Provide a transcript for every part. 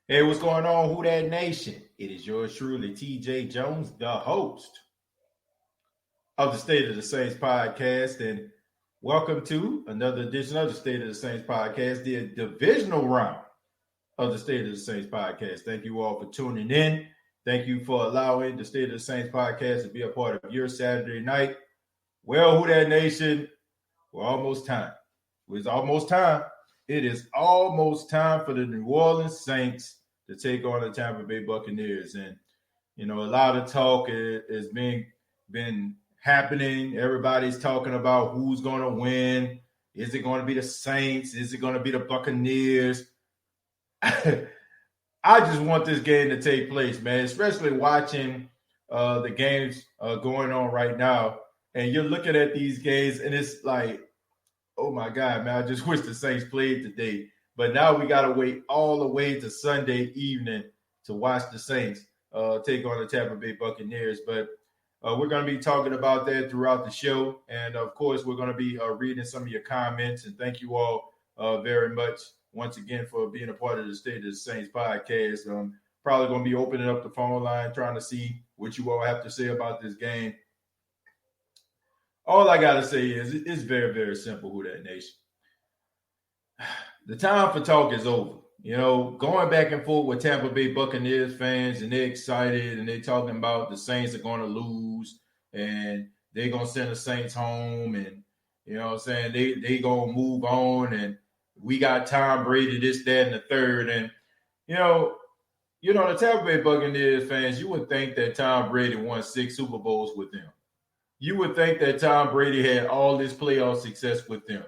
Hey, what's going on, Who That Nation? It is yours truly, TJ Jones, the host of the State of the Saints podcast. And welcome to another edition of the State of the Saints podcast, the divisional round of the State of the Saints podcast. Thank you all for tuning in. Thank you for allowing the State of the Saints podcast to be a part of your Saturday night. Well, Who That Nation, we're almost time. It's almost time. It is almost time for the New Orleans Saints to take on the Tampa Bay Buccaneers. And, a lot of talk is been happening. Everybody's talking about who's going to win. Is it going to be the Saints? Is it going to be the Buccaneers? I just want this game to take place, man, especially watching the games going on right now. And you're looking at these games, and it's like, oh, my God, man, I just wish the Saints played today. But now we got to wait all the way to Sunday evening to watch the Saints take on the Tampa Bay Buccaneers. But we're going to be talking about that throughout the show. And, of course, we're going to be reading some of your comments. And thank you all very much once again for being a part of the State of the Saints podcast. Probably going to be opening up the phone line, trying to see what you all have to say about this game. All I got to say is it's very, very simple, Who That Nation. The time for talk is over. Going back and forth with Tampa Bay Buccaneers fans, and they're excited, and they're talking about the Saints are going to lose, and they're going to send the Saints home, and, they going to move on, and we got Tom Brady, this, that, and the third. And, the Tampa Bay Buccaneers fans, you would think that Tom Brady won 6 Super Bowls with them. You would think that Tom Brady had all this playoff success with them.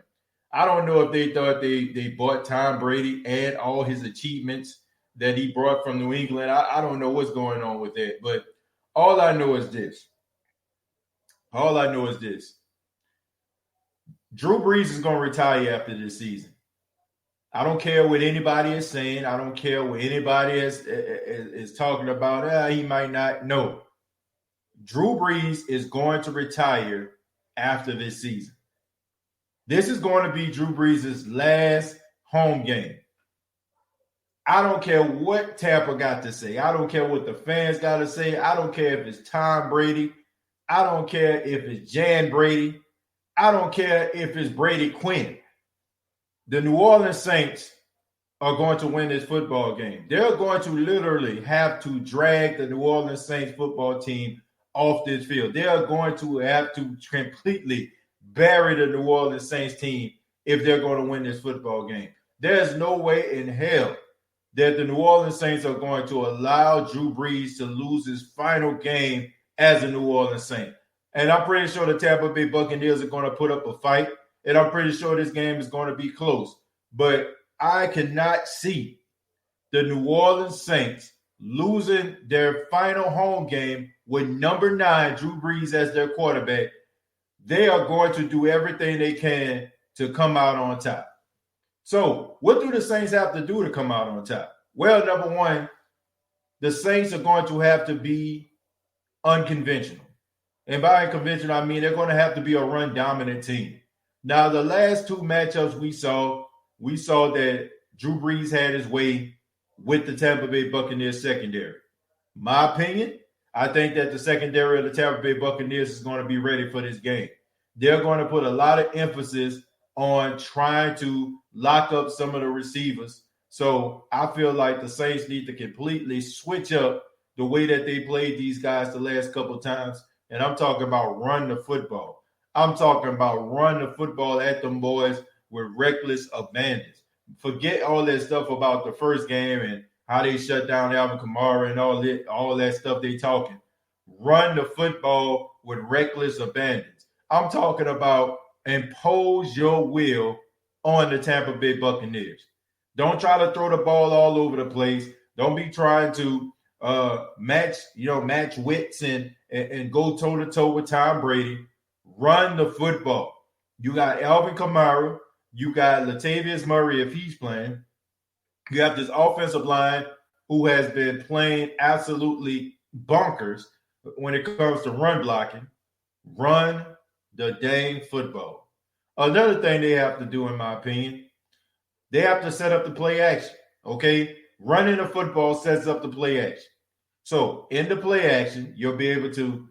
I don't know if they thought they bought Tom Brady and all his achievements that he brought from New England. I don't know what's going on with that. But all I know is this. Drew Brees is going to retire after this season. I don't care what anybody is saying. I don't care what anybody is talking about. He might not. No. Drew Brees is going to retire after this season. This is going to be Drew Brees' last home game. I don't care what Tampa got to say. I don't care what the fans got to say. I don't care if it's Tom Brady. I don't care if it's Jan Brady. I don't care if it's Brady Quinn. The New Orleans Saints are going to win this football game. They're going to literally have to drag the New Orleans Saints football team off this field. They are going to have to completely bury the New Orleans Saints team if they're going to win this football game. There's no way in hell that the New Orleans Saints are going to allow Drew Brees to lose his final game as a New Orleans Saint. And I'm pretty sure the Tampa Bay Buccaneers are going to put up a fight, and I'm pretty sure this game is going to be close. But I cannot see the New Orleans Saints losing their final home game with number 9, Drew Brees, as their quarterback. They are going to do everything they can to come out on top. So what do the Saints have to do to come out on top? Well, number one, the Saints are going to have to be unconventional. And by unconventional, I mean they're going to have to be a run-dominant team. Now, the last 2 matchups we saw that Drew Brees had his way with the Tampa Bay Buccaneers secondary. My opinion, I think that the secondary of the Tampa Bay Buccaneers is going to be ready for this game. They're going to put a lot of emphasis on trying to lock up some of the receivers. So I feel like the Saints need to completely switch up the way that they played these guys the last couple of times. And I'm talking about run the football. I'm talking about run the football at them boys with reckless abandon. Forget all that stuff about the first game and how they shut down Alvin Kamara and all that stuff they talking. Run the football with reckless abandon. I'm talking about impose your will on the Tampa Bay Buccaneers. Don't try to throw the ball all over the place. Don't be trying to match wits and go toe-to-toe with Tom Brady. Run the football. You got Alvin Kamara. You got Latavius Murray if he's playing. You have this offensive line who has been playing absolutely bonkers when it comes to run blocking. Run the dang football. Another thing they have to do, in my opinion, they have to set up the play action, okay? running the football sets up the play action. So in the play action, you'll be able to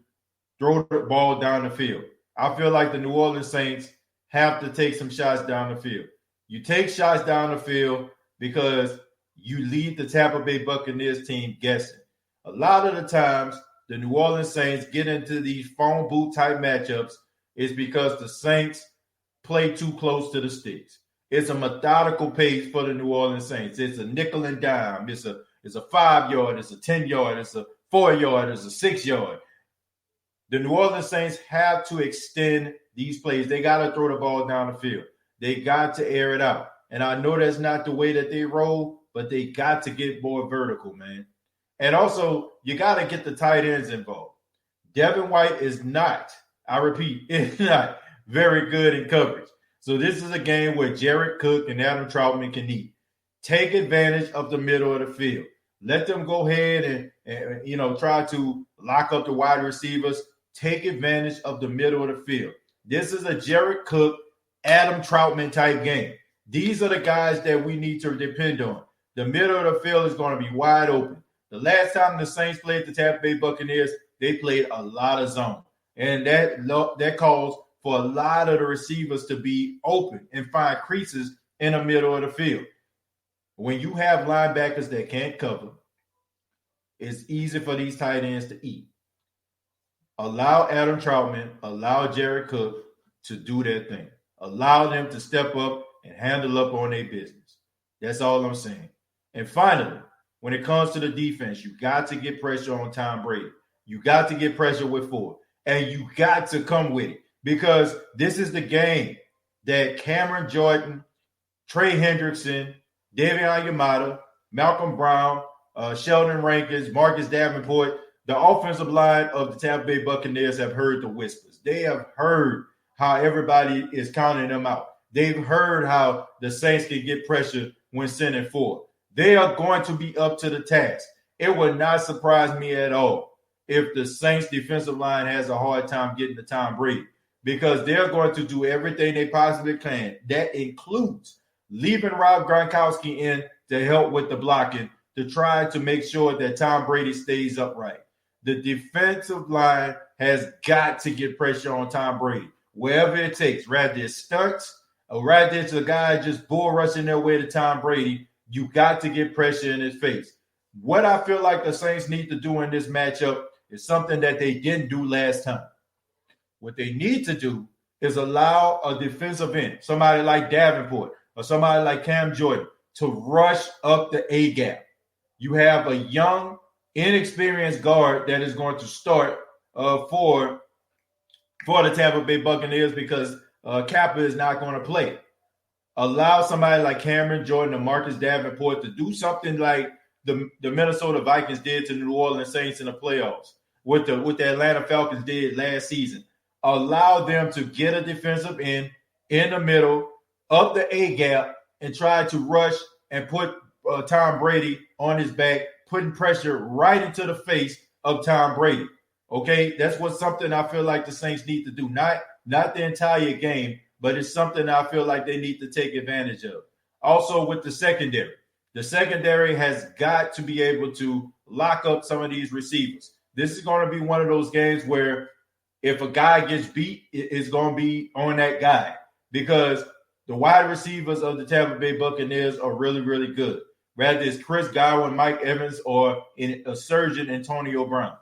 throw the ball down the field. I feel like the New Orleans Saints have to take some shots down the field. You take shots down the field because you leave the Tampa Bay Buccaneers team guessing. A lot of the times, the New Orleans Saints get into these phone booth type matchups is because the Saints play too close to the sticks. It's a methodical pace for the New Orleans Saints. It's a nickel and dime. It's a 5-yard. It's a 10-yard. It's a 4-yard. It's a 6-yard. The New Orleans Saints have to extend these plays. They got to throw the ball down the field. They got to air it out. And I know that's not the way that they roll, but they got to get more vertical, man. And also, you got to get the tight ends involved. Devin White is not, I repeat, is not very good in coverage. So this is a game where Jared Cook and Adam Troutman can eat. Take advantage of the middle of the field. Let them go ahead and try to lock up the wide receivers. Take advantage of the middle of the field. This is a Jared Cook, Adam Troutman type game. These are the guys that we need to depend on. The middle of the field is going to be wide open. The last time the Saints played the Tampa Bay Buccaneers, they played a lot of zone. And that calls for a lot of the receivers to be open and find creases in the middle of the field. When you have linebackers that can't cover, it's easy for these tight ends to eat. Allow Adam Troutman, allow Jared Cook to do their thing. Allow them to step up and handle up on their business. That's all I'm saying. And finally, when it comes to the defense, you got to get pressure on Tom Brady. You got to get pressure with Ford. And you got to come with it because this is the game that Cameron Jordan, Trey Hendrickson, Davion Yamada, Malcolm Brown, Sheldon Rankins, Marcus Davenport, the offensive line of the Tampa Bay Buccaneers have heard the whispers. They have heard how everybody is counting them out. They've heard how the Saints can get pressure when sending forward. They are going to be up to the task. It would not surprise me at all if the Saints defensive line has a hard time getting to Tom Brady because they're going to do everything they possibly can. That includes leaving Rob Gronkowski in to help with the blocking to try to make sure that Tom Brady stays upright. The defensive line has got to get pressure on Tom Brady, wherever it takes. Rather it's stunts or rather it's a guy just bull rushing their way to Tom Brady, you got to get pressure in his face. What I feel like the Saints need to do in this matchup is something that they didn't do last time. What they need to do is allow a defensive end, somebody like Davenport or somebody like Cam Jordan, to rush up the A-gap. You have a young, inexperienced guard that is going to start for the Tampa Bay Buccaneers because Kappa is not going to play. Allow somebody like Cameron Jordan or Marcus Davenport to do something like the Minnesota Vikings did to the New Orleans Saints in the playoffs, what the Atlanta Falcons did last season. Allow them to get a defensive end in the middle of the A-gap and try to rush and put Tom Brady on his back, putting pressure right into the face of Tom Brady. Okay, that's something I feel like the Saints need to do. Not the entire game, but it's something I feel like they need to take advantage of. Also with the secondary has got to be able to lock up some of these receivers. This is going to be one of those games where if a guy gets beat, it's going to be on that guy because the wide receivers of the Tampa Bay Buccaneers are really, really good. Whether it's Chris Godwin, Mike Evans, or a surgeon Antonio Brown.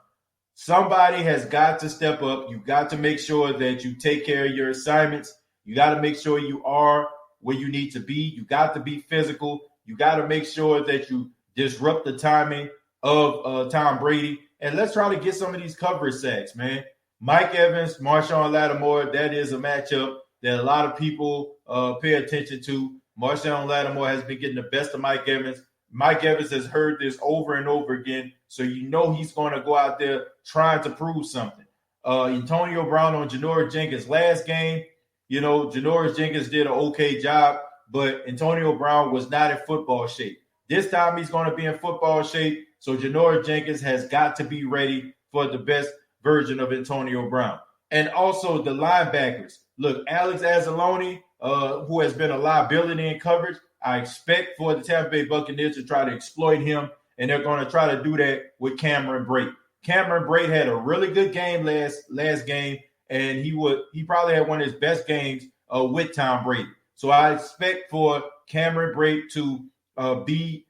Somebody has got to step up. You got to make sure that you take care of your assignments. You got to make sure you are where you need to be. You got to be physical. You got to make sure that you disrupt the timing of Tom Brady. And let's try to get some of these coverage sacks, man. Mike Evans, Marshawn Lattimore, that is a matchup that a lot of people pay attention to. Marshawn Lattimore has been getting the best of Mike Evans. Mike Evans has heard this over and over again, so you know he's going to go out there trying to prove something. Antonio Brown on Janoris Jenkins last game, Janoris Jenkins did an okay job, but Antonio Brown was not in football shape. This time he's going to be in football shape, so Janoris Jenkins has got to be ready for the best version of Antonio Brown. And also the linebackers. Look, Alex Anzalone, who has been a liability in coverage, I expect for the Tampa Bay Buccaneers to try to exploit him, and they're going to try to do that with Cameron Brate. Cameron Brate had a really good game last game, and he probably had one of his best games with Tom Brady. So I expect for Cameron Brate to be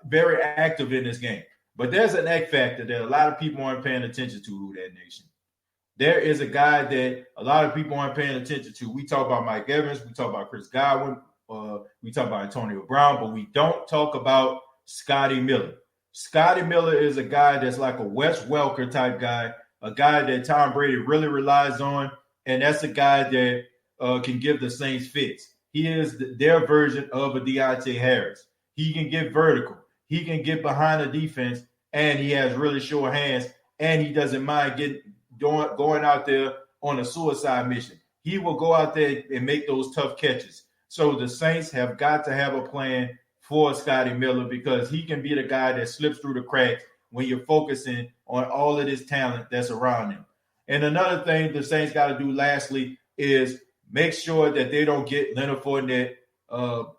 very active in this game. But there's an X factor that a lot of people aren't paying attention to, Who That Nation. There is a guy that a lot of people aren't paying attention to. We talk about Mike Evans. We talk about Chris Godwin. We talk about Antonio Brown. But we don't talk about Scotty Miller. Scotty Miller is a guy that's like a Wes Welker type guy, a guy that Tom Brady really relies on. And that's a guy that can give the Saints fits. He is their version of a Deontay Harris. He can get vertical. He can get behind the defense, and he has really sure hands, and he doesn't mind going out there on a suicide mission. He will go out there and make those tough catches. So the Saints have got to have a plan for Scotty Miller because he can be the guy that slips through the cracks when you're focusing on all of this talent that's around him. And another thing the Saints got to do lastly is make sure that they don't get Leonard Fournette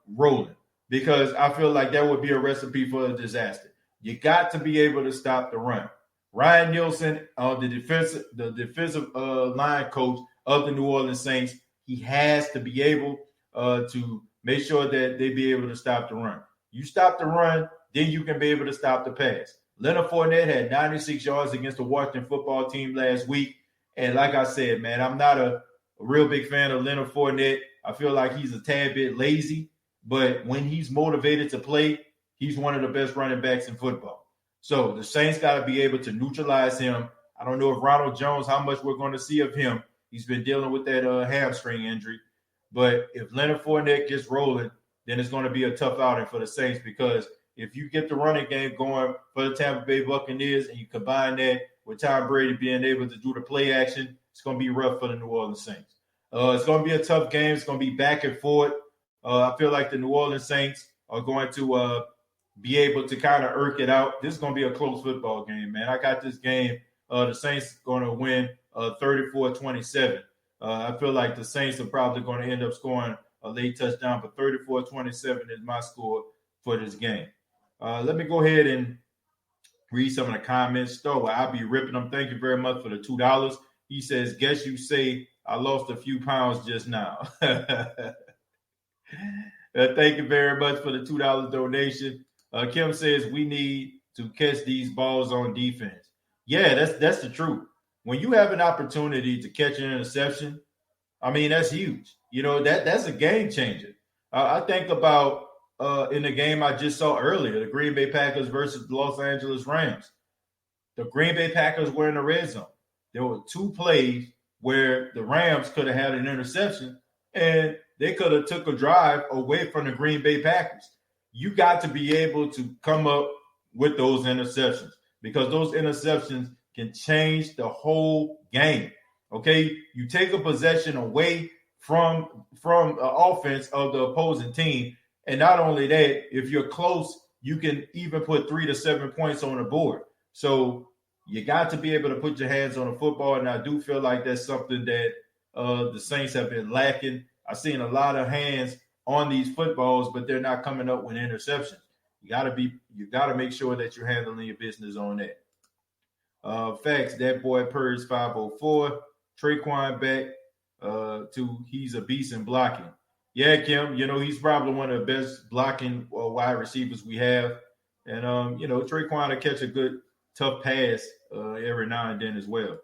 rolling, because I feel like that would be a recipe for a disaster. You got to be able to stop the run. Ryan Nielsen, the defensive line coach of the New Orleans Saints, he has to be able to make sure that they be able to stop the run. You stop the run, then you can be able to stop the pass. Leonard Fournette had 96 yards against the Washington football team last week. And like I said, man, I'm not a real big fan of Leonard Fournette. I feel like he's a tad bit lazy. But when he's motivated to play, he's one of the best running backs in football. So the Saints got to be able to neutralize him. I don't know if Ronald Jones, how much we're going to see of him. He's been dealing with that hamstring injury. But if Leonard Fournette gets rolling, then it's going to be a tough outing for the Saints, because if you get the running game going for the Tampa Bay Buccaneers and you combine that with Tom Brady being able to do the play action, it's going to be rough for the New Orleans Saints. It's going to be a tough game. It's going to be back and forth. I feel like the New Orleans Saints are going to be able to kind of irk it out. This is going to be a close football game, man. I got this game. The Saints going to win 34-27. I feel like the Saints are probably going to end up scoring a late touchdown, but 34-27 is my score for this game. Let me go ahead and read some of the comments. So I'll be ripping them. Thank you very much for the $2. He says, guess you say I lost a few pounds just now. Thank you very much for the $2 donation. Kim says we need to catch these balls on defense. Yeah, that's the truth. When you have an opportunity to catch an interception, I mean, that's huge. You know, that's a game changer. I think about in the game I just saw earlier, the Green Bay Packers versus the Los Angeles Rams. The Green Bay Packers were in the red zone. There were two plays where the Rams could have had an interception, and they could have took a drive away from the Green Bay Packers. You got to be able to come up with those interceptions, because those interceptions can change the whole game. Okay, you take a possession away from the offense of the opposing team, and not only that, if you're close, you can even put 3 to 7 points on the board. So you got to be able to put your hands on the football, and I do feel like that's something that the Saints have been lacking. I've seen a lot of hands on these footballs, but they're not coming up with interceptions. You got to make sure that you're handling your business on that. Facts, that boy Purge 504. Traquan back to he's a beast in blocking. Yeah, Kim, you know, he's probably one of the best blocking wide receivers we have. And, you know, Traquan will catch a good, tough pass every now and then as well.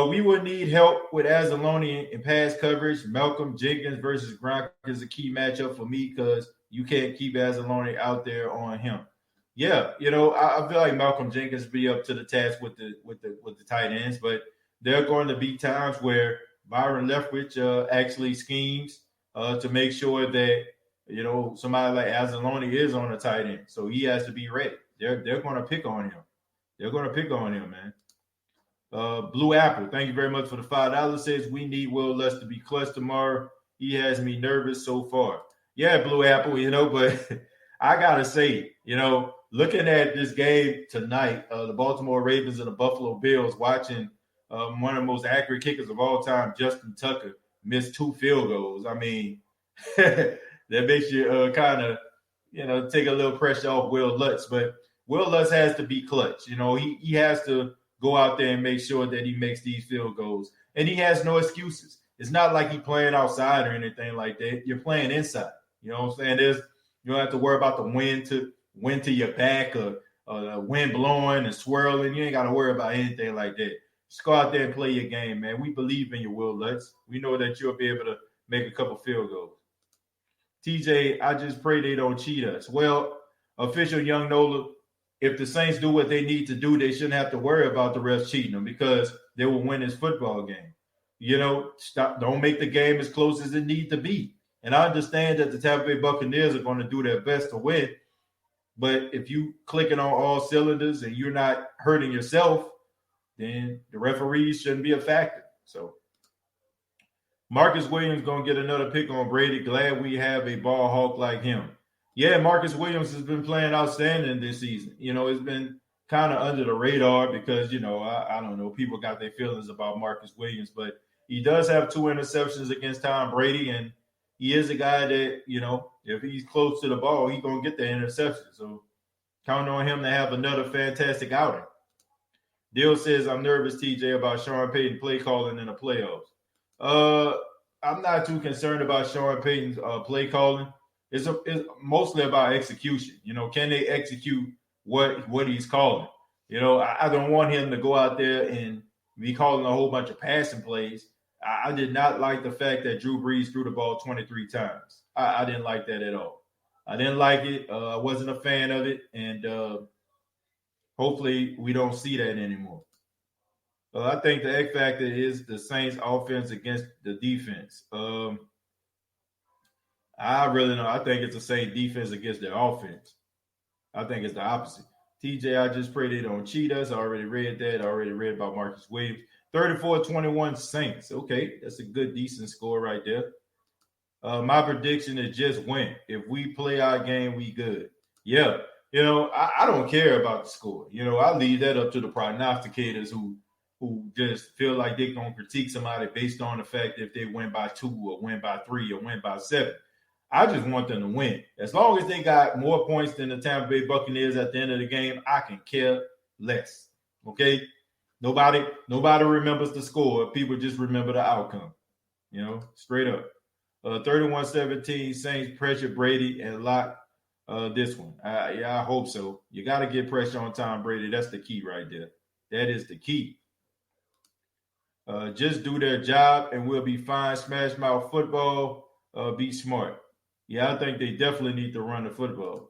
We would need help with Anzalone in pass coverage. Malcolm Jenkins versus Gronk is a key matchup for me because you can't keep Anzalone out there on him. Yeah, you know, I feel like Malcolm Jenkins will be up to the task with the tight ends, but there are going to be times where Byron Leftwich actually schemes to make sure that, you know, somebody like Anzalone is on the tight end, so he has to be ready. They're going to pick on him. They're going to pick on him, man. Blue Apple, thank you very much for the $5. Says we need Will Less to be clutch tomorrow. He has me nervous so far. Yeah, Blue Apple, you know, but I gotta say, you know, looking at this game tonight, the Baltimore Ravens and the Buffalo Bills, watching one of the most accurate kickers of all time, Justin Tucker, missed 2 field goals. I mean, that makes you kind of, take a little pressure off Will Lutz. But Will Lutz has to be clutch. He has to go out there and make sure that he makes these field goals. And he has no excuses. It's not like he's playing outside or anything like that. You're playing inside. You know what I'm saying? You don't have to worry about the wind to your back or the wind blowing and swirling. You ain't got to worry about anything like that. Just go out there and play your game, man. We believe in you, Will Lutz. We know that you'll be able to make a couple field goals. TJ, I just pray they don't cheat us. Well, official Young Nola, if the Saints do what they need to do, they shouldn't have to worry about the refs cheating them because they will win this football game. Don't make the game as close as it needs to be. And I understand that the Tampa Bay Buccaneers are going to do their best to win. But if you clicking on all cylinders and you're not hurting yourself, then the referees shouldn't be a factor. So Marcus Williams going to get another pick on Brady. Glad we have a ball hawk like him. Yeah, Marcus Williams has been playing outstanding this season. It's been kind of under the radar because, I don't know, people got their feelings about Marcus Williams, but he does have 2 interceptions against Tom Brady, and he is a guy that, if he's close to the ball, he's going to get the interception. So count on him to have another fantastic outing. Dill says, I'm nervous, TJ, about Sean Payton play calling in the playoffs. I'm not too concerned about Sean Payton's play calling. It's mostly about execution. Can they execute what he's calling? I don't want him to go out there and be calling a whole bunch of passing plays. I did not like the fact that Drew Brees threw the ball 23 times. I didn't like that at all. I didn't like it. I wasn't a fan of it. And hopefully we don't see that anymore. I think the X factor is the Saints offense against the defense. I really know. I think it's the same defense against their offense. I think it's the opposite. TJ, I just pray they don't cheat us. I already read that. I already read about Marcus Williams. 34-21 Saints. Okay, that's a good, decent score right there. My prediction is just win. If we play our game, we good. Yeah, I don't care about the score. I leave that up to the prognosticators who just feel like they're going to critique somebody based on the fact if they win by 2 or win by 3 or win by 7. I just want them to win. As long as they got more points than the Tampa Bay Buccaneers at the end of the game, I can care less. Okay? Nobody remembers the score. People just remember the outcome. Straight up. 31-17, Saints pressure Brady and lock this one. I hope so. You got to get pressure on Tom Brady. That's the key right there. That is the key. Just do their job and we'll be fine. Smash mouth football. Be smart. Yeah, I think they definitely need to run the football.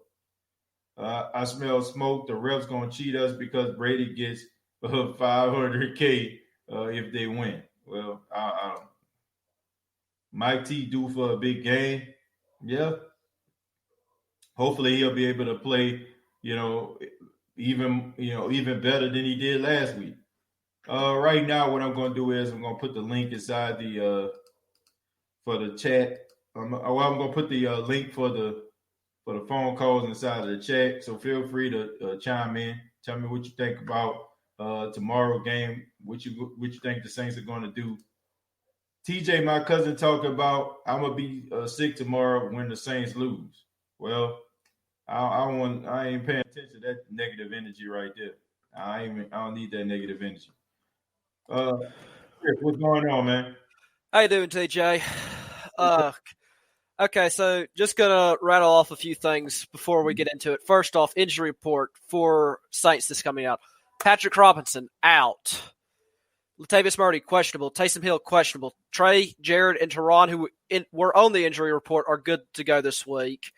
I smell smoke. The refs going to cheat us because Brady gets $500K if they win. Well, Mike T due for a big game. Yeah. Hopefully he'll be able to play, even better than he did last week. Right now, what I'm going to do is I'm going to put the link inside for the chat. I'm going to put the link for the phone calls inside of the chat. So feel free to chime in. Tell me what you think about tomorrow game. What you think the Saints are going to do. TJ, my cousin, talking about I'm gonna be sick tomorrow when the Saints lose. Well, I ain't paying attention to that negative energy right there. I don't need that negative energy. Chris, what's going on, man? How you doing, TJ? Okay, so just gonna rattle off a few things before we get into it. First off, injury report for Saints that's coming out. Patrick Robinson out. Latavius Murray questionable. Taysom Hill questionable. Trey, Jared, and Teron, who were on the injury report, are good to go this week.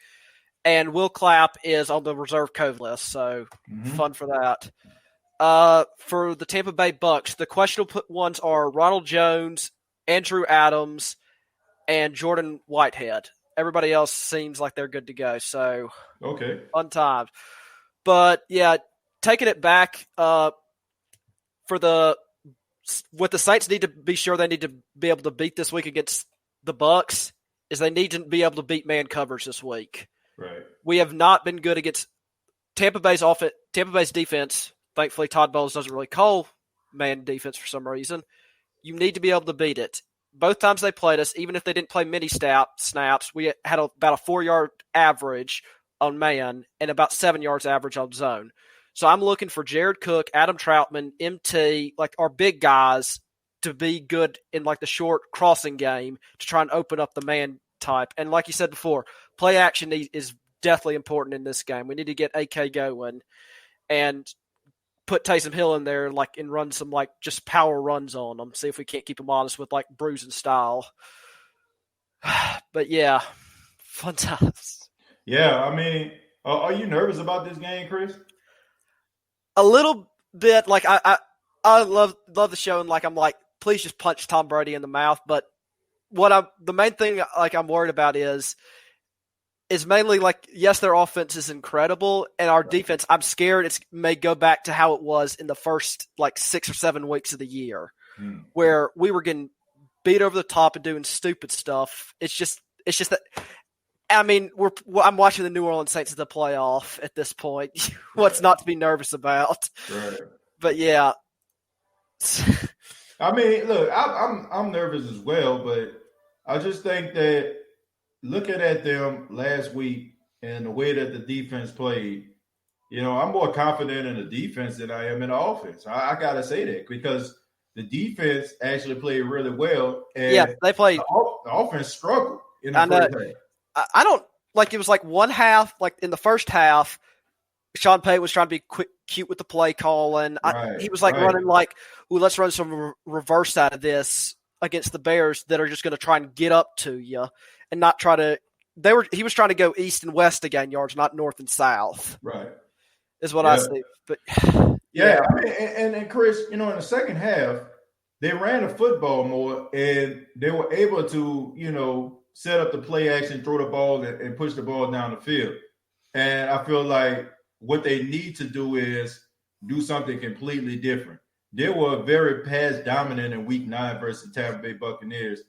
And Will Clapp is on the reserve COVID list, so fun for that. For the Tampa Bay Bucs, the questionable ones are Ronald Jones, Andrew Adams, and Jordan Whitehead. Everybody else seems like they're good to go, so okay, fun times. But yeah, taking it back what the Saints need to be sure they need to be able to beat this week against the Bucs is they need to be able to beat man coverage this week. Right. We have not been good against Tampa Bay's defense. Thankfully, Todd Bowles doesn't really call man defense for some reason. You need to be able to beat it. both times they played us, even if they didn't play many snaps, we had about a 4-yard average on man and about 7 yards average on zone. So I'm looking for Jared Cook, Adam Troutman, MT, like our big guys, to be good in like the short crossing game to try and open up the man type. And like you said before, play action is definitely important in this game. We need to get AK going and put Taysom Hill in there and run some like just power runs on them. See if we can't keep them honest with like bruising style. But yeah, fun times. Yeah, I mean, are you nervous about this game, Chris? A little bit. Like I love the show, and like I'm like, please just punch Tom Brady in the mouth. But the main thing like I'm worried about is mainly like, yes, their offense is incredible, and our defense, I'm scared it may go back to how it was in the first like 6 or 7 weeks of the year, where we were getting beat over the top and doing stupid stuff. It's just that. I mean, I'm watching the New Orleans Saints in the playoff at this point. What's not to be nervous about? Right. But yeah. I mean, look, I'm nervous as well, but I just think that looking at them last week and the way that the defense played, I'm more confident in the defense than I am in the offense. I gotta say that because the defense actually played really well, and yeah, they played. The offense struggled in the first half. I don't like it was like one half, like in the first half, Sean Payton was trying to be cute with the play calling. He was running like, ooh, let's run some reverse out of this against the Bears that are just going to try and get up to you and not try to. He was trying to go east and west to gain yards, not north and south. Right, is what I see. But yeah, I mean, and Chris, in the second half, they ran the football more, and they were able to, set up the play action, throw the ball, and push the ball down the field. And I feel like what they need to do is do something completely different. They were very pass dominant in Week 9 versus Tampa Bay Buccaneers.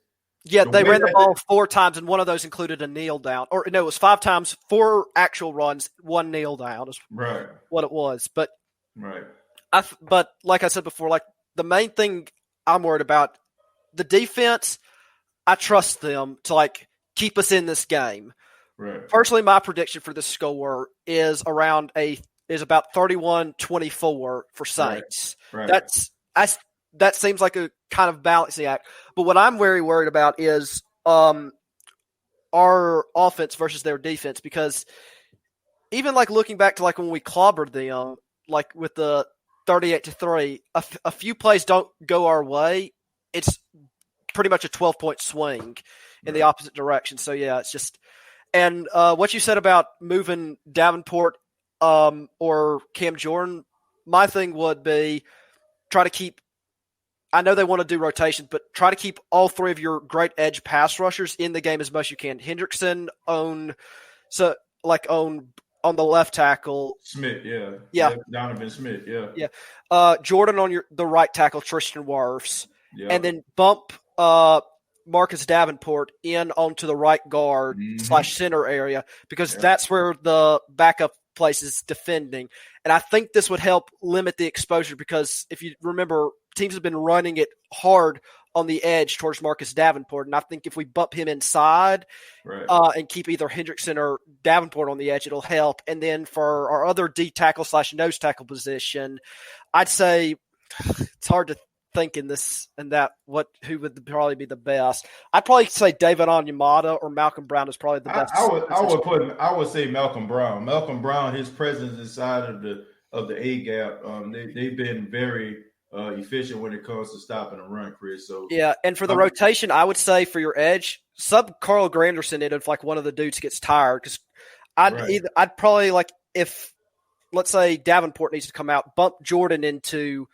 Yeah, they ran the ball 4 times, and one of those included a kneel down. Or no, it was 5 times, 4 actual runs, 1 kneel down is what it was. But but like I said before, like the main thing I'm worried about, the defense, I trust them to like keep us in this game. Right. Personally, my prediction for this score is about 31-24 for Saints. Right. That seems like a kind of balancing act. But what I'm very worried about is our offense versus their defense, because even like looking back to like when we clobbered them, like with the 38-3, a few plays don't go our way. It's pretty much a 12-point swing in the opposite direction. So yeah, it's just. And what you said about moving Davenport or Cam Jordan, my thing would be try to keep – I know they want to do rotations, but try to keep all 3 of your great edge pass rushers in the game as much as you can. Hendrickson on the left tackle. Smith, yeah. Yeah. Donovan Smith, yeah. Yeah. Jordan on the right tackle, Tristan Wirfs. Yeah. And then bump Marcus Davenport in onto the right guard / center area, because that's where the backup place is defending. And I think this would help limit the exposure, because if you remember, teams have been running it hard on the edge towards Marcus Davenport. And I think if we bump him inside and keep either Hendrickson or Davenport on the edge, it'll help. And then for our other D tackle / nose tackle position, I'd say it's hard to think in this and that who would probably be the best. I'd probably say David Onyemata or Malcolm Brown is probably the best. I would say Malcolm Brown. Malcolm Brown, his presence inside of the A gap, they've been very efficient when it comes to stopping a run, Chris. So yeah, and for the rotation, I would say for your edge, sub Carl Granderson in if like one of the dudes gets tired, because I'd probably like, if let's say Davenport needs to come out, bump Jordan into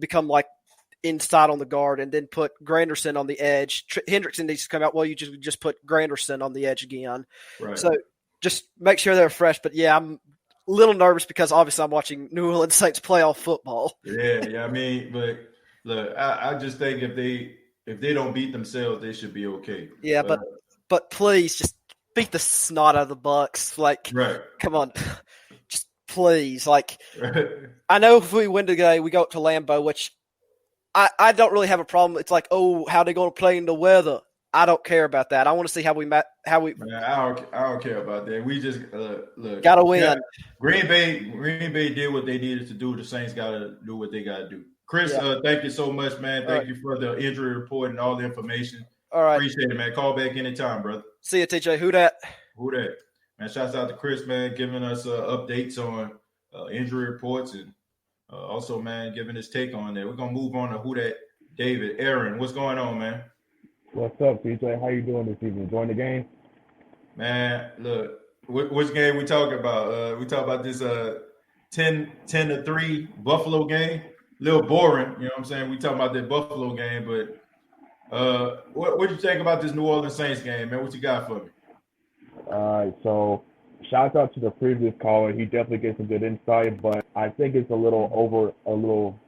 become like inside on the guard, and then put Granderson on the edge. Hendrickson needs to come out. Well, you just put Granderson on the edge again. Right. So just make sure they're fresh. But yeah, I'm a little nervous because obviously I'm watching New Orleans Saints playoff football. Yeah. I mean, but look, I just think if they don't beat themselves, they should be okay. Yeah, but please just beat the snot out of the Bucs. Like, come on. Just please. Like, I know if we win today, we go up to Lambeau, which I don't really have a problem. It's like, oh, how they going to play in the weather? I don't care about that. I want to see how we Man, I don't care about that. We just look. got to win. Green Bay did what they needed to do. The Saints got to do what they got to do. Chris, thank you so much, man. Thank you for the injury report and all the information. All right. Appreciate it, man. Call back anytime, brother. See you, TJ. Who that? Man, shouts out to Chris, man, giving us updates on injury reports and also, man, giving his take on that. We're going to move on to who that David. Aaron, what's going on, man? What's up, TJ? How you doing this evening? Enjoying the game? Man, look, which game we talking about? We talk about this 10-3 Buffalo game. A little boring, you know what I'm saying? We talking about that Buffalo game, but what do you think about this New Orleans Saints game, man? What you got for me? All right, so shout out to the previous caller. He definitely gave some good insight, but I think it's a little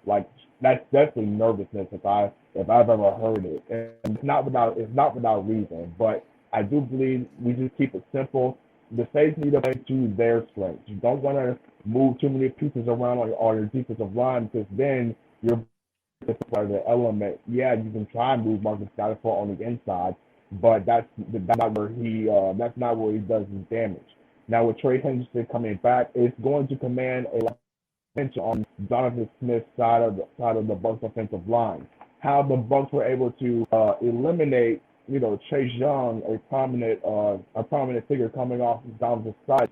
like that's definitely nervousness if I've ever heard it. And it's not without reason, but I do believe we just keep it simple. The Saints need to play to their strengths. You don't want to move too many pieces around on your defensive line because then you're the element. Yeah, you can try and move Marcus Goddard on the inside, but that's not where he does his damage. Now with Trey Hendrickson coming back, it's going to command a lot of attention on Donovan Smith's side of the Bucs offensive line. How the Bucs were able to eliminate, Chase Young, a prominent figure coming off Donovan's side,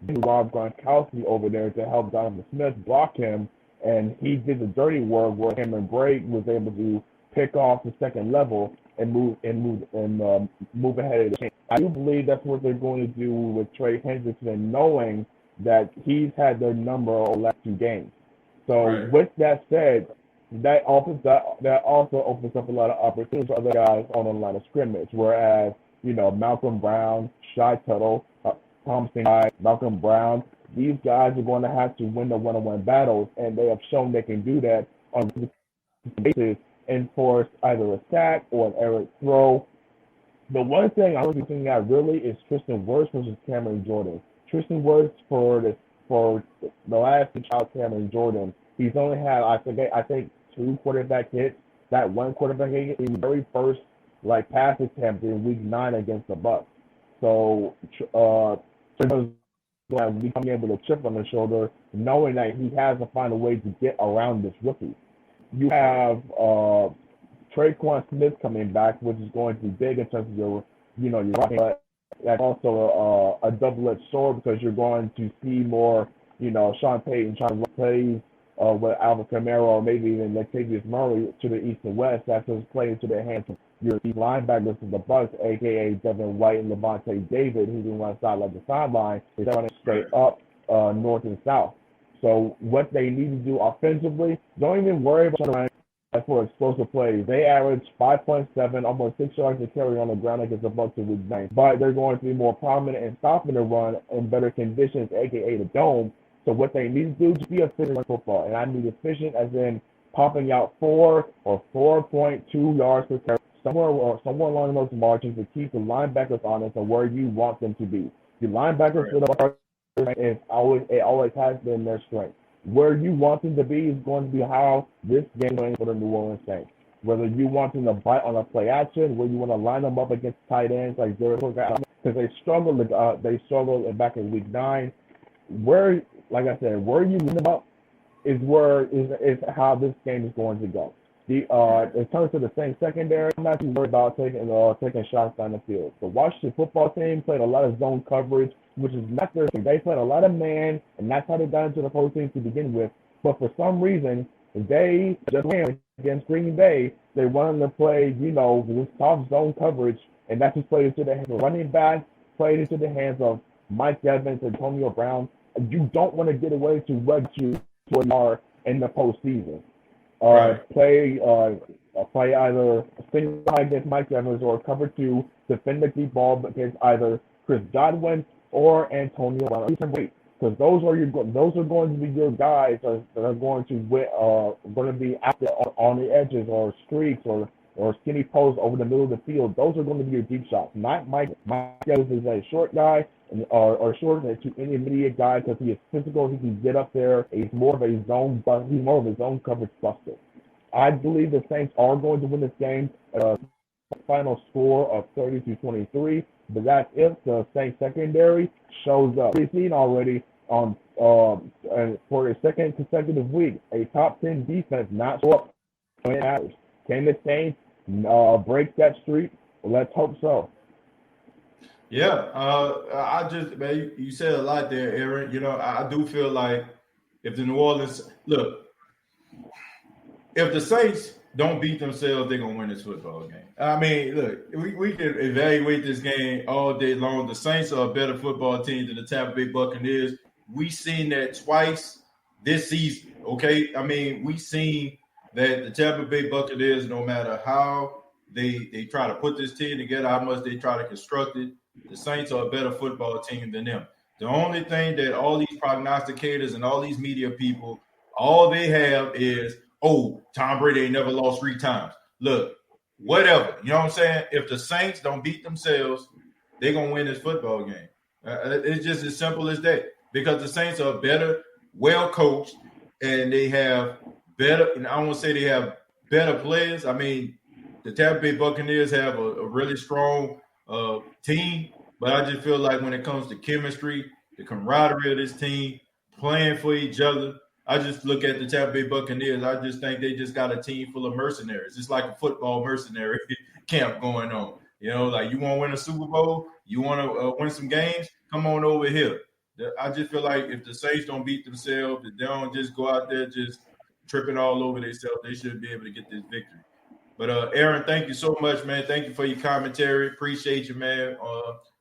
Rob Gronkowski over there to help Donovan Smith block him, and he did the dirty work where Cameron Brate was able to pick off the second level and move ahead of the chain. I do believe that's what they're going to do with Trey Hendrickson, knowing that he's had their number over the last 2 games. So right. With that said, that also opens up a lot of opportunities for other guys on the line of scrimmage. Whereas, Malcolm Brown, Shy Tuttle, Thompson, Malcolm Brown, these guys are going to have to win the one-on-one battles, and they have shown they can do that on a basis and force either a sack or an errant throw. The one thing I'm looking at really is Tristan Wirfs versus Cameron Jordan. Tristan Wirfs for the last child Cameron Jordan, he's only had I think 2 quarterback hits. That one quarterback hit is the very first pass attempt in Week 9 against the Bucs. So going to be coming in with a chip on his shoulder, knowing that he has to find a way to get around this rookie. You have Traquan Smith coming back, which is going to be big in terms of your running. But that's also a double-edged sword because you're going to see more, Sean Payton trying to play with Alvin Kamara or maybe even Latavius Murray to the east and west. That's just playing to the hands of your linebackers of the Bucs, a.k.a. Devin White and Levante David, who's on one side like the sideline, is running straight up north and south. So what they need to do offensively, don't even worry about running for explosive plays. They average 5.7, almost 6 yards to carry on the ground against the Bucs in Week 9. But they're going to be more prominent in stopping the run in better conditions, a.k.a. the dome. So what they need to do is be efficient in football. And I mean efficient as in popping out 4 or 4.2 yards per carry, somewhere along those margins to keep the linebackers honest and where you want them to be. The linebackers for the Bucs it always has been their strength. Where you want them to be is going to be how this game is going for the New Orleans Saints. Whether you want them to bite on a play action, where you want to line them up against tight ends like Derek Cook, because they struggled back in Week 9. Where, like I said, where you line them up is how this game is going to go. In terms of the Saints secondary, I'm not too worried about taking shots down the field. The Washington football team played a lot of zone coverage, which is not their thing. They played a lot of man, and that's how they got into the postseason to begin with. But for some reason, they just ran against Green Bay. They wanted to play, this soft zone coverage, and that's just played into the hands of running back, played into the hands of Mike Evans, Antonio Brown. You don't want to get away to what you are in the postseason. Right. Play either single high against Mike Evans or cover 2, defend the deep ball against either Chris Godwin or Antonio Brown. Because those are going to be your guys that are going to be out there on the edges or streaks or skinny posts over the middle of the field. Those are going to be your deep shots. Not Mike. Mike Evans is a short guy or short to any immediate guy because he is physical. He can get up there. He's more of a zone coverage buster. I believe the Saints are going to win this game. Final score of 30-23, but that's if the Saints secondary shows up. We've seen already on for a second consecutive week a top 10 defense not show up when it matters. Can the Saints break that streak? Let's hope so. Yeah, I just man, you said a lot there, Aaron. You know, I do feel like if the New Orleans if the Saints don't beat themselves, they're gonna win this football game. I mean, look, we can evaluate this game all day long. The Saints are a better football team than the Tampa Bay Buccaneers. We seen that twice this season. Okay, I mean, we seen that the Tampa Bay Buccaneers, no matter how they try to put this team together, how much they try to construct it, the Saints are a better football team than them. The only thing that all these prognosticators and all these media people, all they have is, oh, Tom Brady ain't never lost 3 times. Look, whatever. You know what I'm saying? If the Saints don't beat themselves, they're going to win this football game. It's just as simple as that. Because the Saints are better, well-coached, and they have better – and I don't want to say they have better players. I mean, the Tampa Bay Buccaneers have a really strong team, but I just feel like when it comes to chemistry, the camaraderie of this team, playing for each other, I just look at the Tampa Bay Buccaneers. I just think they just got a team full of mercenaries. It's like a football mercenary camp going on. You know, like you want to win a Super Bowl, you want to win some games, come on over here. I just feel like if the Saints don't beat themselves, if they don't just go out there just tripping all over themselves, they should be able to get this victory. But Aaron, thank you so much, man. Thank you for your commentary. Appreciate you, man.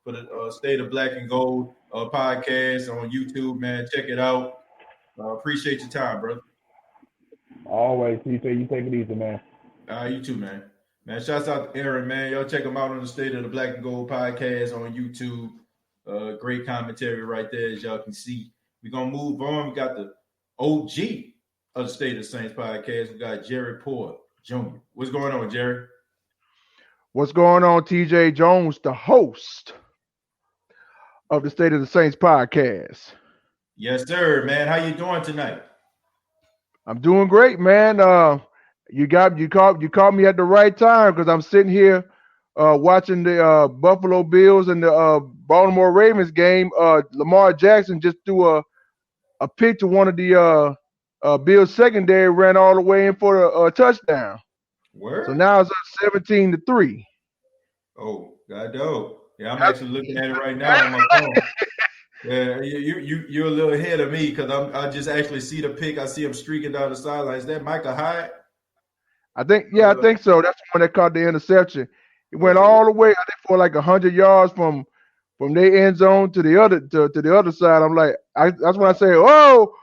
For the State of Black and Gold podcast on YouTube, man. Check it out. Appreciate your time, brother. Always, TJ. You take it easy, man. You too, man. Man, shouts out to Aaron, man. Y'all check him out on the State of the Black and Gold podcast on YouTube. Great commentary right there, as y'all can see. We're going to move on. We got the OG of the State of Saints podcast. We got Jerry Porter Jr. What's going on, Jerry? What's going on, TJ Jones, the host of the State of the Saints podcast? Yes, sir, man. How you doing tonight? I'm doing great, man. You called me at the right time because I'm sitting here watching the Buffalo Bills and the Baltimore Ravens game. Lamar Jackson just threw a pick to one of the Bills secondary, ran all the way in for a touchdown. Word? So now it's up 17-3. Oh, God dope. Yeah, I'm actually looking at it right now on my phone. Yeah, you're a little ahead of me because I just actually see the pick. I see him streaking down the sideline. Is that Micah Hyde? I think so. That's the one that caught the interception. It went all the way, I think, for like 100 yards from their end zone to the other side. I'm like, that's when I say, whoa.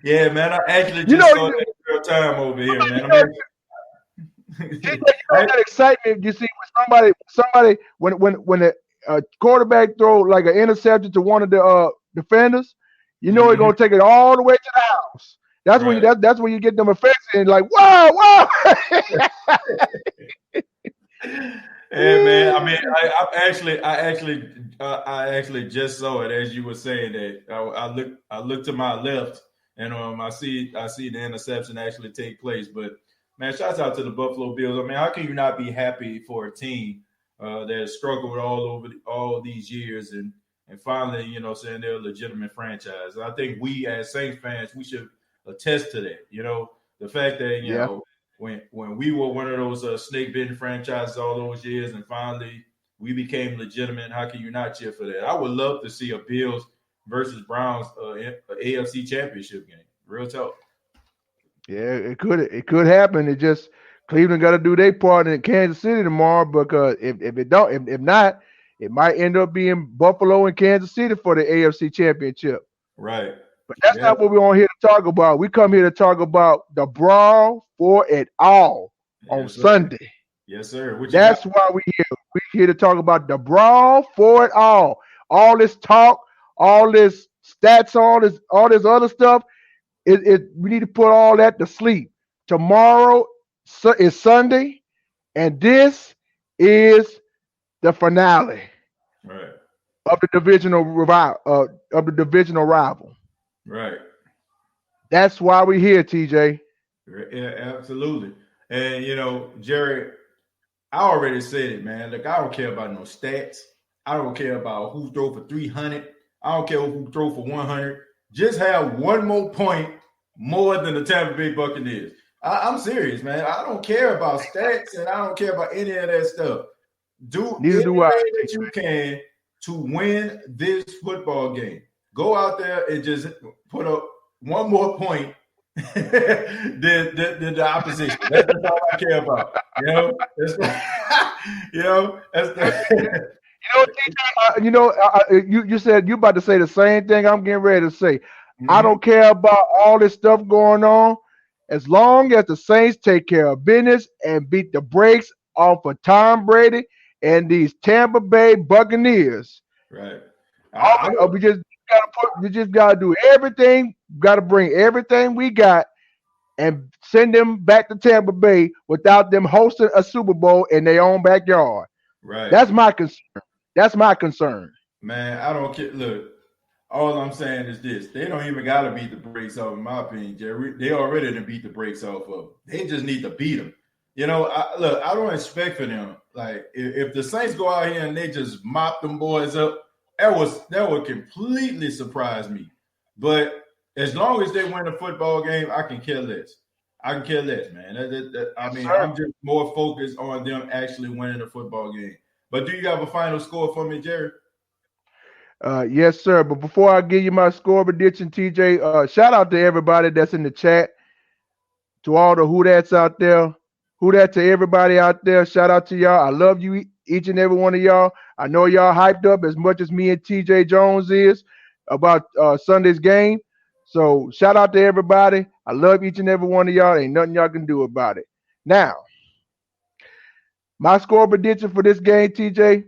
Yeah, man. I actually just saw that real time over here, man. That excitement you see when somebody when a quarterback throw like an interception to one of the defenders, you know he's gonna take it all the way to the house. That's right. That's when you get them effects and like whoa. Hey man, I mean, I actually just saw it as you were saying that. I look to my left and I see the interception actually take place, but. Man, shouts out to the Buffalo Bills. I mean, how can you not be happy for a team that has struggled all these years and finally, you know, saying they're a legitimate franchise? And I think we as Saints fans, we should attest to that. You know, the fact that, you know, when we were one of those snake-bitten franchises all those years and finally we became legitimate, how can you not cheer for that? I would love to see a Bills versus Browns AFC championship game. Real talk. Yeah, it could happen. It just Cleveland got to do their part in Kansas City tomorrow because if not, it might end up being Buffalo and Kansas City for the AFC championship. Right. But that's not what we're on here to talk about. We come here to talk about the brawl for it all on Sunday. Yes, sir. That's why we're here. We're here to talk about the brawl for it all. All this talk, all this stats, all this other stuff. We need to put all that to sleep. Tomorrow is Sunday, and this is the finale of the divisional rival. Right. That's why we're here, TJ. Yeah, absolutely. And Jerry, I already said it, man. Look, I don't care about no stats. I don't care about who throw for 300. I don't care who throw for 100. Just have one more point more than the Tampa Bay Buccaneers. I'm serious, man. I don't care about stats and I don't care about any of that stuff. Do Neither anything do I. that you can to win this football game. Go out there and just put up one more point than the opposition. That's all I care about. That's the You said you about to say the same thing I'm getting ready to say. Mm-hmm. I don't care about all this stuff going on. As long as the Saints take care of business and beat the brakes off of Tom Brady and these Tampa Bay Buccaneers. Right. We just gotta do everything, gotta bring everything we got and send them back to Tampa Bay without them hosting a Super Bowl in their own backyard. Right. That's my concern. Man, I don't care. Look, all I'm saying is this. They don't even got to beat the brakes off, in my opinion, Jerry. They already done beat the brakes off of them. They just need to beat them. I don't expect for them. Like, if the Saints go out here and they just mop them boys up, that would completely surprise me. But as long as they win a football game, I can care less. Man. I'm just more focused on them actually winning a football game. But do you have a final score for me, Jerry? Yes, sir. But before I give you my score prediction, TJ, shout out to everybody that's in the chat, to all the Who That's out there. Who that to everybody out there. Shout out to y'all. I love you, each and every one of y'all. I know y'all hyped up as much as me and TJ Jones is about Sunday's game. So shout out to everybody. I love each and every one of y'all. Ain't nothing y'all can do about it. Now, my score prediction for this game, TJ,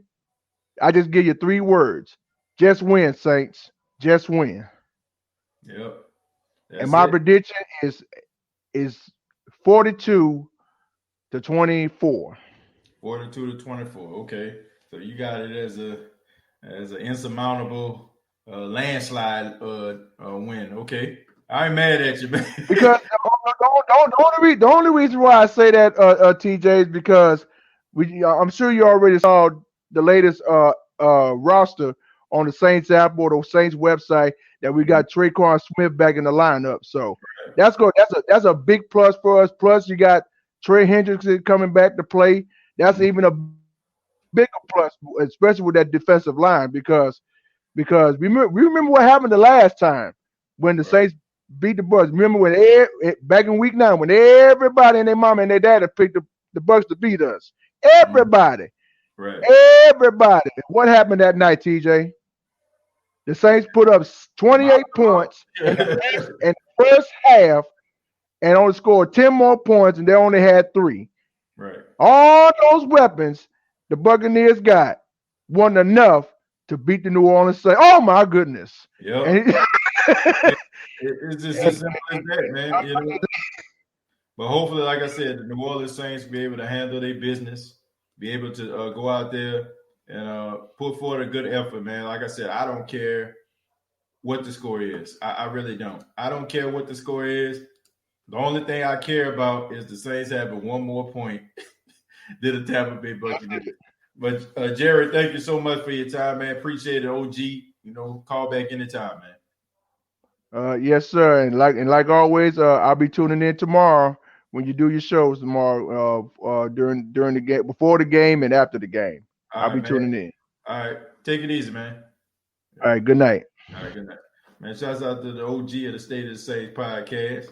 I just give you 3 words. Just win, Saints. Just win. Yep. And my prediction is 42-24. 42-24. Okay. So you got it as an insurmountable landslide win. Okay. I ain't mad at you, man. Because the only reason why I say that, TJ, is because I'm sure you already saw the latest roster on the Saints app or the Saints website that we got Traquan Smith back in the lineup. So that's good. That's a big plus for us. Plus you got Trey Hendrickson coming back to play. That's even a bigger plus, especially with that defensive line, because we remember what happened the last time when the Saints beat the Bucs. Remember when back in week 9 when everybody and their mama and their daddy picked the Bucs to beat us. Everybody. Right. Everybody. What happened that night, TJ? The Saints put up 28 points in the first half and only scored 10 more points, and they only had 3. Right. All those weapons the Buccaneers got wasn't enough to beat the New Orleans Saints. Oh, my goodness. Yeah. It's just as simple as that, man. But hopefully, like I said, the New Orleans Saints be able to handle their business, be able to go out there and put forward a good effort, man. Like I said, I don't care what the score is. I really don't. I don't care what the score is. The only thing I care about is the Saints having one more point than the Tampa Bay Buccaneers. But Jerry, thank you so much for your time, man. Appreciate it, OG. Call back anytime, man. Yes, sir. And like always, I'll be tuning in tomorrow when you do your shows tomorrow during the game, before the game and after the game. I'll be tuning in. All right. Take it easy, man. All right. Good night. All right. Good night. Man, shouts out to the OG of the State of the Saints podcast,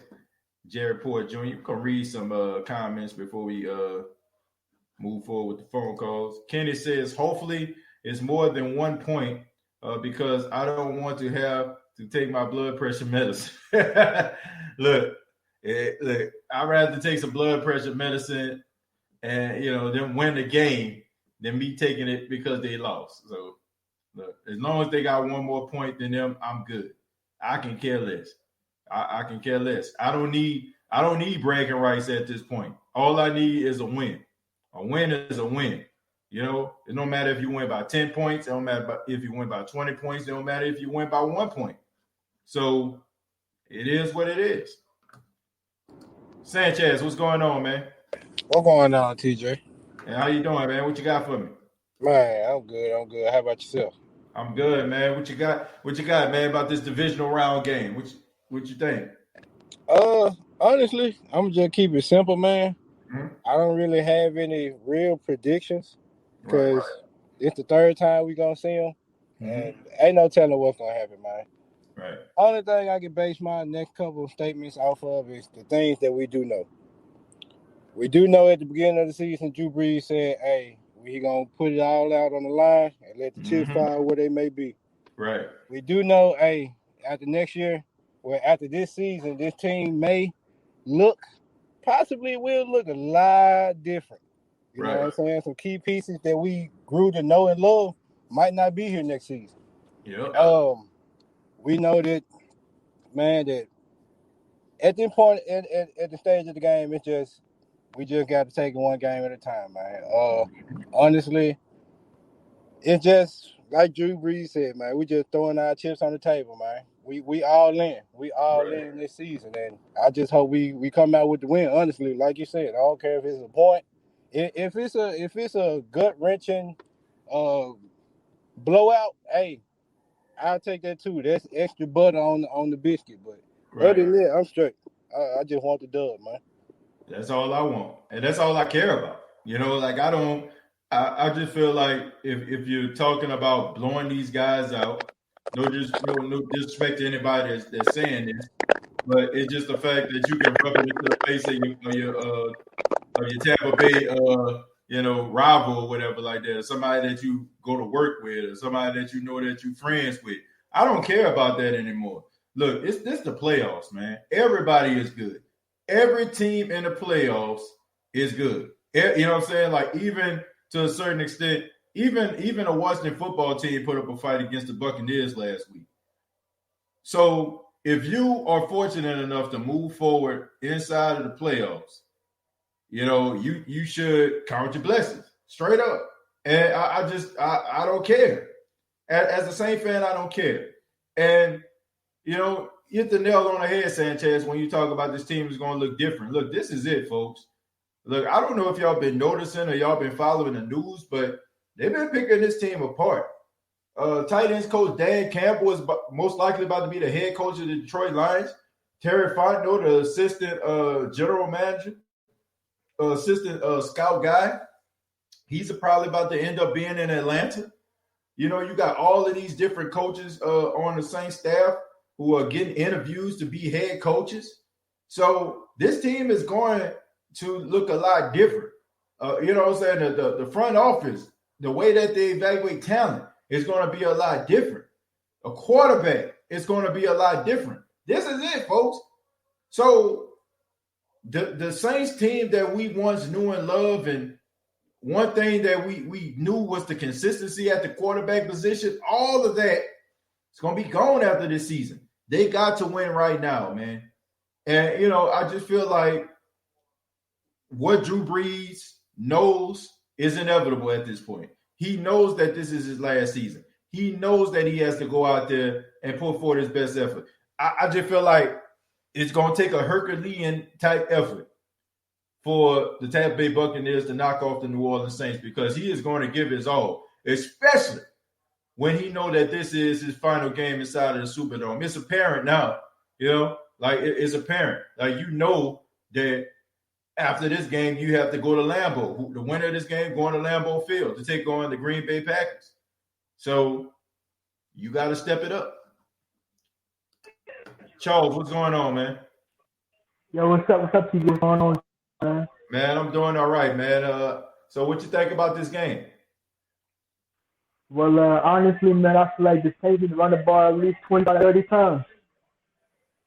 Jerry Porter Jr. You can read some comments before we move forward with the phone calls. Kenny says, hopefully it's more than 1 point because I don't want to have to take my blood pressure medicine. Look, I'd rather take some blood pressure medicine and, then win the game than me taking it because they lost. So, look, as long as they got one more point than them, I'm good. I can care less. I can care less. I don't need bragging rights at this point. All I need is a win. A win is a win. It don't matter if you win by 10 points. It don't matter if you win by 20 points. It don't matter if you win by 1 point. So It is what it is. Sanchez, what's going on, man? What's going on, TJ? And how you doing, man? What you got for me? Man, I'm good. How about yourself? I'm good, man. What you got, man, about this divisional round game? What you think? Honestly, I'm just keep it simple, man. Mm-hmm. I don't really have any real predictions because it's the third time we gonna see them, and ain't no telling what's gonna happen, man. Right. Only thing I can base my next couple of statements off of is the things that we do know. We do know at the beginning of the season, Drew Brees said, "Hey, we gonna put it all out on the line and let the chips fall where they may be." Right. We do know, hey, after next year, well, after this season, this team may possibly will look a lot different. You know what I'm saying? Some key pieces that we grew to know and love might not be here next season. Yeah. We know that, man, that at this point, at the stage of the game, we just got to take it one game at a time, man. Honestly, it's just like Drew Brees said, man. We just throwing our chips on the table, man. We all in. We all in this season, and I just hope we come out with the win. Honestly, like you said, I don't care if it's a point. If it's a gut wrenching blowout, hey, I'll take that too. That's extra butter on the biscuit. But other than that, I'm straight. I just want the dub, man. That's all I want, and that's all I care about. You know, like I just feel like if you're talking about blowing these guys out, no disrespect to anybody that's saying this, but it's just the fact that you can rub it into the face of your Tampa Bay rival or whatever like that, or somebody that you go to work with, or somebody that you know that you're friends with. I don't care about that anymore. Look, this the playoffs, man. Everybody is good. Every team in the playoffs is good. You know what I'm saying? Like, even to a certain extent, even a Washington football team put up a fight against the Buccaneers last week. So if you are fortunate enough to move forward inside of the playoffs, you know, you should count your blessings straight up. And I don't care. As a Saints fan, I don't care. And, you know, you hit the nail on the head, Sanchez, when you talk about this team is going to look different. Look, this is it, folks. Look, I don't know if y'all been noticing or y'all been following the news, but they've been picking this team apart. Tight ends coach Dan Campbell is most likely about to be the head coach of the Detroit Lions. Terry Fontenot, the assistant general manager, assistant scout guy, he's probably about to end up being in Atlanta. You know, you got all of these different coaches on the same staff who are getting interviews to be head coaches. So this team is going to look a lot different. You know what I'm saying? The front office, the way that they evaluate talent is going to be a lot different. A quarterback is going to be a lot different. This is it, folks. So the Saints team that we once knew and loved, and one thing that we knew was the consistency at the quarterback position, all of that is going to be gone after this season. They got to win right now, man. And, you know, I just feel like what Drew Brees knows is inevitable at this point. He knows that this is his last season. He knows that he has to go out there and put forth his best effort. I just feel like it's going to take a Herculean type effort for the Tampa Bay Buccaneers to knock off the New Orleans Saints, because he is going to give his all, especially when he know that this is his final game inside of the Superdome. It's apparent now, you know, like it's apparent. Like, you know that after this game, you have to go to Lambeau. The winner of this game going to Lambeau Field to take on the Green Bay Packers. So you got to step it up. Charles, what's going on, man? Yo, what's up? What's up, TJ? What's going on, man? Man, I'm doing all right, man. So what you think about this game? Well, honestly, man, I feel like the Saints need to run the ball at least 25, 30 times.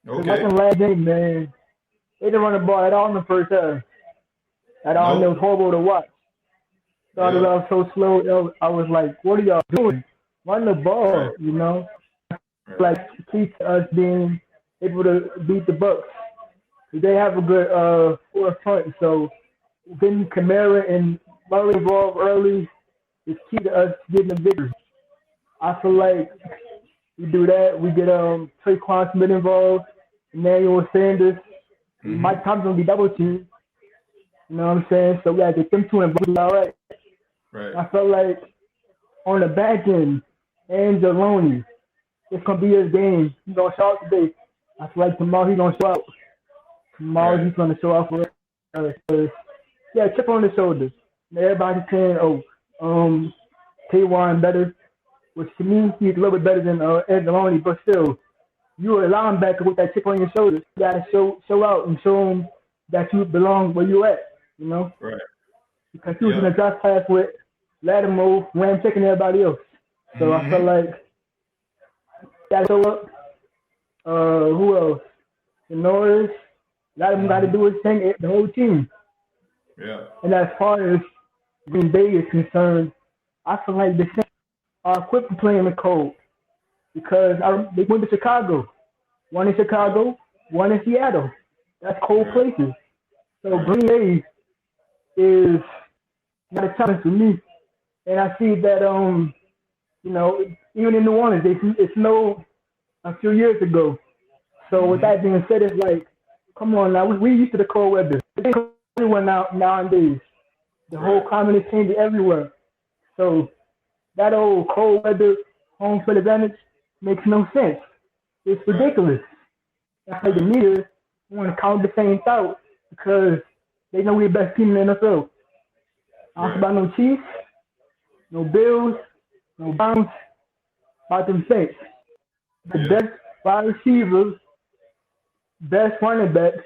Okay. Like in the last game, man, they didn't run the ball at all in the first half. At all, and it was horrible to watch. Started off so slow. I was like, what are y'all doing? Run the ball, you know? Like, key to us being able to beat the Bucs. They have a good forefront, so getting Kamara and Murray involved early is key to us getting the victory. I feel like we do that. We get Traquan Smith involved. Emmanuel Sanders, Mm-hmm. Mike Thompson will be double teamed. You know what I'm saying? So we got to get them two involved. All right. Right. I felt like on the back end, Angeloni, it's gonna be his game. He's gonna show out today. I feel like tomorrow he's gonna show out. Tomorrow he's gonna show out for us. Yeah, chip on the shoulders. Everybody's saying, Taywan better, which to me he's a little bit better than Angeloni, but still, you're a linebacker with that chip on your shoulders. You gotta show out and show them that you belong where you at. You know? Right. Because he was in a draft class with Lattimore, Ramchick, and everybody else. So I felt like gotta show up. Who else? The Norris. Lattimore got to do his thing. The whole team. Yeah. And as far as Green Bay is concerned, I feel like the Saints are quick to playing the cold because they went to Chicago. One in Chicago, one in Seattle. That's cold places. So Green Bay is not a challenge for me. And I see that, even in New Orleans, it snowed a few years ago. So with that being said, it's like, come on now, we used to the cold weather. It's everywhere nowadays. The whole climate is changing everywhere. So that old cold weather home field advantage makes no sense. It's ridiculous. That's like the media want to count the Saints out because they know we're the best team in the NFL. I don't about no Chiefs, no Bills, no Browns, about them Saints. The best wide receivers, best running backs.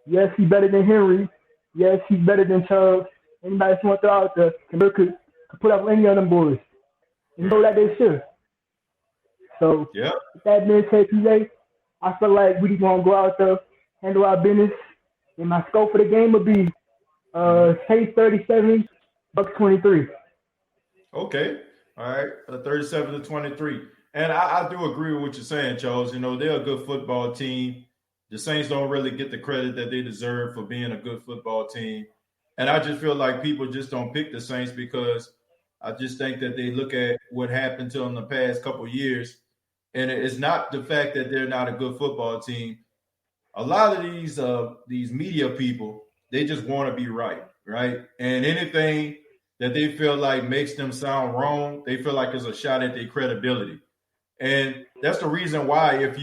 Yes, he's better than Henry. Yes, he's better than Chubb. Anybody who wants to throw out there could put up any of them boys. You know that they should. So, with that being said, today, I feel like we just want to go out there, handle our business. And my scope for the game would be Saints 37, Bucs 23. Okay. All right. 37-23. And I do agree with what you're saying, Charles. You know, they're a good football team. The Saints don't really get the credit that they deserve for being a good football team. And I just feel like people just don't pick the Saints because I just think that they look at what happened to them the past couple of years. And it's not the fact that they're not a good football team. A lot of these media people, they just want to be right? And anything that they feel like makes them sound wrong, they feel like it's a shot at their credibility. And that's the reason why if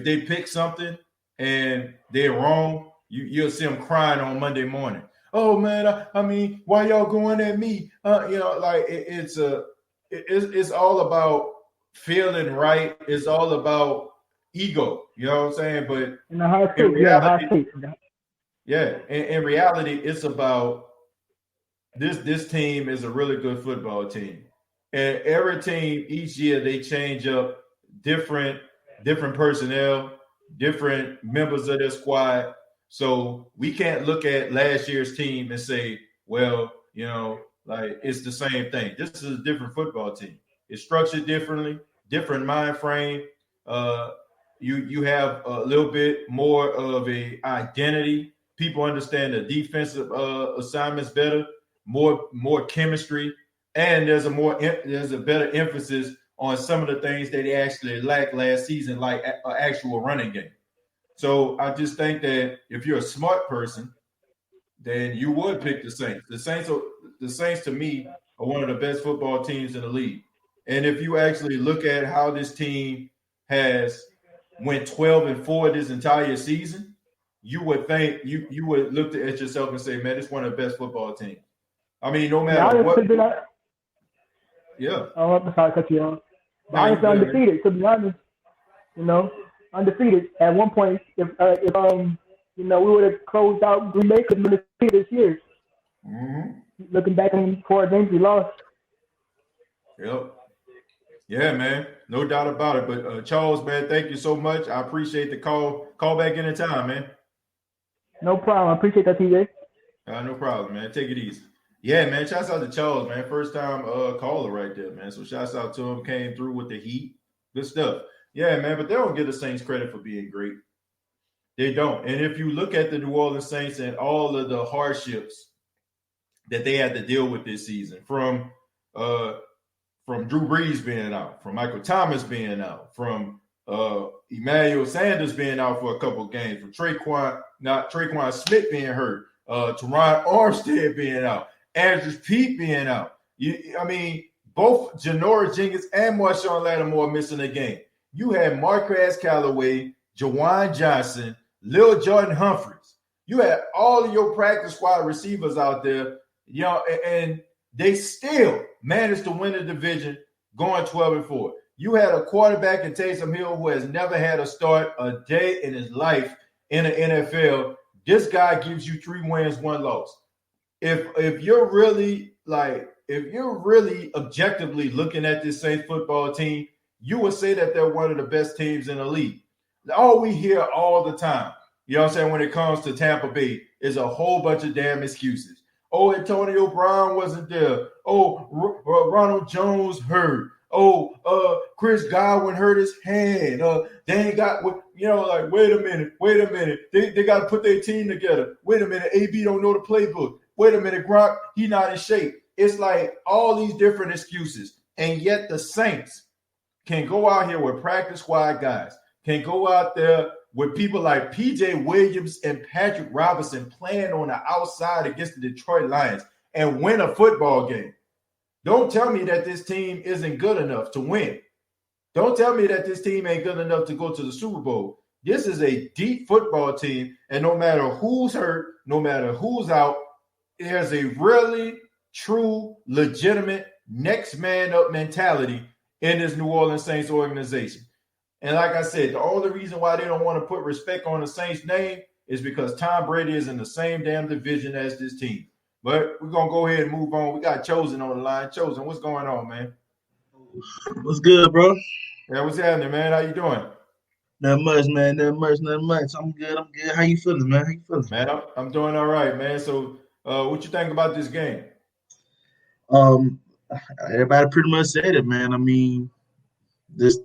they pick something and they're wrong, you'll see them crying on Monday morning. Oh man, I mean, why y'all going at me? It's all about feeling right. It's all about ego. You know what I'm saying? But in reality, it's about this team is a really good football team. And every team each year they change up different personnel, different members of their squad. So we can't look at last year's team and say, well, it's the same thing. This is a different football team. It's structured differently, different mind frame. You have a little bit more of a identity. People understand the defensive assignments better, more chemistry, and there's a better emphasis on some of the things that they actually lacked last season, like an actual running game. So I just think that if you're a smart person, then you would pick the Saints. The Saints to me are one of the best football teams in the league. And if you actually look at how this team has went 12-4 this entire season, you would think you would look at yourself and say, man, it's one of the best football teams. I mean, no matter what. I'm sorry to cut you off. Honestly, undefeated, to be honest. Undefeated. At one point, if we would have closed out Green Bay, could have been defeated this year. Mm-hmm. Looking back on 4 games we lost. Yep. Yeah, man. No doubt about it. But Charles, man, thank you so much. I appreciate the call. Call back anytime, man. No problem. I appreciate that, TJ. No problem, man. Take it easy. Yeah, man. Shouts out to Charles, man. First time caller right there, man. So shouts out to him. Came through with the heat. Good stuff. Yeah, man. But they don't give the Saints credit for being great. They don't. And if you look at the New Orleans Saints and all of the hardships that they had to deal with this season, from Drew Brees being out, from Michael Thomas being out, from Emmanuel Sanders being out for a couple of games, from Traquan Smith being hurt, Teron Armstead being out, Andrews Pete being out. Both Janoris Jenkins and Marshawn Lattimore missing a game. You had Marquez Callaway, Jawan Johnson, Lil Jordan Humphreys. You had all of your practice squad receivers out there, and they still managed to win the division going 12-4. You had a quarterback in Taysom Hill who has never had a start a day in his life in the NFL. This guy gives you 3 wins, 1 loss. If you're really objectively looking at this Saints football team, you would say that they're one of the best teams in the league. All we hear all the time, when it comes to Tampa Bay, is a whole bunch of damn excuses. Oh, Antonio Brown wasn't there. Oh, Ronald Jones hurt. Oh, Chris Godwin hurt his hand. They ain't got, wait a minute. They got to put their team together. Wait a minute, AB don't know the playbook. Wait a minute, Gronk, he not in shape. It's like all these different excuses. And yet the Saints can go out here with practice squad guys, can go out there with people like P.J. Williams and Patrick Robinson playing on the outside against the Detroit Lions and win a football game. Don't tell me that this team isn't good enough to win. Don't tell me that this team ain't good enough to go to the Super Bowl. This is a deep football team, and no matter who's hurt, no matter who's out, there's a really true, legitimate next man up mentality in this New Orleans Saints organization. And like I said, the only reason why they don't want to put respect on the Saints name is because Tom Brady is in the same damn division as this team. But we're going to go ahead and move on. We got Chosen on the line. Chosen, what's going on, man? What's good, bro? Yeah, what's happening, man? How you doing? Not much, man. Not much. I'm good. How you feeling, man? Man, I'm doing all right, man. So what you think about this game? Everybody pretty much said it, man. I mean, this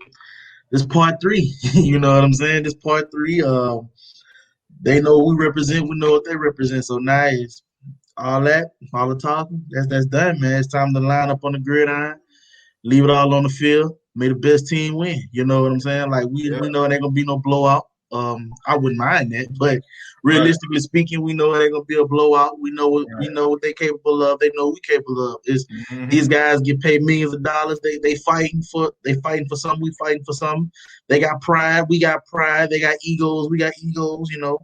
part 3. You know what I'm saying? This part 3. They know what we represent. We know what they represent. So now it's all the talking. That's done, man. It's time to line up on the gridiron, leave it all on the field, may the best team win. You know what I'm saying? Like we know it ain't gonna be no blowout. I wouldn't mind that, but realistically speaking, we know it ain't gonna be a blowout. We know what they're capable of. They know what we're capable of. These guys get paid millions of dollars. They fighting for something. We fighting for something. They got pride. We got pride. They got egos. We got egos. You know,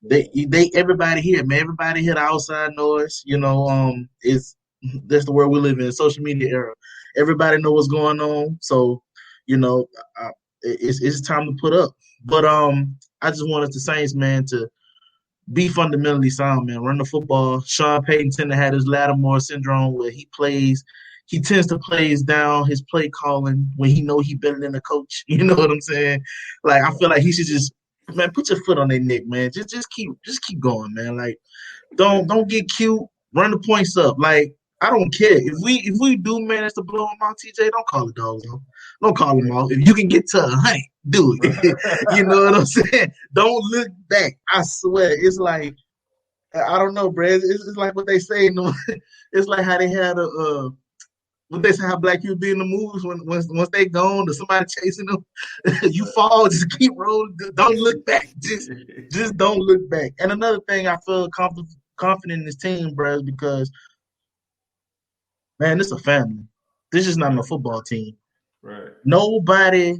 they everybody here, man. Everybody here. The outside noise. You know, that's the world we live in. Social media era. Everybody know what's going on. So, you know, it's time to put up. But I just wanted the Saints, man, to be fundamentally sound, man. Run the football. Sean Payton tend to have his Lattimore syndrome where he tends to plays down his play calling when he know he better than the coach. You know what I'm saying? Like I feel like he should just, man, put your foot on their neck, man. Just keep going, man. Like don't get cute. Run the points up. Like I don't care if we do manage to blow them out, TJ. Don't call the dogs off. Don't call them off. If you can get to 100, do it. You know what I'm saying? Don't look back. I swear, it's like I don't know, bro. It's like what they say. It's like how they had what they say how black people be in the movies once they gone or somebody chasing them. You fall, just keep rolling. Don't look back. Just don't look back. And another thing, I feel confident in this team, bro, is because, man, this is a family. This is not a football team. Right. Nobody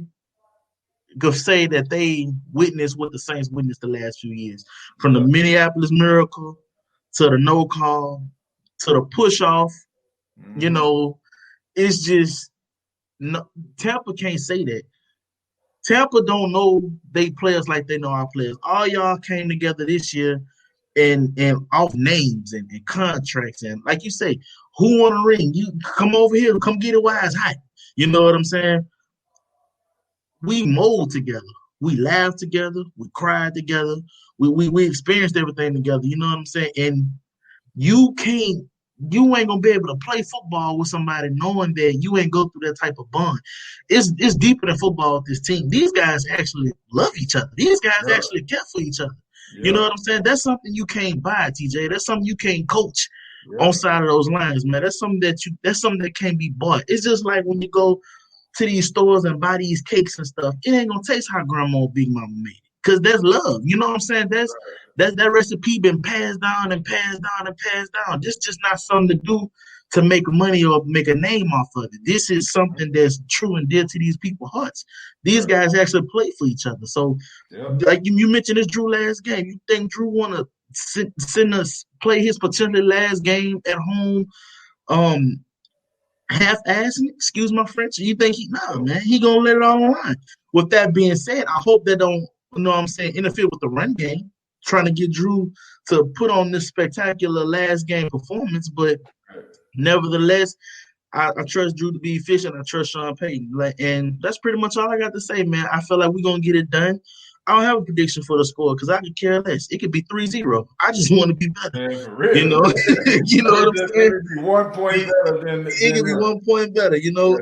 could say that they witnessed what the Saints witnessed the last few years. From the Minneapolis Miracle to the no call to the push off. Mm-hmm. You know, it's just Tampa can't say that. Tampa don't know they players like they know our players. All y'all came together this year and off names and contracts and like you say, who want a ring? You come over here, come get it while it's hot. You know what I'm saying? We mold together. We laughed together. We cried together. We experienced everything together. You know what I'm saying? And you ain't gonna be able to play football with somebody knowing that you ain't go through that type of bond. It's deeper than football with this team. These guys actually love each other. These guys actually care for each other. Yeah. You know what I'm saying? That's something you can't buy, TJ. That's something you can't coach on side of those lines, man. That's something that can't be bought. It's just like when you go to these stores and buy these cakes and stuff, it ain't gonna taste how grandma or big mama made it. Cause that's love. You know what I'm saying? That recipe been passed down and passed down and passed down. This just not something to do to make money or make a name off of it. This is something that's true and dear to these people's hearts. These guys actually play for each other. So, like you mentioned this Drew last game. You think Drew want to send us play his potential last game at home, half-assing? Excuse my French. You think man, he gonna let it all on line. With that being said, I hope that don't, interfere with the run game. Trying to get Drew to put on this spectacular last game performance, but nevertheless, I trust Drew to be efficient. I trust Sean Payton. And that's pretty much all I got to say, man. I feel like we're going to get it done. I don't have a prediction for the score because I could care less. It could be 3-0. I just want to be better. Man, for real. You know what I'm saying? It could be 1 point better than it could be 1 point better.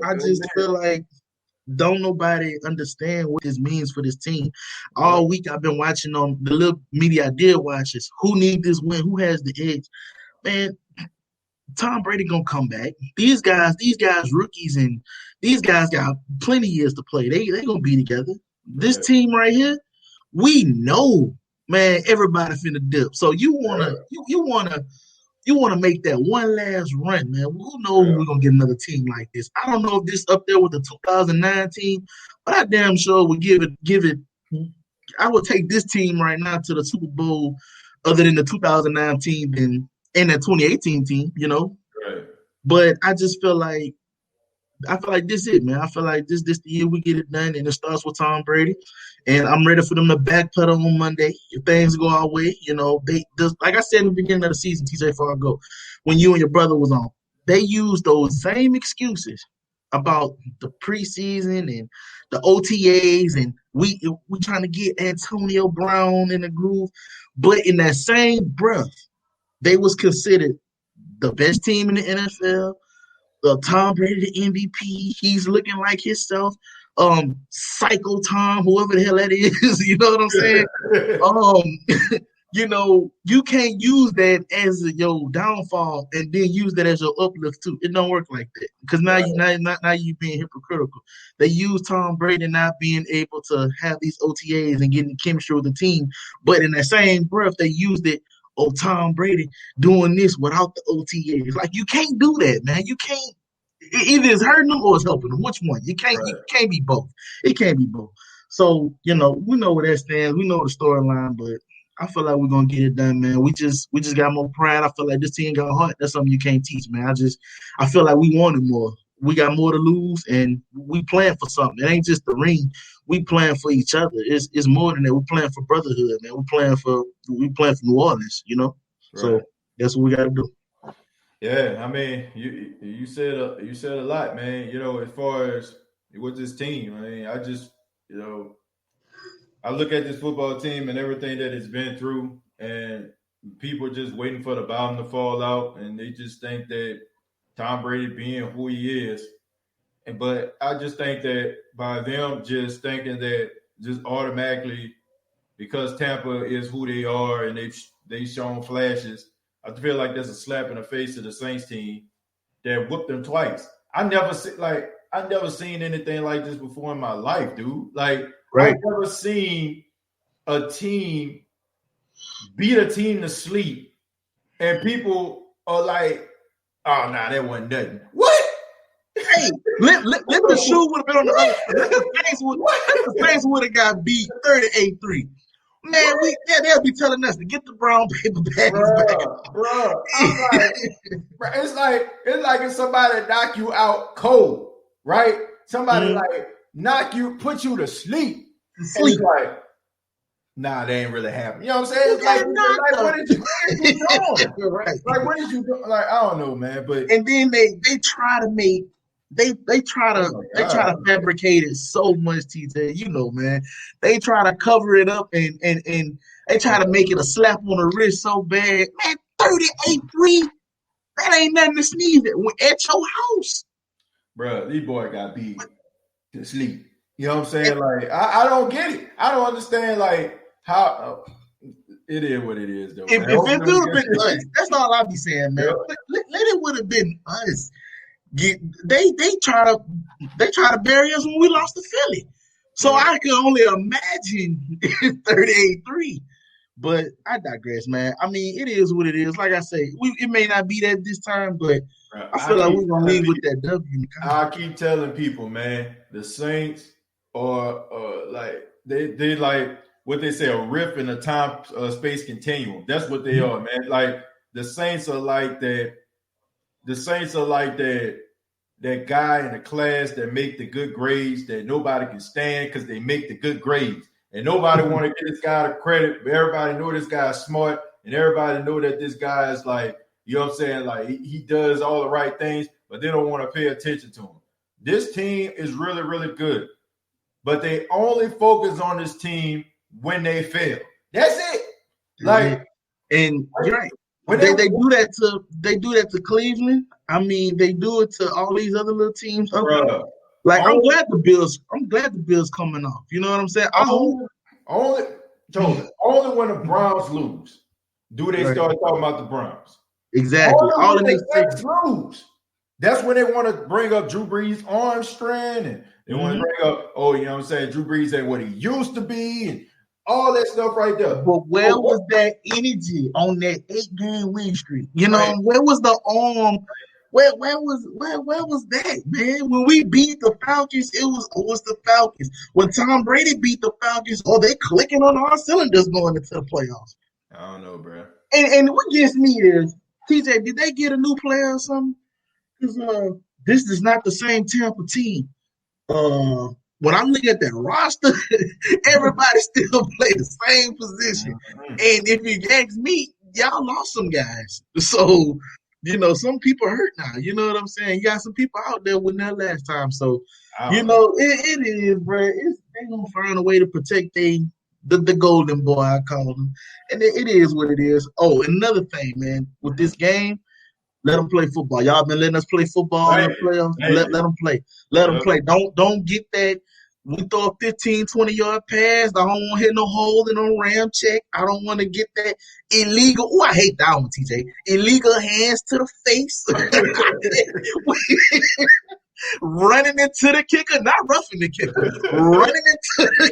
I just feel like don't nobody understand what this means for this team. All week I've been watching on the little media I did watch is who need this win, who has the edge. Man, Tom Brady gonna come back. These guys, rookies, and these guys got plenty of years to play. They gonna be together. This team right here, we know, man, everybody finna dip. So you wanna make that one last run, man. Who knows we're gonna get another team like this? I don't know if this up there with the 2019, but I damn sure would give it. I would take this team right now to the Super Bowl, other than the 2019 and the 2018 team, Right. But I just feel like this is it, man. I feel like this the year we get it done, and it starts with Tom Brady. And I'm ready for them to backpedal on Monday if things go our way. Like I said in the beginning of the season, TJ Fargo, when you and your brother was on, they used those same excuses about the preseason and the OTAs, and we trying to get Antonio Brown in the groove. But in that same breath, they was considered the best team in the NFL. Tom Brady, the MVP. He's looking like himself. Psycho Tom, whoever the hell that is. You know what I'm saying? You can't use that as your downfall and then use that as your uplift too. It don't work like that because now you being hypocritical. They use Tom Brady not being able to have these OTAs and getting chemistry with the team, but in that same breath they used it. Oh, Tom Brady doing this without the OTAs. Like, you can't do that, man. You can't. Either it's hurting them or it's helping them. Which one? You can't be both. It can't be both. So, we know where that stands. We know the storyline, but I feel like we're gonna get it done, man. We just got more pride. I feel like this team got heart. That's something you can't teach, man. I feel like we wanted more. We got more to lose, and we playing for something. It ain't just the ring. We playing for each other. It's more than that. We playing for brotherhood, man. We playing for New Orleans, Right. So that's what we got to do. Yeah, I mean, you said a lot, man. As far as with this team, I mean, I just, I look at this football team and everything that it's been through, and people just waiting for the bottom to fall out, and they just think that Tom Brady being who he is. But I just think that by them just thinking that just automatically, because Tampa is who they are and they've shown flashes, I feel like there's a slap in the face of the Saints team that whooped them twice. I never seen anything like this before in my life, dude. Like, right. I've never seen a team beat a team to sleep, and people are like, "Oh, nah, that wasn't nothing." What? Hey, let the shoe would have been on the other. The Saints would have got beat 38-3. Man, they'll be telling us to get the brown paper bags back. Bro, it's like if somebody knock you out cold, right? Somebody put you to sleep. And it's like, nah, they ain't really happening. You know what I'm saying? It's like what did you do? Right. Like, what did you do? Like, I don't know, man. But and then they try to make. They try to fabricate it so much, TJ. Man. They try to cover it up and they try to make it a slap on the wrist so bad. Man, 38-3, that ain't nothing to sneeze at at your house. Bro, these boys got beat to sleep. You know what I'm saying? Like, I don't get it. I don't understand, like, how it is what it is, though. If it would have been us, that's all I be saying, man. Let it would have been us. they try to bury us when we lost to Philly. So I can only imagine 38-3. But I digress, man. I mean, it is what it is. Like I say, it may not be that this time, but I feel like we're gonna leave with that W. I keep telling people, man, the Saints are like they like what they say, a rift in a time space continuum. That's what they are, man. Like the Saints are like that. The Saints are like that guy in the class that make the good grades that nobody can stand because they make the good grades. And nobody want to give this guy the credit, but everybody know this guy's smart, and everybody know that this guy is like, you know what I'm saying? Like he does all the right things, but they don't want to pay attention to him. This team is really, really good, but they only focus on this team when they fail. That's it. Like, and you're right. They do that to Cleveland. I mean, they do it to all these other little teams. Like I'm glad the Bills coming off. You know what I'm saying? Only when the Browns lose do they start talking about the Browns. Exactly. All the Saints lose. That's when they want to bring up Drew Brees' arm strength, and they want to bring up, you know what I'm saying, Drew Brees ain't what he used to be, and all that stuff right there. But where was that energy on that 8-game win streak? You know, where was the arm? Where was that, man? When we beat the Falcons, it was the Falcons. When Tom Brady beat the Falcons, they clicking on all cylinders going into the playoffs. I don't know, bro. And what gets me is, TJ, did they get a new player or something? Because this is not the same Tampa team. When I'm looking at that roster, everybody still play the same position. And if you ask me, y'all lost some guys. So, you know, some people hurt now. You know what I'm saying? You got some people out there with that last time. So, you know, it is, bro. They're going to find a way to protect the golden boy, I call him. And it is what it is. Oh, another thing, man, with this game, let them play football. Y'all been letting us play football in the playoffs. Let them play. Let them play. Don't get that. We throw a 15, 20-yard pass. I don't want to hit no hole in no ram check. I don't want to get that illegal. Oh, I hate that one, TJ. Illegal hands to the face. Running into the kicker, not roughing the kicker. Running into the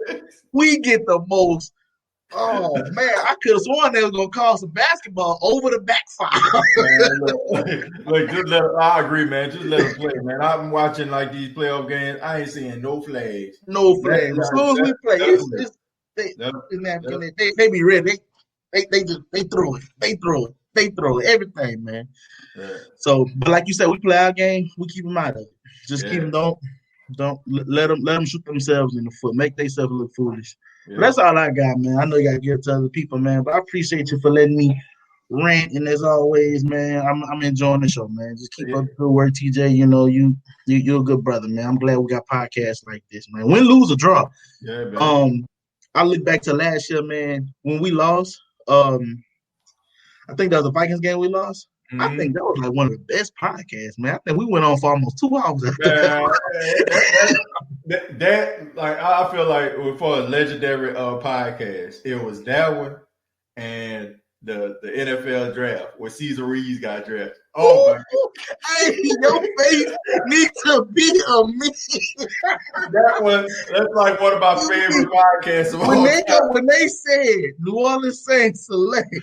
kicker. We get the most. Oh, man, I could have sworn they was going to call some basketball over the backfire. Look, I agree, man. Just let them play, man. I've been watching, like, these playoff games. I ain't seeing no flags. No flags. As soon as we play, they be ready. They throw it. They throw it. Everything, man. Yeah. So, but like you said, we play our game. We keep them out of it. Just keep them, don't let them shoot themselves in the foot. Make themselves look foolish. Yeah. That's all I got, man. I know you got to give it to other people, man, but I appreciate you for letting me rant. And as always, man, I'm enjoying the show, man. Just keep up the good work, TJ. You know, you're a good brother, man. I'm glad we got podcasts like this, man. Win, lose, or draw. Yeah, man. I look back to last year, man, when we lost. I think that was the Vikings game we lost. Mm-hmm. I think that was like one of the best podcasts, man. I think we went on for almost 2 hours after that. Like, I feel like for a legendary podcast, it was that one and the NFL draft where Cesar Ruiz got drafted. Oh, my God. Hey, your face needs to be a meme. That's like one of my favorite podcasts. When they said New Orleans Saints select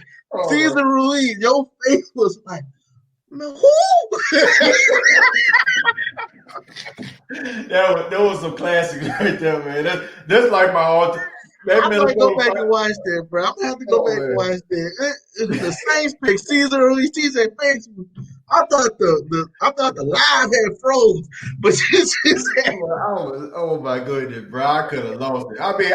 Cesar Ruiz, your face was like, who? that was some classics right there, man. That's like my all. I'm gonna go back and watch that, bro. I'm gonna have to go back and watch that. The Saints pick Cesar Ruiz, TJ Banks. I thought the live had froze, but oh my goodness, bro! I could have lost it. I mean,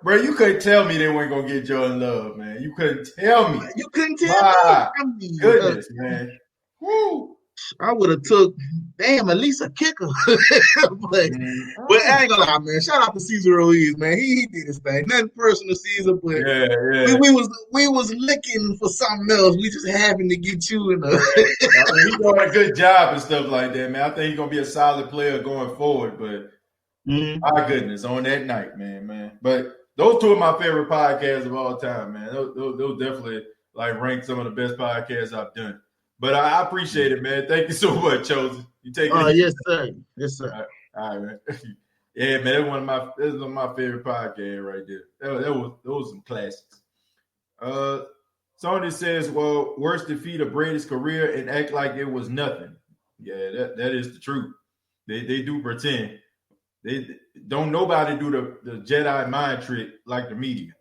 bro. You couldn't tell me they weren't gonna get Jordan Love, man. You couldn't tell me. You couldn't tell me. Goodness, man. Woo. I would have took, at least a kicker. but I ain't gonna lie, man. Shout out to Cesar Ruiz, man. He did his thing. Nothing personal, Cesar, but we was looking for something else. We just happened to get you in he's doing a good job and stuff like that, man. I think he's gonna be a solid player going forward. But my goodness, on that night, man. But those two are my favorite podcasts of all time, man. Those definitely like rank some of the best podcasts I've done. But I appreciate it, man. Thank you so much, Chosen. You take it. Oh, yes, sir. Yes, sir. All right, man. Yeah, man. That's one of my favorite podcasts right there. Those was some classics. Tony says, "Well, worst defeat of Brady's career and act like it was nothing." Yeah, that is the truth. They do pretend. They don't nobody do the Jedi mind trick like the media.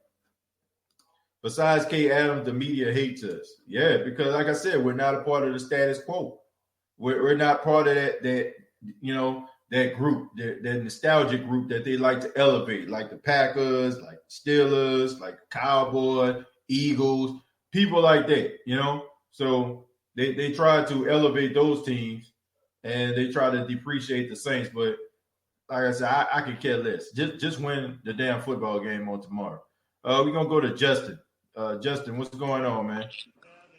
Besides K. Adams, the media hates us. Yeah, because like I said, we're not a part of the status quo. We're not part of that that group, that nostalgic group that they like to elevate, like the Packers, like the Steelers, like the Cowboys, Eagles, people like that, So they try to elevate those teams and they try to depreciate the Saints. But like I said, I could care less. Just win the damn football game on tomorrow. We're gonna go to Justin. Justin, what's going on, man?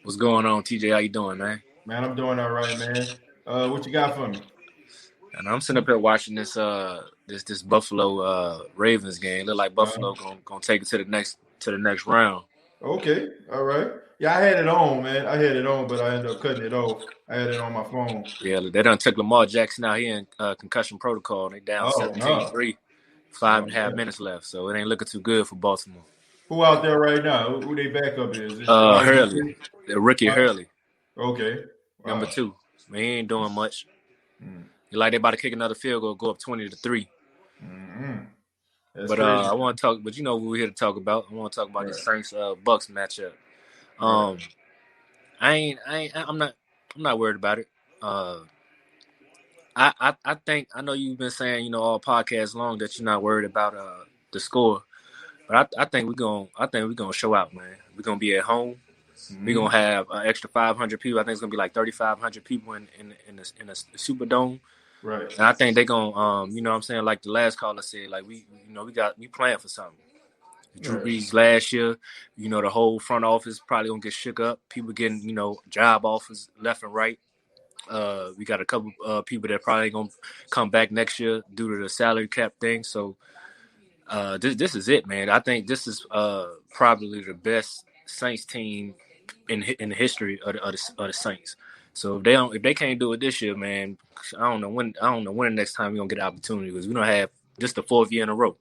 What's going on, TJ? How you doing, man? Man, I'm doing all right, man. What you got for me? And I'm sitting up here watching this Buffalo Ravens game. Look like Buffalo gonna take it to the next round. Okay, all right. Yeah, I had it on, man. But I ended up cutting it off. I had it on my phone. Yeah, they done took Lamar Jackson out here in concussion protocol. They down 17-3, 5.5 minutes left. So it ain't looking too good for Baltimore. Who out there right now? Who they backup is? Hurley, Ricky Hurley. Okay, wow. Number 2. Man, he ain't doing much. Like they about to kick another field goal, go up 20-3. That's but crazy. I want to talk. But you know what we're here to talk about. I want to talk about the Saints Bucs matchup. I'm not worried about it. I think I know you've been saying all podcast long that you're not worried about the score, but I think we're gonna show out, man. We're gonna be at home. We're gonna have an extra 500 people. I think it's gonna be like 3,500 people in the Superdome. Right. And I think they're gonna what I'm saying, like the last caller said, like we playing for something. Drew Brees last year, the whole front office probably gonna get shook up. People getting, job offers left and right. We got a couple people that probably gonna come back next year due to the salary cap thing. So this is it, man. I think this is probably the best Saints team in the history of the Saints. So if they can't do it this year, man, I don't know when the next time we're gonna get an opportunity, because we don't have this the 4th year in a row.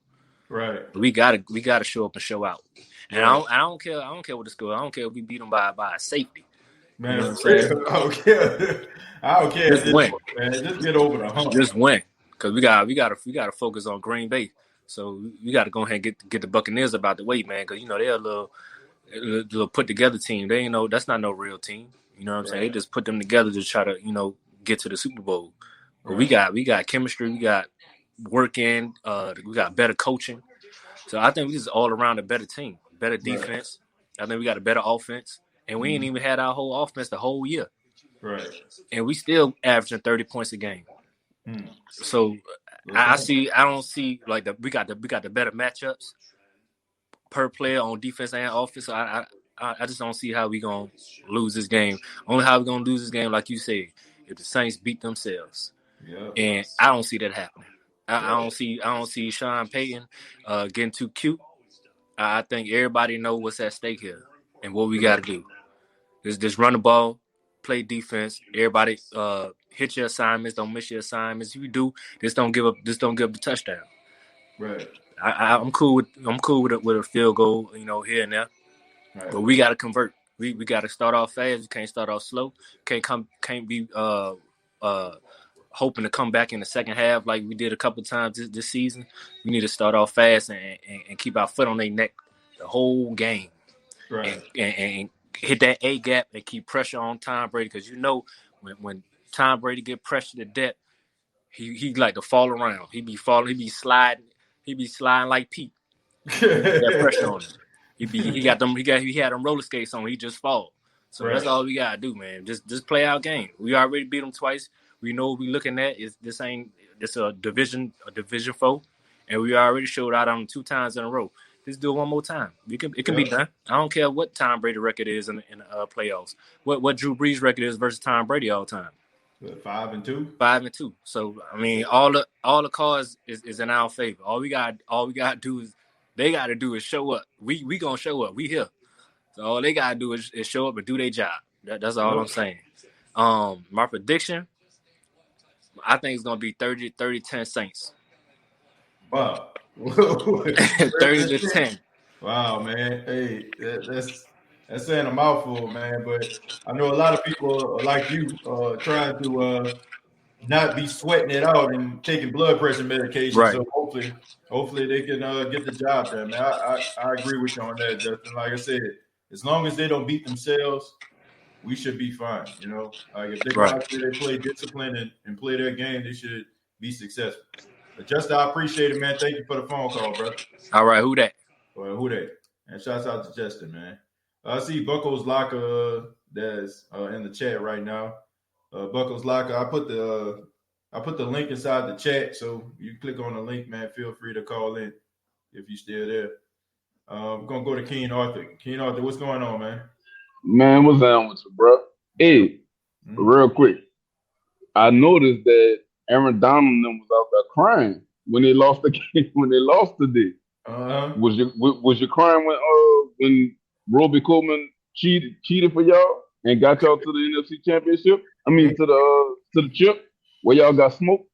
Right. But we gotta show up and show out. And I don't care what the score. I don't care if we beat them by a safety. Man, you know what I'm saying? I don't care. Just win, man. Just get over the hump. Just win, because we gotta focus on Green Bay. So we gotta go ahead and get the Buccaneers about the way, man, because they're a little put together team. They that's not no real team. You know what I'm saying? They just put them together to try to get to the Super Bowl. But we got chemistry. We got work in. We got better coaching. So I think we just all around a better team, better defense. I think we got a better offense, and we ain't even had our whole offense the whole year. Right. And we still averaging 30 points a game. So I don't see like we got the better matchups per player on defense and offense. So I just don't see how we gonna lose this game. Only how we gonna lose this game, like you said, if the Saints beat themselves. Yeah. And I don't see that happening. I don't see Sean Payton getting too cute. I think everybody know what's at stake here and what we got to do. Just run the ball, play defense. Everybody hit your assignments. Don't miss your assignments. If you do, just don't give up the touchdown. Right. I'm cool with a field goal, here and there. Right. But we got to convert. We got to start off fast. We can't start off slow. Can't be hoping to come back in the second half like we did a couple times this season. We need to start off fast and keep our foot on their neck the whole game. Right. And hit that A gap and keep pressure on Tom Brady, because when Tom Brady get pressure to death, he like to fall around. He be sliding like Pete. That pressure on him. He had them roller skates on. He just fall. So That's all we gotta do, man. Just play our game. We already beat them twice. We know what we're looking at. This a division foe, and we already showed out on them 2 times in a row. Just do it one more time. It can be done. I don't care what Tom Brady record is in the playoffs. What Drew Brees record is versus Tom Brady all time. 5-2. 5-2. So I mean, all the cards is in our favor. All we got to do is they got to do is show up. We gonna show up. We here. So all they gotta do is show up and do their job. That's all I'm saying. My prediction, I think it's gonna be 30-10 Saints. Wow. 30-10. Wow, man. Hey, that's saying a mouthful, man. But I know a lot of people are like you, trying to not be sweating it out and taking blood pressure medication. Right. So hopefully they can get the job done, man. I agree with you on that, Justin. Like I said, as long as they don't beat themselves, we should be fine. You know, like if they go Right. out there, they play discipline and play their game, they should be successful. But Justin, I appreciate it, man. Thank you for the phone call, brother. All right, who that? Well, who that? And shouts out to Justin, man. I see Buckles Locker that's in the chat right now. Buckles Locker, I put the link inside the chat, so you click on the link, man. Feel free to call in if you're still there. We're gonna go to Keen Arthur. Keen Arthur, what's going on, man? Man, what's down with you, bro? Hey, real quick. I noticed that Aaron Donald and them was out there crying when they lost the game, when they lost today. Was you crying when Roby Coleman cheated for y'all and got y'all to the NFC Championship? I mean to the chip where y'all got smoked?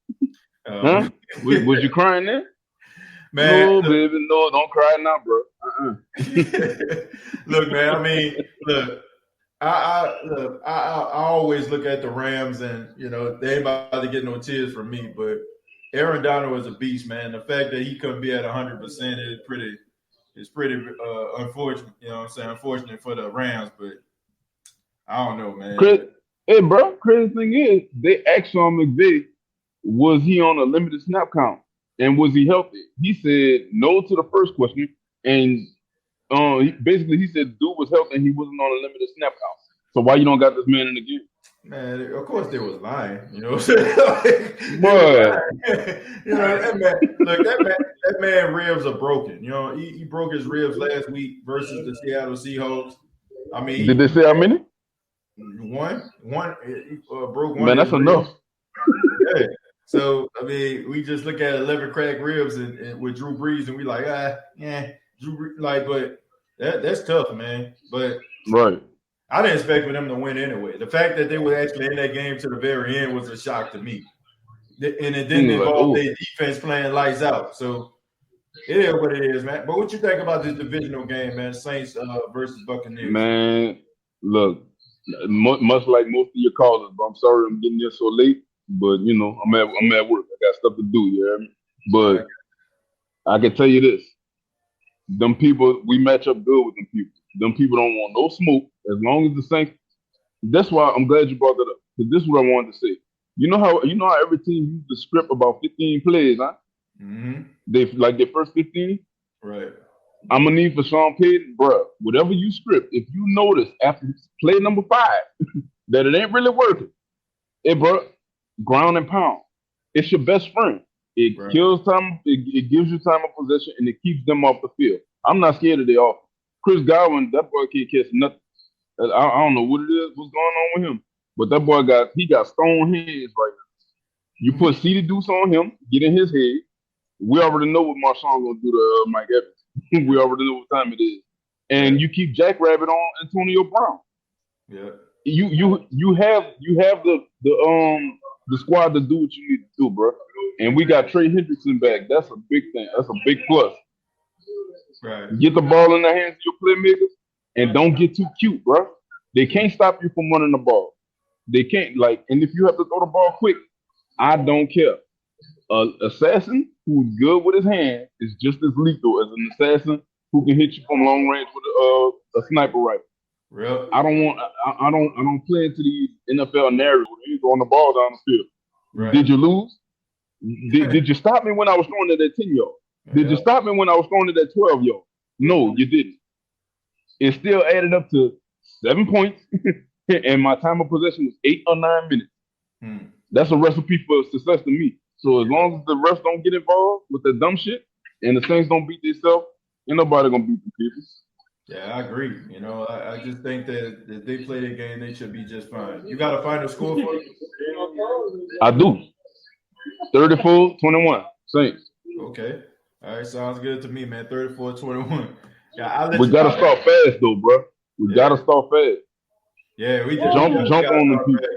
Huh? Was you crying there? Man, no, baby, no, don't cry now, bro. Look, man. I mean, look. I always look at the Rams, and you know they ain't about to get no tears from me. But Aaron Donald is a beast, man. The fact that he couldn't be at 100% is pretty unfortunate. You know what I'm saying? Unfortunate for the Rams, but I don't know, man. Hey, bro. Crazy thing is, they asked Sean McVay, was he on a limited snap count, and was he healthy? He said no to the first question, and he said dude was healthy and he wasn't on a limited snap count. So why you don't got this man in the game? Man, of course they was lying. You know what I'm saying? Like, you know, that man ribs are broken. You know, he broke his ribs last week versus the Seattle Seahawks. I mean, did they say how many? One. He broke one. Man, that's enough. Yeah. So I mean, we just look at 11 cracked ribs and with Drew Brees, and we like, but that's tough, man. But right, I didn't expect for them to win anyway. The fact that they were actually in that game to the very end was a shock to me, and it didn't involve their defense playing lights out. So it is what it is, man. But what you think about this divisional game, man? Saints versus Buccaneers. Man, look, much like most of your callers, but I'm sorry I'm getting there so late. But you know, I'm at work. I got stuff to do. You hear me? But I can tell you this: them people, we match up good with them people. Them people don't want no smoke as long as the Saints. That's why I'm glad you brought that up, because this is what I wanted to say. You know how every team uses the script about 15 plays, huh? Mm-hmm. They like their first 15. Right. I'm gonna need for Sean Payton, bro. Whatever you script, if you notice after play number 5 that it ain't really working, bro. Ground and pound. It's your best friend. It kills time. It gives you time of possession, and it keeps them off the field. I'm not scared of their offense. Chris Godwin, that boy can't catch nothing. I don't know what it is, what's going on with him, but that boy got stone hands right now. You put CeeDee Deuce on him, get in his head. We already know what Marshawn gonna do to Mike Evans. We already know what time it is, and you keep Jackrabbit on Antonio Brown. Yeah. You have the squad to do what you need to do, bro. And we got Trey Hendrickson back. That's a big thing. That's a big plus. Right. Get the ball in the hands of your playmakers and don't get too cute, bro. They can't stop you from running the ball. They can't, and if you have to throw the ball quick, I don't care. Assassin who's good with his hand is just as lethal as an assassin who can hit you from long range with a sniper rifle. Real? I don't play into these NFL narratives where you throwing the ball down the field. Right. Did you lose? Did you stop me when I was throwing it at 10-yard? Did you stop me when I was throwing it at 12-yard? No, you didn't. It still added up to 7 points, and my time of possession was 8 or 9 minutes. That's a recipe for success to me. So as long as the refs don't get involved with the dumb shit, and the Saints don't beat themselves, ain't nobody gonna beat the people. Yeah, I agree. You know, I just think that if they play their game, they should be just fine. You got a final score for you? I do. 34-21, Saints. Okay. All right, sounds good to me, man. 34-21. Yeah, we gotta start fast though, bro. We gotta start fast. Yeah, we jump on them people.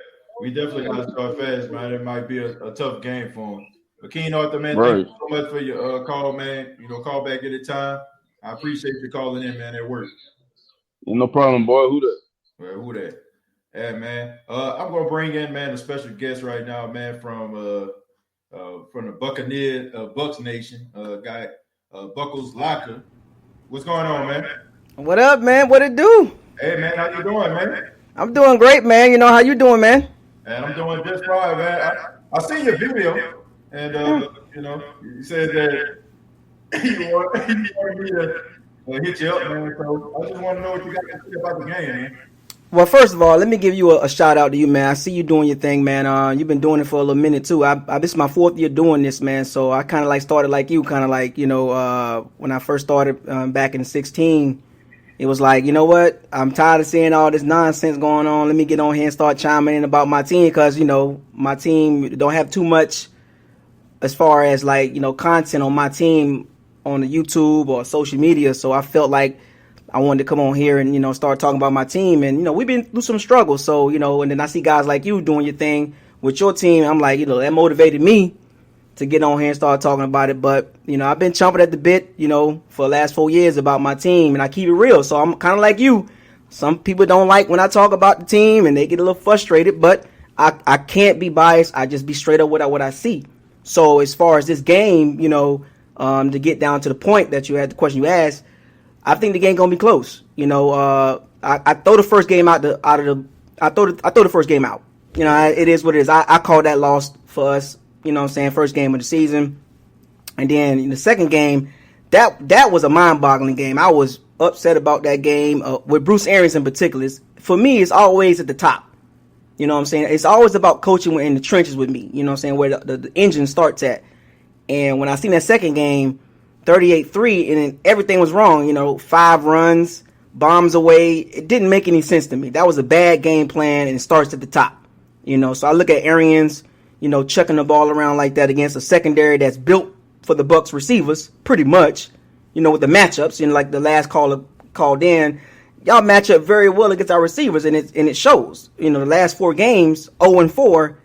We definitely got to start fast, man. It might be a tough game for him. But King Arthur, man, thank Right. you so much for your call, man. Call back at a time. I appreciate you calling in, man, at work. No problem, boy. Who that? Well, who that? Yeah, man. I'm gonna bring in, man, a special guest right now, man, from the Buccaneer Bucs Nation, guy Buckles Locker. What's going on, man? What up, man? What it do? Hey, man, how you doing, man? I'm doing great, man. How you doing, man? And I'm doing just fine, man. I seen your video, and you said that you want me to hit you up, man. So I just want to know what you got to say about the game, man. Well, first of all, let me give you a shout out to you, man. I see you doing your thing, man. You've been doing it for a little minute too. This is my 4th year doing this, man. So I kind of like started like you, kind of like when I first started back in 2016. It was like, you know what? I'm tired of seeing all this nonsense going on. Let me get on here and start chiming in about my team because, my team don't have too much as far as like, content on my team on the YouTube or social media. So I felt like I wanted to come on here and, start talking about my team. And, we've been through some struggles. So, and then I see guys like you doing your thing with your team. I'm like, that motivated me to get on here and start talking about it. But, I've been chomping at the bit, for the last 4 years about my team, and I keep it real. So I'm kind of like you. Some people don't like when I talk about the team and they get a little frustrated, but I can't be biased. I just be straight up with what I see. So as far as this game, to get down to the point that you had, the question you asked, I think the game gonna be close. I throw the first game out. I throw the first game out. It is what it is. I call that loss for us. First game of the season. And then in the second game, that was a mind-boggling game. I was upset about that game with Bruce Arians in particular. For me, it's always at the top. It's always about coaching in the trenches with me. Where the engine starts at. And when I seen that second game, 38-3, and then everything was wrong. 5 runs, bombs away. It didn't make any sense to me. That was a bad game plan, and it starts at the top. So I look at Arians, chucking the ball around like that against a secondary that's built for the Bucs receivers, pretty much. With the matchups, like the last caller called in, y'all match up very well against our receivers, and it shows. The last 4 games, 0-4,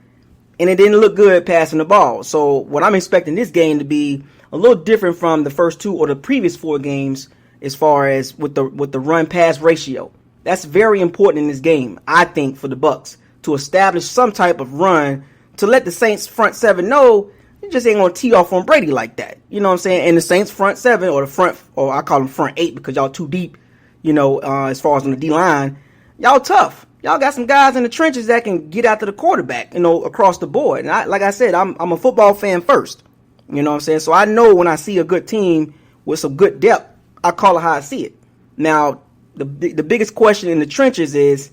and it didn't look good passing the ball. So what I'm expecting this game to be a little different from the first 2 or the previous 4 games as far as with the run pass ratio. That's very important in this game, I think, for the Bucs to establish some type of run to let the Saints front 7 know you just ain't gonna tee off on Brady like that. You know what I'm saying? And the Saints front 7 or the front, or I call them front 8 because y'all too deep. As far as on the D line, y'all tough. Y'all got some guys in the trenches that can get after the quarterback. Across the board. And like I said, I'm a football fan first. You know what I'm saying? So I know when I see a good team with some good depth, I call it how I see it. Now, the biggest question in the trenches is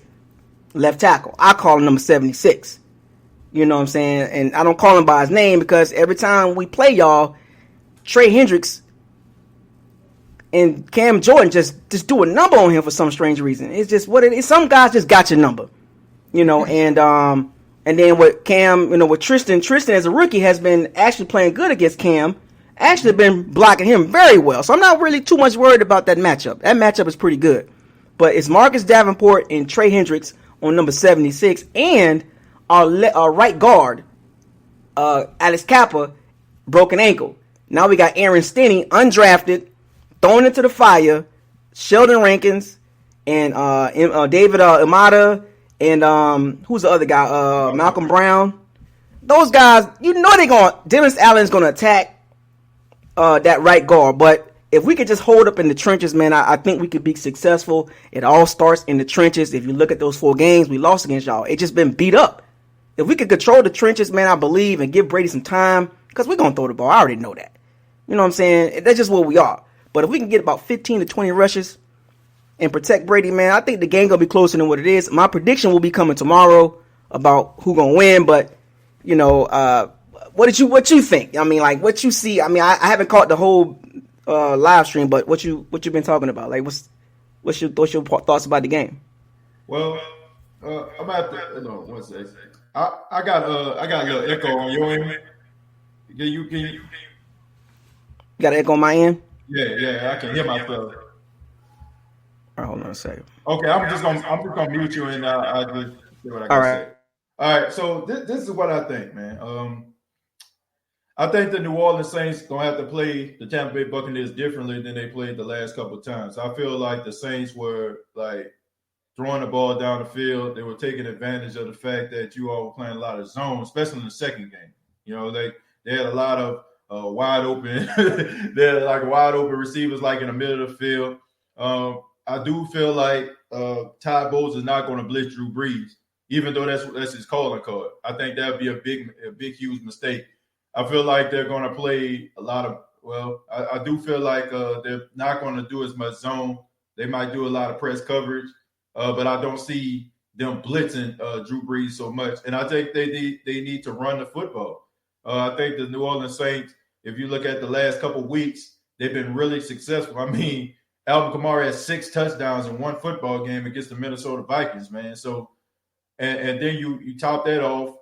left tackle. I call him number 76. You know what I'm saying? And I don't call him by his name because every time we play y'all, Trey Hendricks and Cam Jordan just do a number on him for some strange reason. It's just what it is. Some guys just got your number. And then with Cam, with Tristan as a rookie has been actually playing good against Cam. Actually been blocking him very well. So I'm not really too much worried about that matchup. That matchup is pretty good. But it's Marcus Davenport and Trey Hendricks on number 76 and our right guard, Alex Kappa, broken ankle. Now we got Aaron Stinney, undrafted, thrown into the fire, Sheldon Rankins, and David Imada, and who's the other guy? Malcolm Brown. Those guys, Dennis Allen's going to attack that right guard. But if we could just hold up in the trenches, man, I think we could be successful. It all starts in the trenches. If you look at those 4 games we lost against y'all, it just been beat up. If we could control the trenches, man, I believe, and give Brady some time, because we're going to throw the ball. I already know that. You know what I'm saying? That's just what we are. But if we can get about 15 to 20 rushes and protect Brady, man, I think the game going to be closer than what it is. My prediction will be coming tomorrow about who going to win, but, what you think? I mean, like, what you see? I mean, I haven't caught the whole live stream, but what you been talking about? Like, what's your thoughts about the game? Well, I'm at the one second. I got a little echo on your end. Can you got an echo on my end? Yeah, I can hear myself. All right, hold on a second. Okay, I'm just gonna mute you and I just see what I can say. All right, so this is what I think, man. I think the New Orleans Saints gonna have to play the Tampa Bay Buccaneers differently than they played the last couple of times. I feel like the Saints were like throwing the ball down the field. They were taking advantage of the fact that you all were playing a lot of zone, especially in the second game. You know, they had a lot of wide open, they had like wide open receivers like in the middle of the field. I do feel like Todd Bowles is not going to blitz Drew Brees, even though that's his calling card. I think that would be a big, huge mistake. I feel like they're going to play a lot of. Well, I do feel like they're not going to do as much zone. They might do a lot of press coverage, but I don't see them blitzing Drew Brees so much. And I think they need to run the football. I think the New Orleans Saints, if you look at the last couple of weeks, they've been really successful. I mean, Alvin Kamara has 6 touchdowns in one football game against the Minnesota Vikings, man. So, and then you top that off,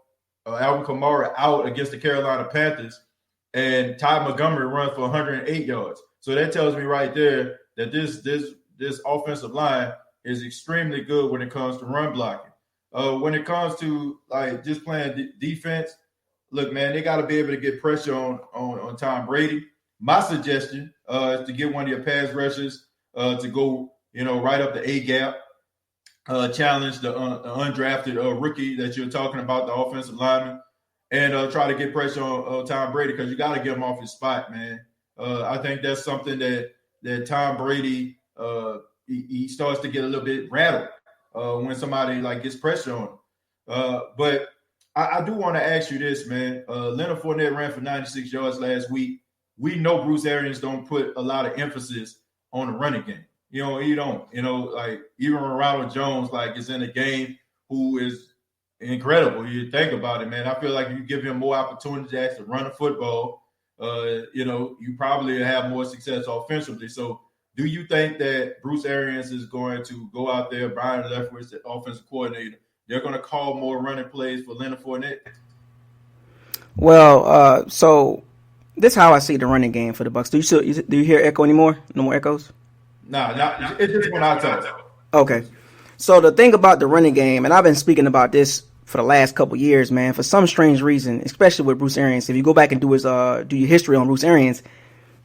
Alvin Kamara out against the Carolina Panthers, and Ty Montgomery runs for 108 yards. So that tells me right there that this offensive line is extremely good when it comes to run blocking. When it comes to like just playing defense, look, man, they got to be able to get pressure on Tom Brady. My suggestion is to get one of your pass rushers to go, right up the A gap, challenge the undrafted rookie that you're talking about, the offensive lineman, and try to get pressure on Tom Brady, because you got to get him off his spot, man. I think that's something that Tom Brady he starts to get a little bit rattled when somebody like gets pressure on him. But I do want to ask you this, man. Leonard Fournette ran for 96 yards last week. We know Bruce Arians don't put a lot of emphasis on the running game. He don't. Like even Ronald Jones, like, is in a game, who is incredible. You think about it, man. I feel like if you give him more opportunities to run the football, you probably have more success offensively. So, do you think that Bruce Arians is going to go out there, Brian Leftwich, the offensive coordinator, they're going to call more running plays for Leonard Fournette? Well, so this is how I see the running game for the Bucs. Do you hear echo anymore? No more echoes? No, it's just when I talk. Okay. So the thing about the running game, and I've been speaking about this for the last couple of years, man, for some strange reason, especially with Bruce Arians, if you go back and do your history on Bruce Arians,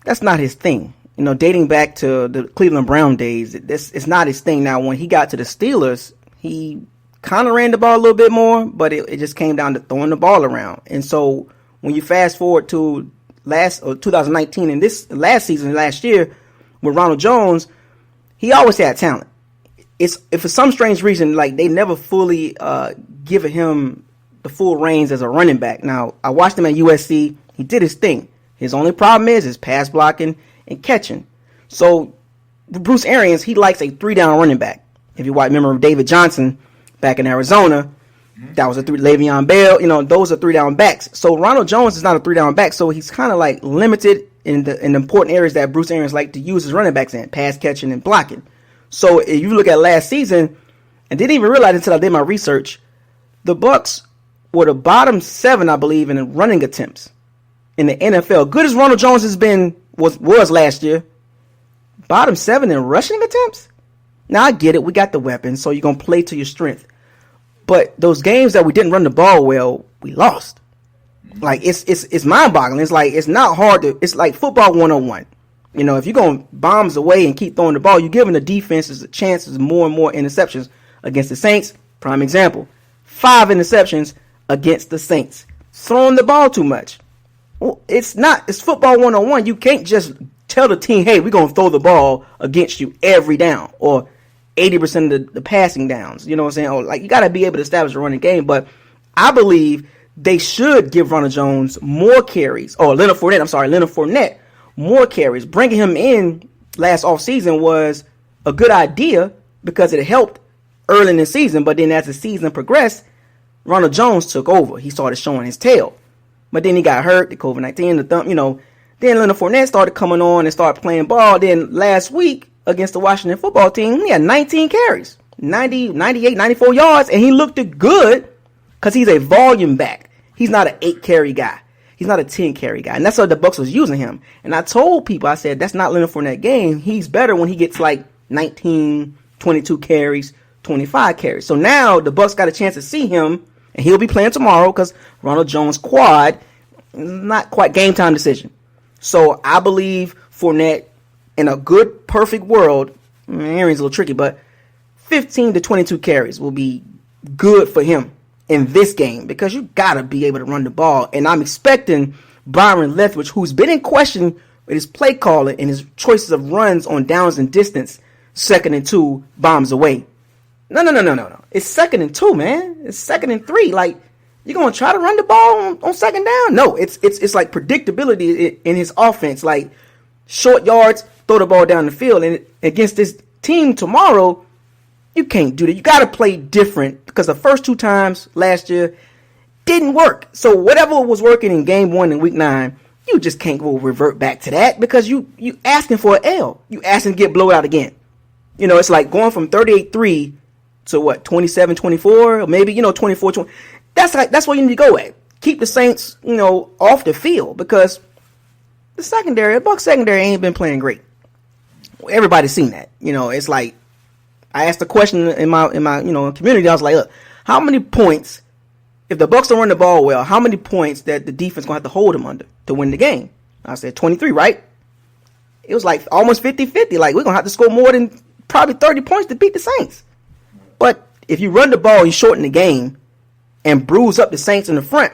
that's not his thing. Dating back to the Cleveland Brown days, it's not his thing. Now, when he got to the Steelers, he kind of ran the ball a little bit more, but it just came down to throwing the ball around. And so when you fast forward to 2019 and this last year with Ronald Jones, he always had talent. If for some strange reason, like, they never fully given him the full reins as a running back. Now, I watched him at USC. He did his thing. His only problem is his pass blocking and catching. So Bruce Arians, he likes a 3-down running back. If you remember David Johnson back in Arizona, that was a Le'Veon Bell. Those are 3-down backs. So Ronald Jones is not a 3-down back. So he's kind of like limited in the important areas that Bruce Arians like to use his running backs in, pass catching and blocking. So if you look at last season, and didn't even realize until I did my research, the Bucs were the bottom 7, I believe, in running attempts in the NFL. Good as Ronald Jones was last year, bottom 7 in rushing attempts. Now I get it, we got the weapons, so you're gonna play to your strength. But those games that we didn't run the ball well, we lost. Like, it's mind-boggling. It's like, it's not hard it's like football 101. If you're going bombs away and keep throwing the ball, you're giving the defenses a chance of more and more interceptions. Against the Saints, prime example, 5 interceptions against the Saints. Throwing the ball too much. Well, it's football 101. You can't just tell the team, hey, we're going to throw the ball against you every down, or 80% of the passing downs. You know what I'm saying? You got to be able to establish a running game. But I believe they should give Ronald Jones more carries, or Leonard Fournette more carries. Bringing him in last offseason was a good idea because it helped early in the season. But then as the season progressed, Ronald Jones took over. He started showing his tail. But then he got hurt, the COVID-19, the thumb, Then Leonard Fournette started coming on and started playing ball. Then last week against the Washington football team, he had 19 carries, 90, 98, 94 yards, and he looked good because he's a volume back. He's not an 8-carry guy. He's not a 10-carry guy. And that's how the Bucs was using him. And I told people, I said, that's not Leonard Fournette game. He's better when he gets like 19, 22 carries, 25 carries. So now the Bucs got a chance to see him and he'll be playing tomorrow because Ronald Jones quad, not quite game time decision. So I believe Fournette, in a good, perfect world, Aaron's a little tricky, but 15 to 22 carries will be good for him in this game because you got to be able to run the ball. And I'm expecting Byron Leftwich, who's been in question with his play calling and his choices of runs on downs and distance, 2nd and 2, bombs away. No. It's 2nd and 2, man. It's 2nd and 3. Like, you're going to try to run the ball on 2nd down? No, it's like predictability in his offense. Like, short yards, throw the ball down the field. And against this team tomorrow, you can't do that. You got to play different because the first 2 times last year didn't work. So whatever was working in game 1 in week 9, you just can't go revert back to that because you asking for an L. You asking to get blown out again. You know, it's like going from 38-3 to what, 27-24 or maybe, 24-20. That's what you need to go at. Keep the Saints, off the field because the Bucs secondary ain't been playing great. Everybody's seen that. It's like I asked a question in my community. I was like, look, how many points, if the Bucs don't run the ball well, how many points that the defense gonna have to hold them under to win the game? I said 23, right? It was like almost 50-50. Like, we're gonna have to score more than probably 30 points to beat the Saints. But if you run the ball, you shorten the game and bruise up the Saints in the front,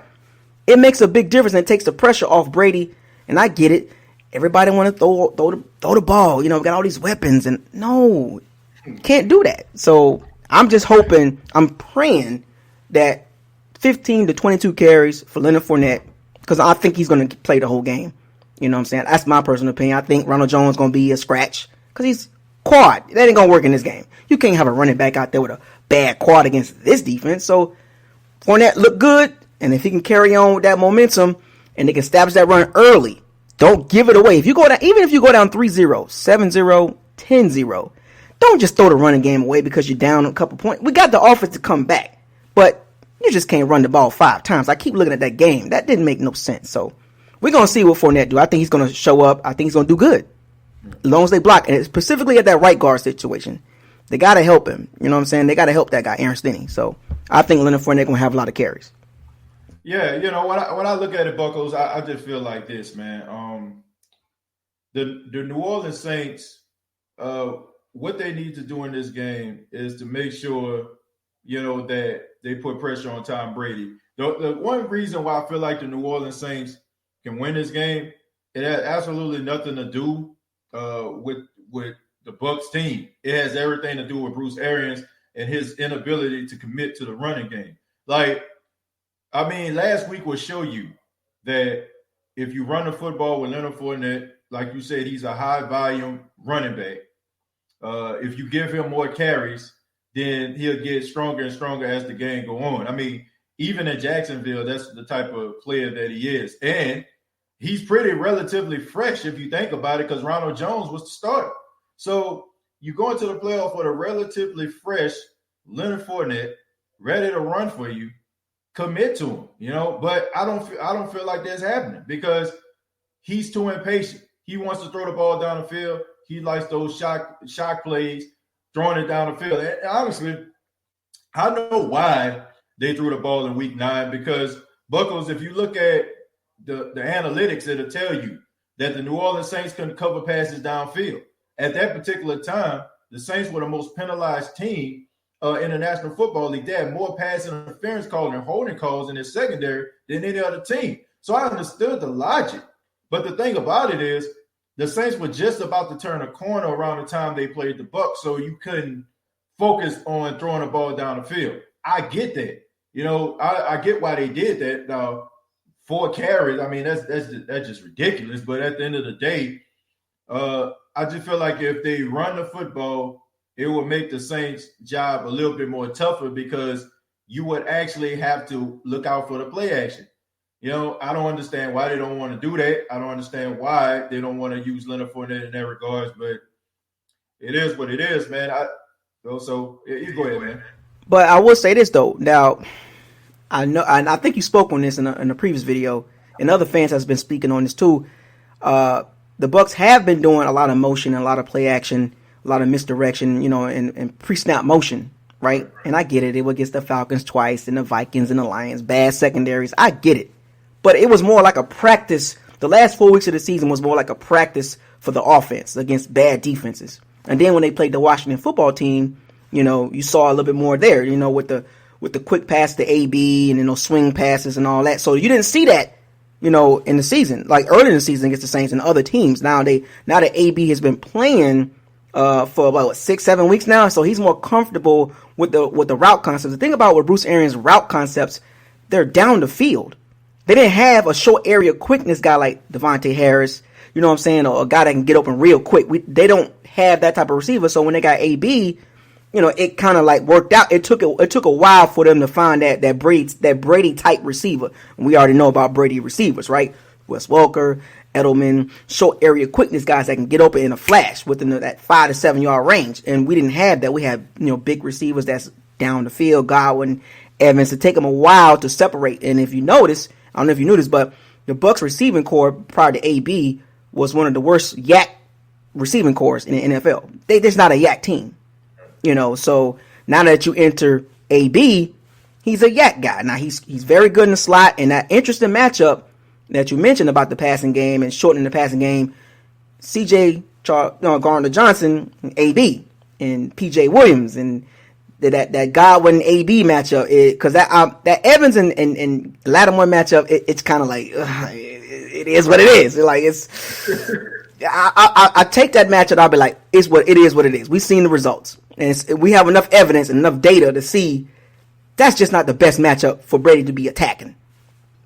it makes a big difference and it takes the pressure off Brady. And I get it. Everybody want to throw the ball. We got all these weapons. And no, can't do that. So I'm just hoping, I'm praying that 15 to 22 carries for Leonard Fournette because I think he's going to play the whole game. You know what I'm saying? That's my personal opinion. I think Ronald Jones is going to be a scratch because he's quad. That ain't going to work in this game. You can't have a running back out there with a bad quad against this defense. So Fournette look good, and if he can carry on with that momentum and they can establish that run early, don't give it away. If you go down, even if you go down 3-0, 7-0, 10-0, don't just throw the running game away because you're down a couple points. We got the offense to come back, but you just can't run the ball 5 times. I keep looking at that game. That didn't make no sense. So we're going to see what Fournette do. I think he's going to show up. I think he's going to do good as long as they block. And specifically at that right guard situation, they got to help him. You know what I'm saying? They got to help that guy, Aaron Stinney. So I think Leonard Fournette going to have a lot of carries. Yeah, when I look at it, Buckles, I just feel like this, man. The New Orleans Saints, what they need to do in this game is to make sure, that they put pressure on Tom Brady. The one reason why I feel like the New Orleans Saints can win this game, it has absolutely nothing to do with the Bucs team. It has everything to do with Bruce Arians and his inability to commit to the running game. Last week will show you that if you run the football with Leonard Fournette, like you said, he's a high-volume running back. If you give him more carries, then he'll get stronger and stronger as the game go on. Even in Jacksonville, that's the type of player that he is. And he's pretty relatively fresh if you think about it because Ronald Jones was the starter. So you go into the playoff with a relatively fresh Leonard Fournette ready to run for you. Commit to him, but I don't feel like that's happening because he's too impatient. He wants to throw the ball down the field. He likes those shock plays, throwing it down the field. And honestly, I know why they threw the ball in week 9 because, Buckles, if you look at the analytics, it'll tell you that the New Orleans Saints couldn't cover passes downfield. At that particular time, the Saints were the most penalized team in the National Football League. They had more pass interference calls and holding calls in their secondary than any other team. So I understood the logic. But the thing about it is the Saints were just about to turn a corner around the time they played the Bucs, so you couldn't focus on throwing the ball down the field. I get that. I get why they did that. Now, 4 carries, that's just ridiculous. But at the end of the day, I just feel like if they run the football, it would make the Saints' job a little bit more tougher because you would actually have to look out for the play action. I don't understand why they don't want to do that. I don't understand why they don't want to use Leonard Fournette in that regards, but it is what it is, man. So you go ahead, man. But I will say this, though. Now, I know, and I think you spoke on this in a previous video, and other fans has been speaking on this too. The Bucs have been doing a lot of motion and a lot of play action, a lot of misdirection, and pre-snap motion. right? And I get it. It was against the Falcons twice and the Vikings and the Lions. Bad secondaries. I get it. But it was more like a practice. The last 4 weeks of the season was more like a practice for the offense against bad defenses. And then when they played the Washington football team, you saw a little bit more there, with the quick pass to AB and those swing passes and all that. So you didn't see that, in the season, like early in the season against the Saints and other teams. Now that AB has been playing for about 6-7 weeks now, so he's more comfortable with the route concepts. The thing about with Bruce Arians' route concepts, they're down the field. They didn't have a short area quickness guy like Devontae Harris, you know what I'm saying, or a guy that can get open real quick. They don't have that type of receiver. So when they got AB, it kind of like worked out. It took a while for them to find that Brady type receiver. And we already know about Brady receivers, right? Wes Welker, Edelman, short area quickness guys that can get open in a flash within that 5 to 7 yard range. And we didn't have that. We had big receivers that's down the field, Godwin, Evans. It take them a while to separate. And if you notice, I don't know if you knew this, but the Bucs receiving core prior to AB was one of the worst yak receiving cores in the NFL. There's not a yak team, So now that you enter AB, he's a yak guy. Now he's very good in the slot, and that interesting matchup that you mentioned about the passing game and shortening the passing game, CJ Gardner-Johnson, AB, and PJ Williams, and that Godwin AB matchup, because that Evans and Lattimore matchup, it's kind of like it is what it is. I take that matchup. I'll be like, it is what it is. We've seen the results, and we have enough evidence and enough data to see that's just not the best matchup for Brady to be attacking.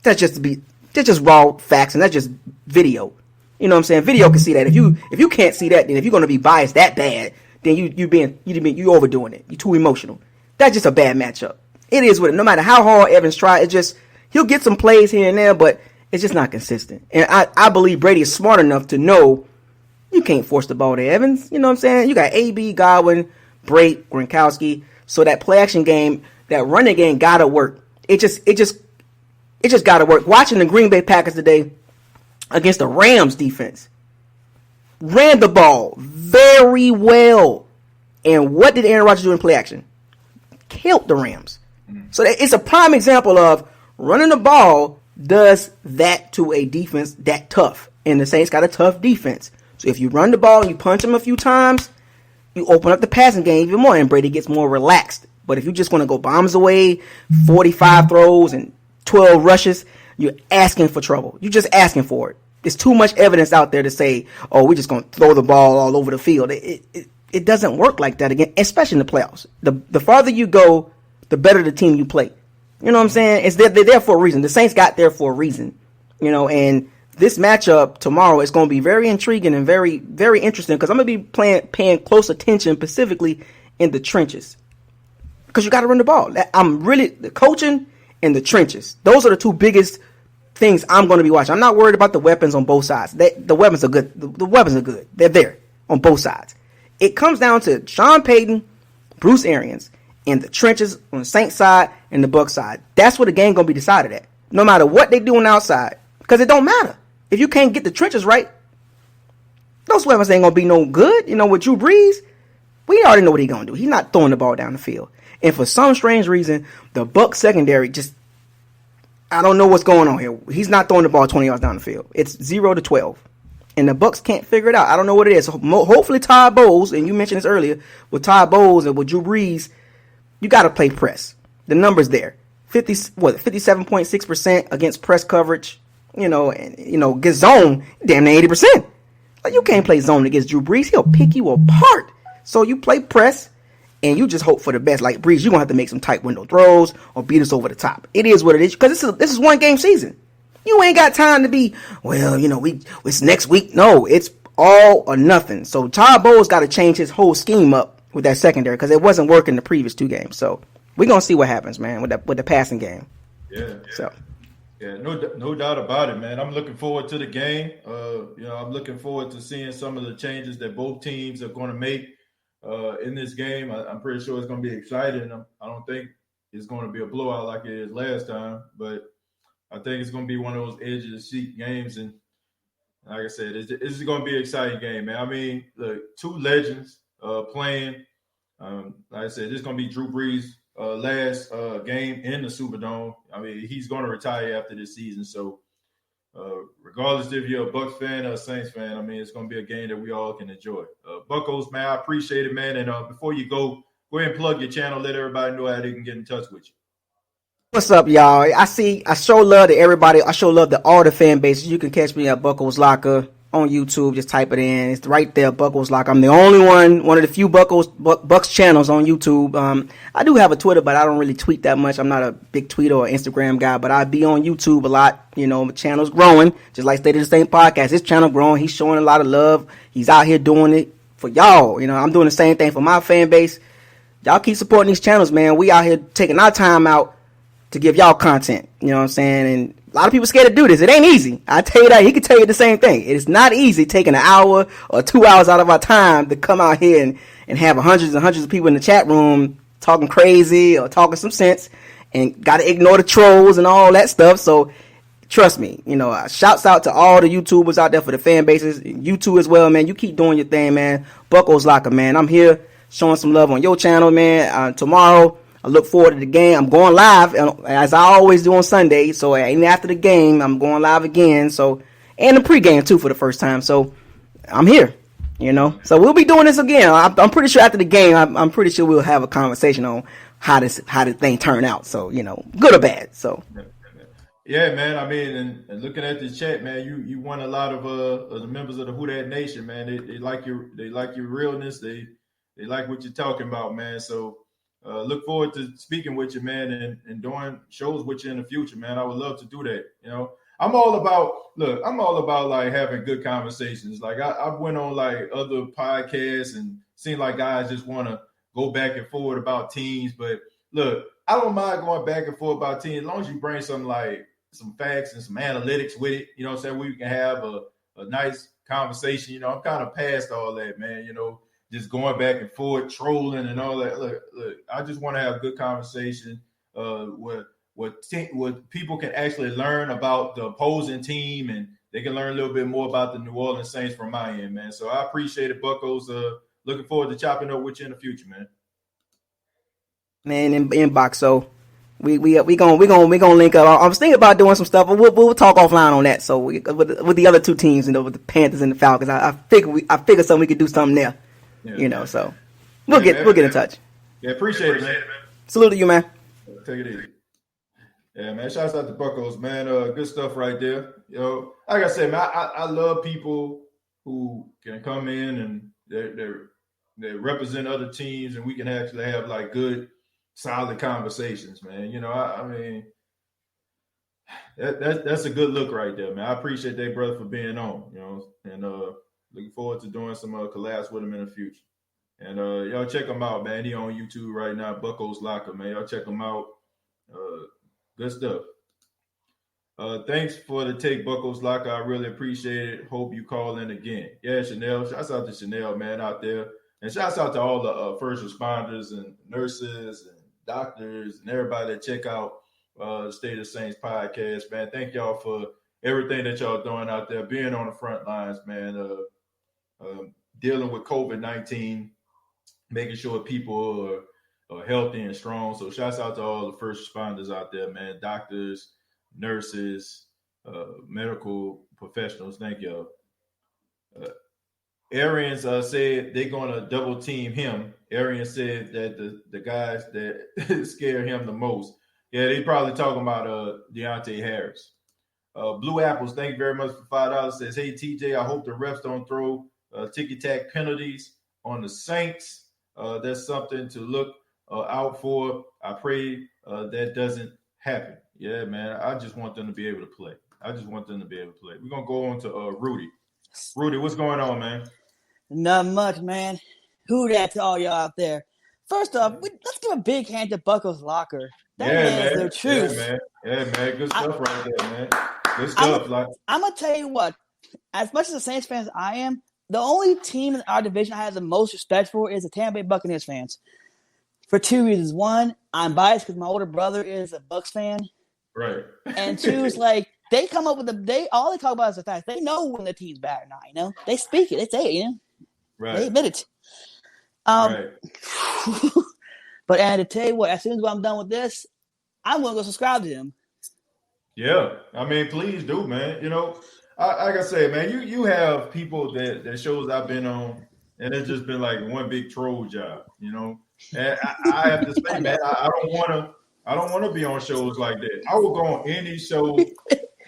That's just raw facts, and that's just video. You know what I'm saying? Video can see that. If you can't see that, then if you're going to be biased that bad, then you overdoing it. You're too emotional. That's just a bad matchup. It is what. No matter how hard Evans try, he'll get some plays here and there, but it's just not consistent. And I believe Brady is smart enough to know you can't force the ball to Evans. You know what I'm saying? You got AB, Godwin, Brate, Gronkowski. So that play action game, that running game gotta work. It just gotta work. Watching the Green Bay Packers today against the Rams defense, ran the ball very well. And what did Aaron Rodgers do in play action? Killed the Rams. So it's a prime example of running the ball does that to a defense that tough. And the Saints got a tough defense. So if you run the ball and you punch them a few times, you open up the passing game even more, and Brady gets more relaxed. But if you just want to go bombs away, 45 throws and 12 rushes, you're asking for trouble. You're just asking for it. There's too much evidence out there to say, oh, we're just going to throw the ball all over the field. It doesn't work like that, again, especially in the playoffs. The farther you go, the better the team you play. You know what I'm saying? They're there for a reason. The Saints got there for a reason. And this matchup tomorrow is going to be very intriguing and very, very interesting, because I'm going to be paying close attention specifically in the trenches. Because you got to run the ball. I'm really, the coaching and the trenches. Those are the two biggest things I'm going to be watching. I'm not worried about the weapons on both sides. The weapons are good. The weapons are good. They're there on both sides. It comes down to Sean Payton, Bruce Arians, in the trenches on the Saints side and the Bucs side. That's where the game going to be decided at. No matter what they do on the outside. Because it don't matter. If you can't get the trenches right, those weapons ain't going to be no good. With Drew Brees, we already know what he's going to do. He's not throwing the ball down the field. And for some strange reason, the Bucs secondary I don't know what's going on here. He's not throwing the ball 20 yards down the field. It's 0-12. And the Bucs can't figure it out. I don't know what it is. Hopefully Todd Bowles, and you mentioned this earlier, with Todd Bowles and with Drew Brees, you got to play press. The number's there. 57.6% against press coverage. Get zone, damn near 80%. Like, you can't play zone against Drew Brees. He'll pick you apart. So you play press, and you just hope for the best. Like Brees, you're going to have to make some tight window throws or beat us over the top. It is what it is, because this is one game season. You ain't got time to be, it's next week. No, it's all or nothing. So Todd Bowles got to change his whole scheme up with that secondary, because it wasn't working the previous two games. So we're going to see what happens, man, with the passing game. Yeah. So. Yeah, no doubt about it, man. I'm looking forward to the game. I'm looking forward to seeing some of the changes that both teams are going to make in this game. I'm pretty sure it's going to be exciting. I don't think it's going to be a blowout like it is last time, but I think it's going to be one of those edge of the seat games. And like I said, it's going to be an exciting game, man. I mean, look, two legends playing. Like I said, this is going to be Drew Brees' last game in the Superdome. I mean, he's going to retire after this season. So, regardless if you're a Bucs fan or a Saints fan, I mean, it's going to be a game that we all can enjoy. Buccos, man, I appreciate it, man. And before you go ahead and plug your channel. Let everybody know how they can get in touch with you. What's up, y'all? I show love to everybody. I show love to all the fan bases. You can catch me at Buckles Locker on YouTube. Just type it in. It's right there, Buckles Locker. I'm the only one of the few Bucs channels on YouTube. I do have a Twitter, but I don't really tweet that much. I'm not a big Twitter or Instagram guy, but I be on YouTube a lot. You know, my channel's growing. Just like State of the Same podcast. His channel growing. He's showing a lot of love. He's out here doing it for y'all. You know, I'm doing the same thing for my fan base. Y'all keep supporting these channels, man. We out here taking our time out to give y'all content. You know what I'm saying? And a lot of people scared to do this. It ain't easy. I tell you that. He can tell you the same thing. It's not easy taking an hour or 2 hours out of our time to come out here and have hundreds and hundreds of people in the chat room talking crazy or talking some sense, and got to ignore the trolls and all that stuff. So trust me, you know, shouts out to all the YouTubers out there for the fan bases. You too as well, man. You keep doing your thing, man. Buckles Locker, man. I'm here showing some love on your channel, man. Tomorrow, I look forward to the game. I'm going live, as I always do on Sunday. So even after the game, I'm going live again. So, and the pregame too for the first time. So I'm here, you know. So we'll be doing this again. I'm pretty sure after the game, I'm pretty sure we'll have a conversation on how the thing turned out. So, you know, good or bad. So. Yeah, man. I mean, and looking at the chat, man, you won a lot of the members of the Who Dat Nation, man. They like your realness. They like what you're talking about, man. So look forward to speaking with you, man, and doing shows with you in the future, man. I would love to do that. You know, I'm all about like having good conversations. Like I went on like other podcasts and seemed like guys just want to go back and forth about teams. But look, I don't mind going back and forth about teams as long as you bring some facts and some analytics with it. You know what I'm saying? We can have a nice conversation. You know, I'm kind of past all that, man. You know, just going back and forth, trolling and all that. Look, I just want to have a good conversation where people can actually learn about the opposing team, and they can learn a little bit more about the New Orleans Saints from my end, man. So I appreciate it, Buccos. Looking forward to chopping up with you in the future, man. Man, inbox. So we gonna link up. I was thinking about doing some stuff, but we'll talk offline on that. So with the other two teams, you know, with the Panthers and the Falcons, I figured something we could do something there. Yeah, you know, man. So we'll get in touch. Yeah, appreciate it, man. Salute to you, man. Take it easy. Yeah, man. Shouts out to Buccos, man. Good stuff right there. You know, like I said, man, I love people who can come in and they represent other teams, and we can actually have like good, solid conversations, man. You know, I mean, that's a good look right there, man. I appreciate that brother for being on, you know, and looking forward to doing some collabs with him in the future. And y'all check him out, man. He on YouTube right now, Buccos Locker, man. Y'all check him out. Good stuff. Thanks for the take, Buccos Locker. I really appreciate it. Hope you call in again. Yeah, Chanel. Shouts out to Chanel, man, out there. And shouts out to all the first responders and nurses and doctors and everybody that check out the State of the Saints podcast, man. Thank y'all for everything that y'all doing out there, being on the front lines, man, dealing with COVID-19, making sure people are healthy and strong. So shouts out to all the first responders out there, man, doctors, nurses, medical professionals. Thank y'all. Arians said they're going to double team him. Arians said that the guys that scare him the most. Yeah, they probably talking about Deontay Harris. Blue Apples, thank you very much for $5. Says, hey, TJ, I hope the refs don't throw ticky-tack penalties on the Saints. That's something to look out for. I pray that doesn't happen. Yeah, man, I just want them to be able to play. We're going to go on to Rudy. Rudy, what's going on, man? Not much, man. Who that to all y'all out there? First off, let's give a big hand to Buccos Locker. That man is their truth. Yeah, man. Good stuff right there, man. Good stuff. I'm going to tell you what. As much as a Saints fan as I am, the only team in our division I have the most respect for is the Tampa Bay Buccaneers fans. For two reasons. One, I'm biased because my older brother is a Bucs fan. Right. And two, is like, they come up with all they talk about is the fact they know when the team's bad or not, you know? They speak it. They say it, you know? Right. They admit it. Right. But and to tell you what, as soon as I'm done with this, I'm gonna go subscribe to him. Yeah, I mean, please do, man. Like I say, man, you have people that shows I've been on, and it's just been like one big troll job, And I have to say, man, I don't want to be on shows like that. I will go on any show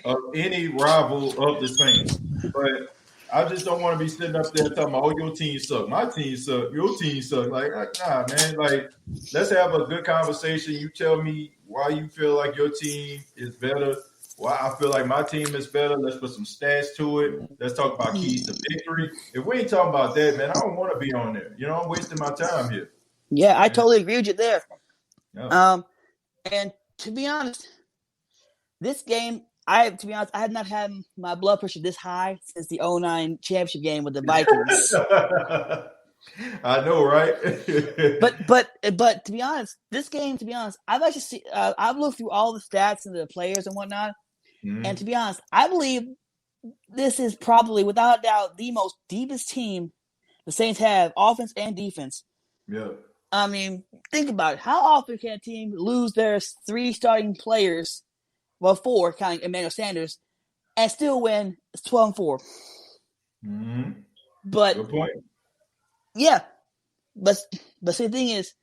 of any rival of the Saints, but I just don't want to be sitting up there talking about, oh, your team suck, my team suck, your team suck. Like, nah, man. Like, let's have a good conversation. You tell me why you feel like your team is better, why I feel like my team is better. Let's put some stats to it. Let's talk about keys to victory. If we ain't talking about that, man, I don't want to be on there. I'm wasting my time here. Yeah, I totally agree with you there. Yeah. And to be honest, this game, I had not had my blood pressure this high since the 2009 championship game with the Vikings. I know, right? but to be honest, this game, I've actually I've looked through all the stats and the players and whatnot, and to be honest, I believe this is probably, without a doubt, the most deepest team the Saints have, offense and defense. Yeah. I mean, think about it. How often can a team lose their 3 starting players, well, 4, counting Emmanuel Sanders, and still win 12-4? Mm-hmm. But good point. Yeah, but see, the thing is,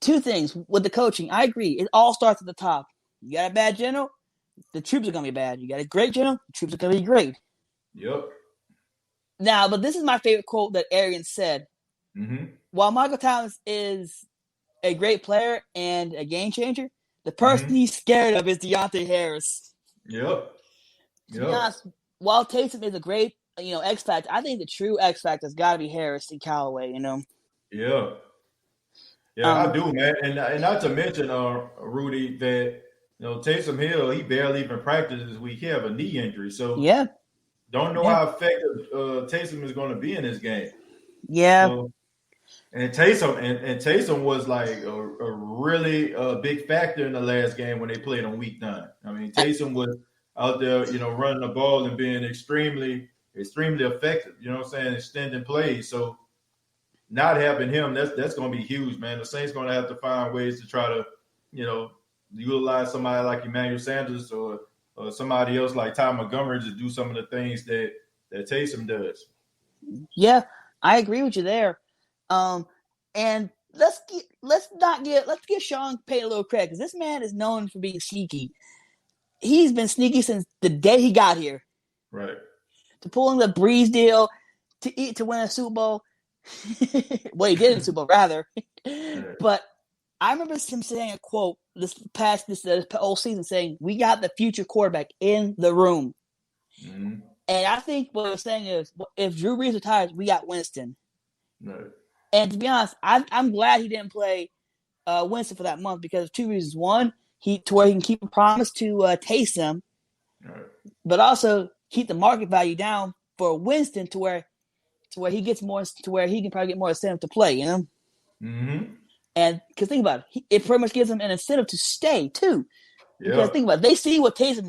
2 things with the coaching. I agree. It all starts at the top. You got a bad general, the troops are going to be bad. You got a great general, the troops are going to be great. Yep. Now, but this is my favorite quote that Arian said. Mm-hmm. While Michael Thomas is a great player and a game changer, the person he's scared of is Deontay Harris. Yep. To be honest, while Taysom is a great, X factor, I think the true X factor has got to be Harris and Callaway. Yeah. Yeah, I do, man, and not to mention, Rudy, that Taysom Hill, he barely even practiced this week. He have a knee injury, so yeah, don't know how effective Taysom is going to be in this game. Yeah. So, and Taysom was like a really big factor in the last game when they played on week 9. I mean, Taysom was out there, running the ball and being extremely effective. You know what I'm saying? Extending plays. So not having him, that's going to be huge, man. The Saints going to have to find ways to try to, utilize somebody like Emmanuel Sanders or somebody else like Ty Montgomery to do some of the things that Taysom does. Yeah, I agree with you there. And let's give Sean Payton a little credit, because this man is known for being sneaky. He's been sneaky since the day he got here. Right. To pulling the Breeze deal, to win a Super Bowl. Well, he did in the Super Bowl, rather. Right. But I remember him saying a quote this whole season, saying, "We got the future quarterback in the room." Mm-hmm. And I think what I'm saying is, if Drew Brees retires, we got Winston. Right. And to be honest, I'm glad he didn't play Winston for that month, because of 2 reasons. One, to where he can keep a promise to Taysom, right, but also keep the market value down for Winston to where he gets more, to where he can probably get more incentive to play. Mm-hmm. And because think about it, it pretty much gives him an incentive to stay too. Yeah. Because think about it, they see what Taysom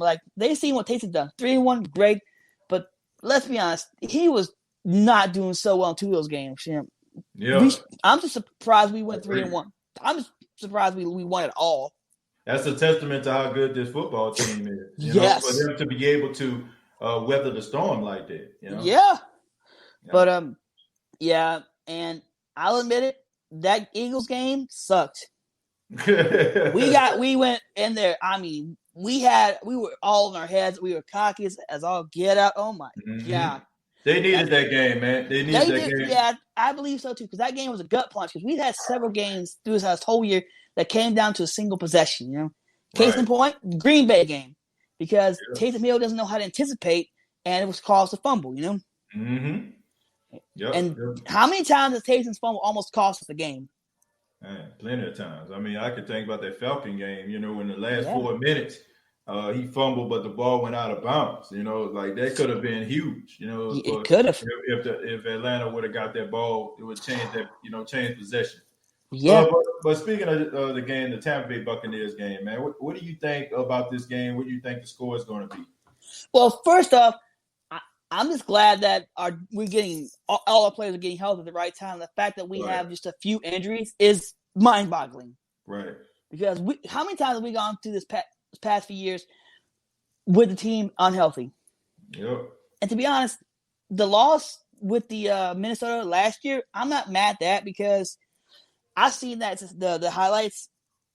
done. 3-1, great. But let's be honest, he was not doing so well in 2 of those games. Yeah. I'm just surprised we went 3-1. I'm just surprised we won it all. That's a testament to how good this football team is. Yes. For them to be able to weather the storm like that. Yeah. But yeah, and I'll admit it, that Eagles game sucked. We went in there. I mean, we were all in our heads. We were cocky as all get out. Oh my God. They needed that game, man. They needed that game. Yeah, I believe so too, because that game was a gut punch. Because we've had several games through this whole year that came down to a single possession. Case in point, Green Bay game, because Taysom Hill doesn't know how to anticipate, and it was caused a fumble. Mm-hmm. Yep. And how many times has Taysom's fumble almost cost us the game? Man, plenty of times. I mean, I could think about that Falcon game. In the last 4 minutes, he fumbled, but the ball went out of bounds. Like that could have been huge. It could have. If Atlanta would have got that ball, it would change that. Change possession. Yeah. But speaking of the game, the Tampa Bay Buccaneers game, man, what do you think about this game? What do you think the score is going to be? Well, first off, I'm just glad that we're getting all our players are getting healthy at the right time. The fact that we Right. have just a few injuries is mind-boggling. Right. Because how many times have we gone through this past few years with the team unhealthy? Yep. And to be honest, the loss with the Minnesota last year, I'm not mad at that because I seen that the highlights.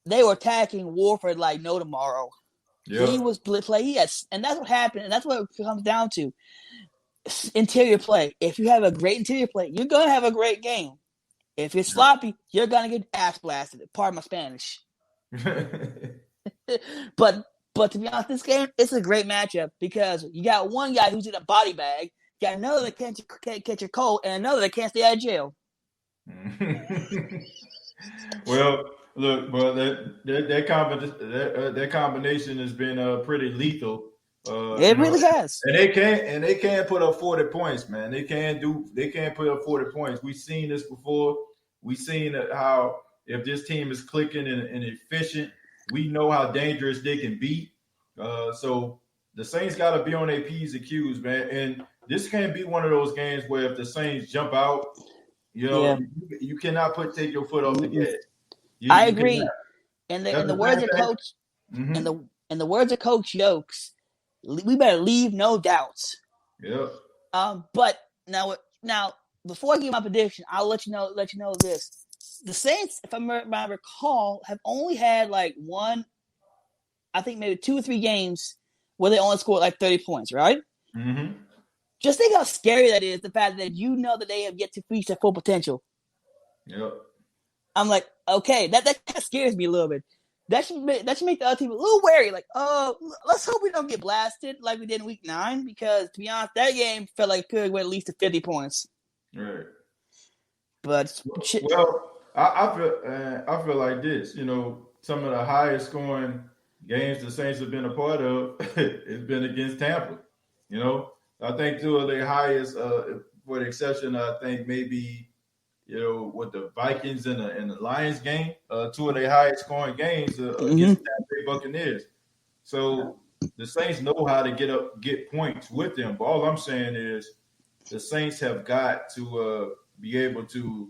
They were attacking Warford like no tomorrow. Yep. He was play. And that's what happened. And that's what it comes down to. Interior play. If you have a great interior play, you're gonna have a great game. If it's sloppy, you're gonna get ass blasted. Pardon my Spanish. But to be honest, this game it's a great matchup because you got one guy who's in a body bag, you got another that can't catch a cold, and another that can't stay out of jail. Well, look, but that combination has been pretty lethal. It really has. And they can't put up 40 points, man. They can't put up 40 points. We've seen this before. We've seen how if this team is clicking and efficient, we know how dangerous they can be. So the Saints got to be on their P's and Q's, man. And this can't be one of those games where if the Saints jump out, you cannot take your foot off the gas. I agree. And the words of Coach and the words of Coach Yokes, we better leave no doubts. Yep. But now before I give my prediction, I'll let you know this. The Saints, if I recall, have only had like one, I think maybe 2 or 3 games where they only scored like 30 points, right? Mm-hmm. Just think how scary that is, the fact that you know that they have yet to reach their full potential. Yep. I'm like, okay, that scares me a little bit. That should make the other team a little wary. Like, let's hope we don't get blasted like we did in Week 9, because to be honest, that game felt like it could win at least to 50 points. Right. But I feel like this. You know, some of the highest scoring games the Saints have been a part of has been against Tampa. You know, I think 2 of the highest, for the exception, I think maybe, you know, with the Vikings and the Lions game, 2 of their highest scoring games against the Tampa Bay Buccaneers. So the Saints know how to get points with them. But all I'm saying is the Saints have got to be able to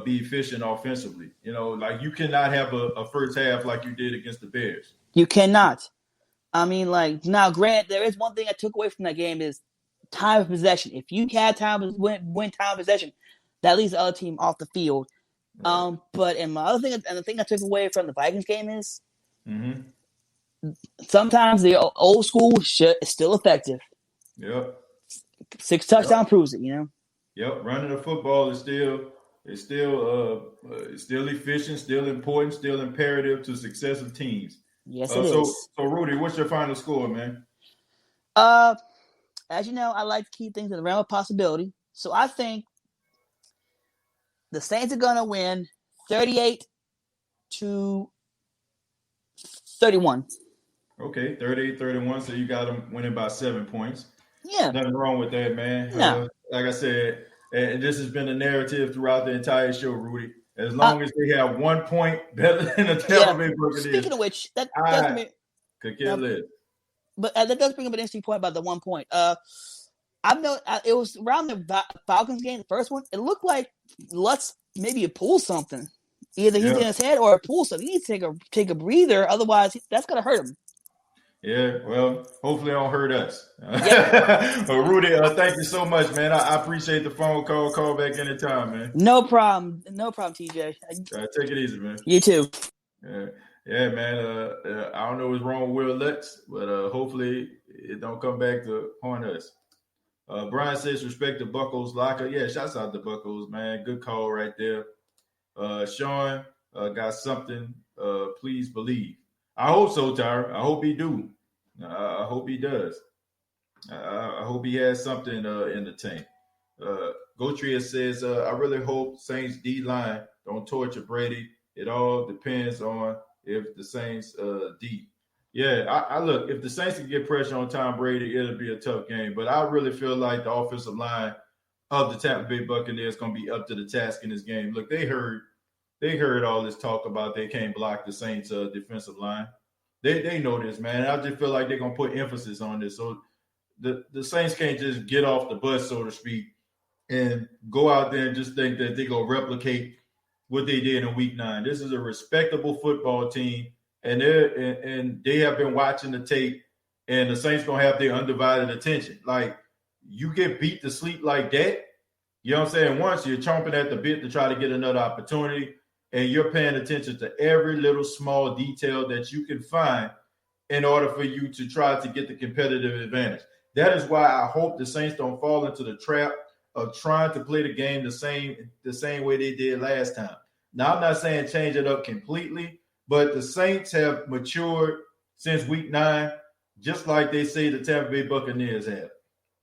be efficient offensively. You know, like you cannot have a first half like you did against the Bears. You cannot. I mean, like, now, Grant, there is one thing I took away from that game is time of possession. If you had time to win time of possession, that leaves the other team off the field. Right. But and my other thing, and the thing I took away from the Vikings game is sometimes the old school shit is still effective. Yep. 6 touchdown proves it, you know. Yep. Running the football is still efficient, still important, still imperative to success of teams. Yes, it is. So Rudy, what's your final score, man? As you know, I like to keep things in the realm of possibility. So I think the Saints are going to win 38-31. Okay, 38-31. So you got them winning by 7 points. Yeah. Nothing wrong with that, man. No. Like I said, and this has been a narrative throughout the entire show, Rudy. As long as they have 1 point better than the Tampa Bay Buccaneers. Speaking of which, that could kill it. But that does bring up an interesting point about the 1 point. I've known it was around the Falcons game, the first one. It looked like Lutz maybe pull something. Either he's in his head or pull something. He needs to take a breather, otherwise that's gonna hurt him. Yeah, well, hopefully it don't hurt us. Rudy, thank you so much, man. I appreciate the phone call. Call back anytime, man. No problem, TJ. Take it easy, man. You too. Yeah, man. I don't know what's wrong with Will Lutz, but hopefully it don't come back to haunt us. Brian says respect to Buckles locker. Yeah, shouts out to Buckles, man. Good call right there. Sean got something. Please believe. I hope so, Tyra. I hope he do. I hope he does. I hope he has something in the tank. Gotria says, I really hope Saints D-line don't torture Brady. It all depends on if the Saints D. Yeah, I look, if the Saints can get pressure on Tom Brady, it'll be a tough game. But I really feel like the offensive line of the Tampa Bay Buccaneers is going to be up to the task in this game. Look, they heard all this talk about they can't block the Saints' defensive line. They know this, man. I just feel like they're going to put emphasis on this. So the Saints can't just get off the bus, so to speak, and go out there and just think that they're going to replicate what they did in Week 9. This is a respectable football team, and they have been watching the tape, and the Saints going to have their undivided attention. Like, you get beat to sleep like that, you know what I'm saying? Once you're chomping at the bit to try to get another opportunity, and you're paying attention to every little small detail that you can find in order for you to try to get the competitive advantage. That is why I hope the Saints don't fall into the trap of trying to play the game the same way they did last time. Now, I'm not saying change it up completely, but the Saints have matured since Week 9, just like they say the Tampa Bay Buccaneers have.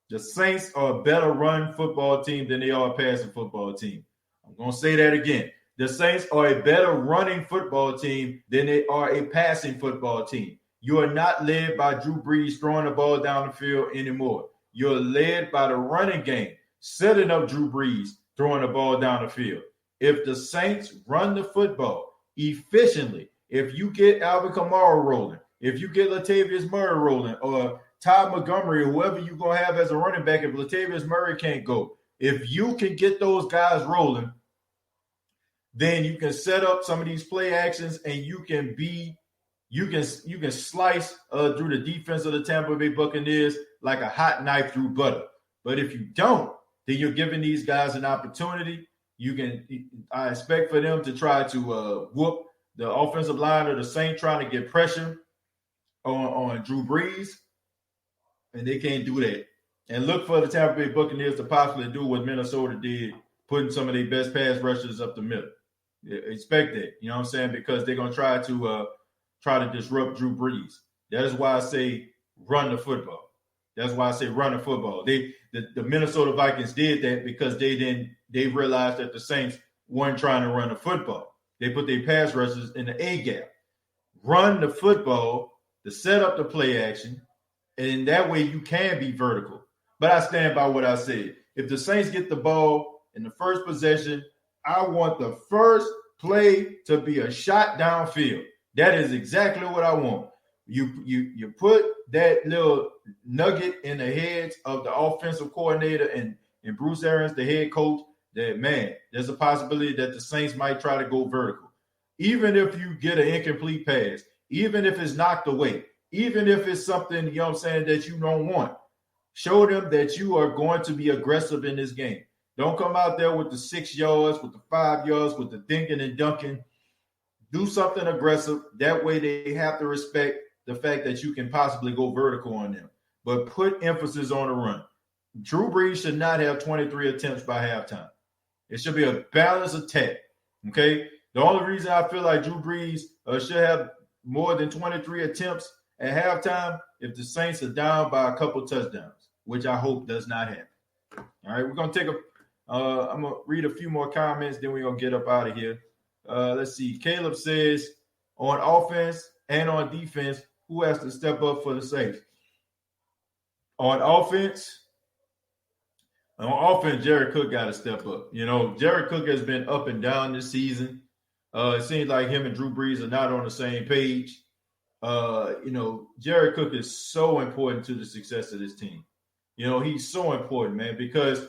The Saints are a better run football team than they are a passing football team. I'm going to say that again. The Saints are a better running football team than they are a passing football team. You are not led by Drew Brees throwing the ball down the field anymore. You're led by the running game, setting up Drew Brees throwing the ball down the field. If the Saints run the football efficiently, if you get Alvin Kamara rolling, if you get Latavius Murray rolling, or Todd Montgomery, or whoever you're going to have as a running back, if Latavius Murray can't go, if you can get those guys rolling, then you can set up some of these play actions, and you can slice through the defense of the Tampa Bay Buccaneers like a hot knife through butter. But if you don't, then you're giving these guys an opportunity. I expect for them to try to whoop the offensive line of the Saints, trying to get pressure on Drew Brees, and they can't do that. And look for the Tampa Bay Buccaneers to possibly do what Minnesota did, putting some of their best pass rushers up the middle. Expect that, you know what I'm saying? Because they're gonna try to disrupt Drew Brees. That is why I say run the football. That's why I say run the football. The Minnesota Vikings did that because they realized that the Saints weren't trying to run the football. They put their pass rushers in the A gap. Run the football to set up the play action, and that way you can be vertical. But I stand by what I said. If the Saints get the ball in the first possession, I want the first play to be a shot downfield. That is exactly what I want. You put that little nugget in the heads of the offensive coordinator and Bruce Arians, the head coach, that, man, there's a possibility that the Saints might try to go vertical. Even if you get an incomplete pass, even if it's knocked away, even if it's something, you know what I'm saying, that you don't want, show them that you are going to be aggressive in this game. Don't come out there with the 6 yards, with the 5 yards, with the dinking and dunking. Do something aggressive. That way they have to respect the fact that you can possibly go vertical on them. But put emphasis on the run. Drew Brees should not have 23 attempts by halftime. It should be a balanced attack, okay? The only reason I feel like Drew Brees should have more than 23 attempts at halftime if the Saints are down by a couple touchdowns, which I hope does not happen. All right, we're going to take I'm going to read a few more comments, then we're going to get up out of here. Let's see. Caleb says, on offense and on defense, who has to step up for the Saints? On offense, Jared Cook got to step up. You know, Jared Cook has been up and down this season. It seems like him and Drew Brees are not on the same page. Jared Cook is so important to the success of this team. You know, he's so important, man, because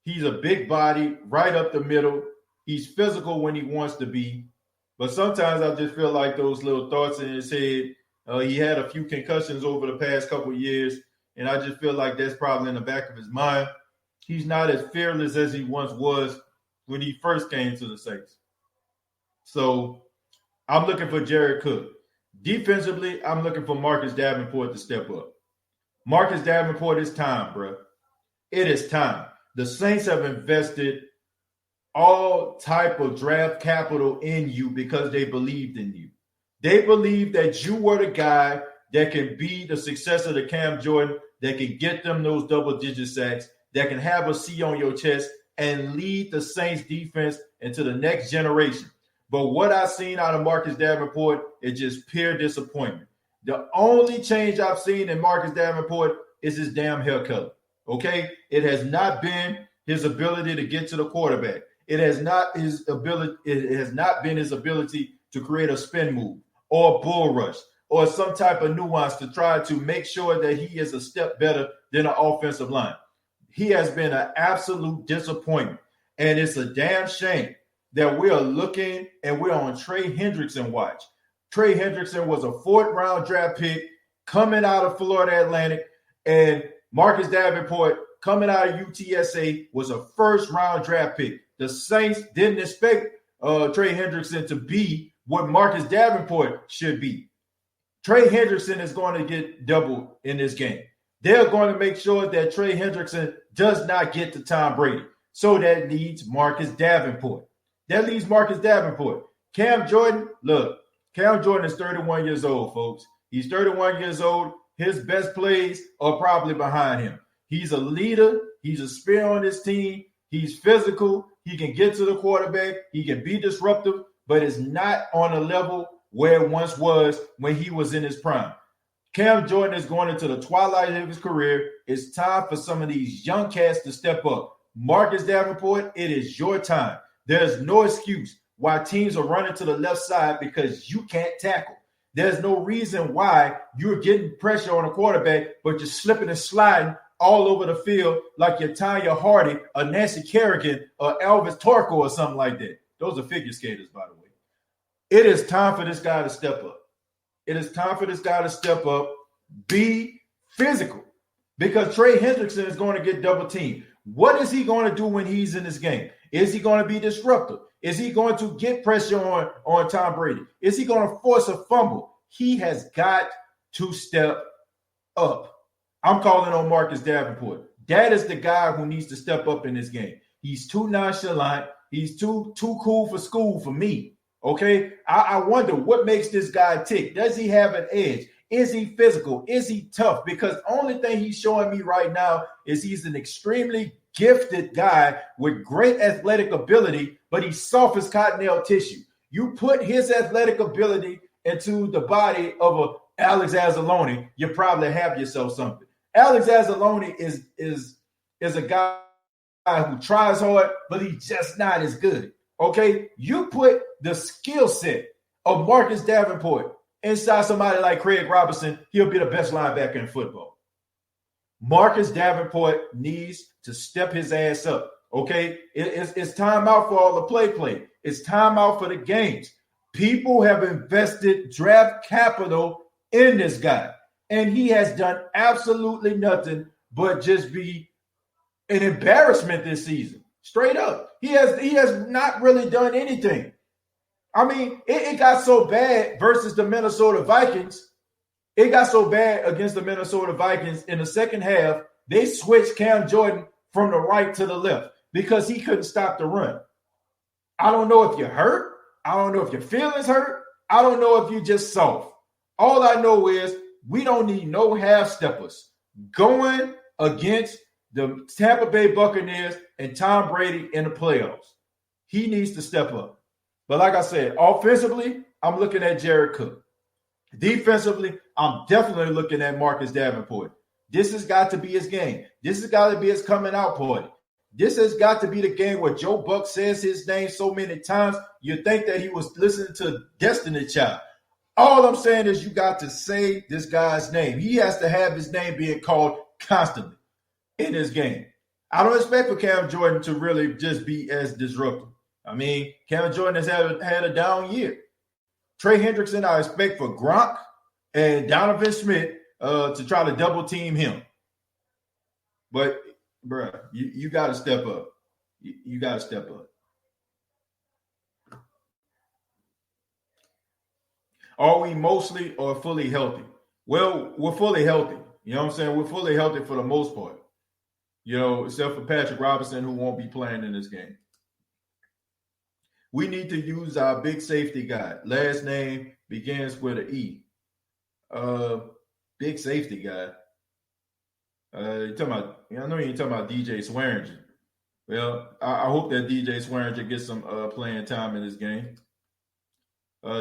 he's a big body right up the middle. He's physical when he wants to be. But sometimes I just feel like those little thoughts in his head, he had a few concussions over the past couple of years, and I just feel like that's probably in the back of his mind. He's not as fearless as he once was when he first came to the Saints. So I'm looking for Jared Cook. Defensively, I'm looking for Marcus Davenport to step up. Marcus Davenport, it's time, bro. It is time. The Saints have invested all type of draft capital in you because they believed in you. They believed that you were the guy that can be the successor to Cam Jordan, that can get them those double-digit sacks, that can have a C on your chest and lead the Saints defense into the next generation. But what I've seen out of Marcus Davenport is just pure disappointment. The only change I've seen in Marcus Davenport is his damn hair color. Okay? It has not been his ability to get to the quarterback. It has not been his ability to create a spin move or a bull rush or some type of nuance to try to make sure that he is a step better than the offensive line. He has been an absolute disappointment. And it's a damn shame that we are looking and we're on Trey Hendrickson watch. Trey Hendrickson was a 4th-round draft pick coming out of Florida Atlantic, and Marcus Davenport coming out of UTSA was a 1st-round draft pick. The Saints didn't expect Trey Hendrickson to be what Marcus Davenport should be. Trey Hendrickson is going to get doubled in this game. They're going to make sure that Trey Hendrickson does not get to Tom Brady. So that leads Marcus Davenport. Cam Jordan, look, Cam Jordan is 31 years old, folks. He's 31 years old. His best plays are probably behind him. He's a leader. He's a spear on his team. He's physical. He can get to the quarterback. He can be disruptive, but it's not on a level where it once was when he was in his prime. Cam Jordan is going into the twilight of his career. It's time for some of these young cats to step up. Marcus Davenport, it is your time. There's no excuse why teams are running to the left side because you can't tackle. There's no reason why you're getting pressure on a quarterback, but you're slipping and sliding all over the field like you're Tanya Hardy, or Nancy Kerrigan, or Elvis Torco, or something like that. Those are figure skaters, by the way. It is time for this guy to step up. Be physical, because Trey Hendrickson is going to get double teamed. What is he going to do when he's in this game? Is he going to be disruptive? Is he going to get pressure on Tom Brady? Is he going to force a fumble? He has got to step up. I'm calling on Marcus Davenport. That is the guy who needs to step up in this game. He's too nonchalant. He's too cool for school for me. Okay? I wonder what makes this guy tick. Does he have an edge? Is he physical? Is he tough? Because the only thing he's showing me right now is he's an extremely gifted guy with great athletic ability, but he's soft as cottonelle tissue. You put his athletic ability into the body of a Alex Anzalone, you probably have yourself something. Alex Anzalone is a guy who tries hard, but he's just not as good. Okay? You put the skill set of Marcus Davenport inside somebody like Craig Robinson, he'll be the best linebacker in football. Marcus Davenport needs to step his ass up, okay? It's time out for all the play. It's time out for the games. People have invested draft capital in this guy, and he has done absolutely nothing but just be an embarrassment this season. Straight up. He has not really done anything. I mean, it got so bad versus the Minnesota Vikings. It got so bad against the Minnesota Vikings in the second half, they switched Cam Jordan from the right to the left because he couldn't stop the run. I don't know if you're hurt. I don't know if your feelings hurt. I don't know if you're just soft. All I know is we don't need no half-steppers going against the Tampa Bay Buccaneers and Tom Brady in the playoffs. He needs to step up. But like I said, offensively, I'm looking at Jared Cook. Defensively, I'm definitely looking at Marcus Davenport. This has got to be his game. This has got to be his coming out party. This has got to be the game where Joe Buck says his name so many times, you think that he was listening to Destiny Child. All I'm saying is you got to say this guy's name. He has to have his name being called constantly in this game. I don't expect for Cam Jordan to really just be as disruptive. I mean, Cam Jordan has had a down year. Trey Hendrickson, I expect for Gronk and Donovan Smith to try to double team him. But, bro, you got to step up. You got to step up. Are we mostly or fully healthy? Well, we're fully healthy. You know what I'm saying? We're fully healthy for the most part. You know, except for Patrick Robinson, who won't be playing in this game. We need to use our big safety guy. Last name begins with an E. Big safety guy. You're talking about, I know you're talking about DJ Swearinger. Well, I hope that DJ Swearinger gets some playing time in this game.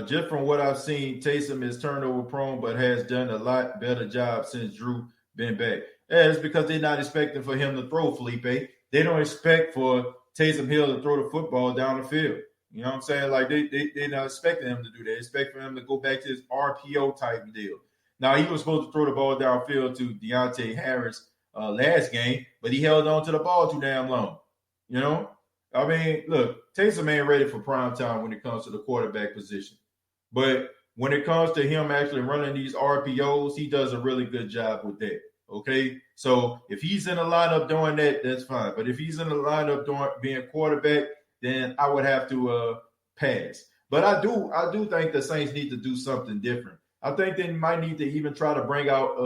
Just from what I've seen, Taysom is turnover prone, but has done a lot better job since Drew been back. Yeah, it's because they're not expecting for him to throw, Felipe. They don't expect for Taysom Hill to throw the football down the field. You know what I'm saying? Like, they're not expecting him to do that. They expect for him to go back to his RPO type deal. Now, he was supposed to throw the ball downfield to Deontay Harris last game, but he held on to the ball too damn long. You know, I mean, look, Taysom ain't ready for prime time when it comes to the quarterback position, but when it comes to him actually running these RPOs, he does a really good job with that. Okay, so if he's in the lineup doing that, that's fine. But if he's in the lineup doing being quarterback, then I would have to pass. But I do think the Saints need to do something different. I think they might need to even try to bring out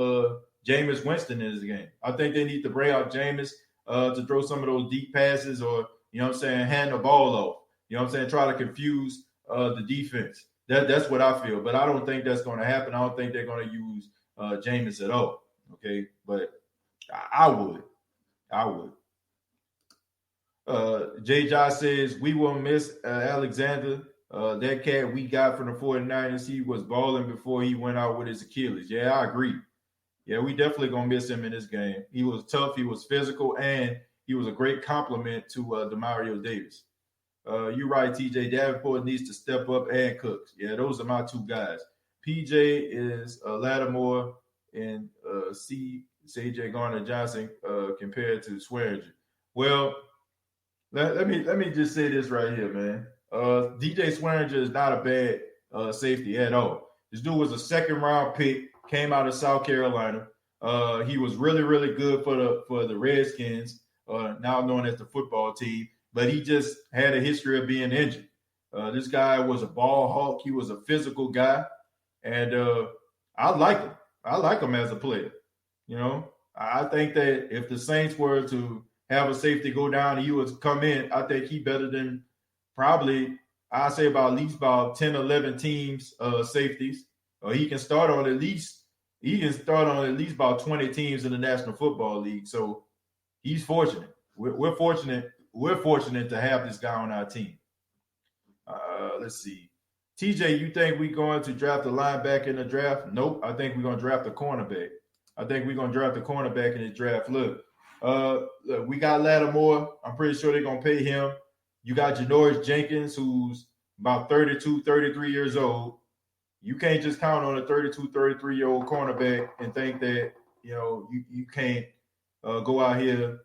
Jameis Winston in this game. I think they need to bring out Jameis to throw some of those deep passes, or hand the ball off. Try to confuse the defense. That's what I feel. But I don't think that's going to happen. I don't think they're going to use Jameis at all. Okay, but I would. Jay Josh says, we will miss Alexander. That cat we got from the 49ers, he was balling before he went out with his Achilles. Yeah, I agree. Yeah, we definitely going to miss him in this game. He was tough, he was physical, and he was a great compliment to Demario Davis. You're right, TJ. Davenport needs to step up, and Cooks. Yeah, those are my two guys. PJ is Lattimore and CJ Garner-Johnson compared to Swearinger. Well, let me just say this right here, man. DJ Swearinger is not a bad safety at all. This dude was a second-round pick, came out of South Carolina. He was really, really good for the Redskins, now known as the football team, but he just had a history of being injured. This guy was a ball hawk. He was a physical guy, and I like him. I like him as a player. I think that if the Saints were to have a safety go down and he would come in, I think he better than probably, I'd say at least about 10, 11 teams safeties. He can start on at least about 20 teams in the National Football League. So he's fortunate. We're fortunate. We're fortunate to have this guy on our team. Let's see. TJ, you think we're going to draft a linebacker in the draft? Nope. I think we're going to draft a cornerback. in the draft. Look, we got Lattimore. I'm pretty sure they're going to pay him. You got Janoris Jenkins, who's about 32, 33 years old. You can't just count on a 32, 33-year-old cornerback and think that, you can't go out here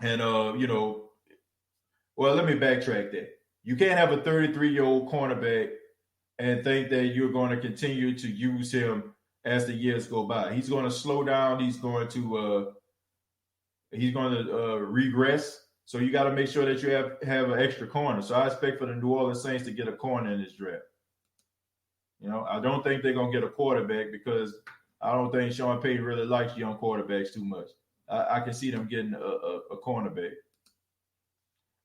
and, well, let me backtrack that. You can't have a 33-year-old cornerback and think that you're going to continue to use him as the years go by. He's going to slow down. He's going to regress. So you got to make sure that you have an extra corner. So I expect for the New Orleans Saints to get a corner in this draft. I don't think they're going to get a quarterback because I don't think Sean Payton really likes young quarterbacks too much. I can see them getting a cornerback.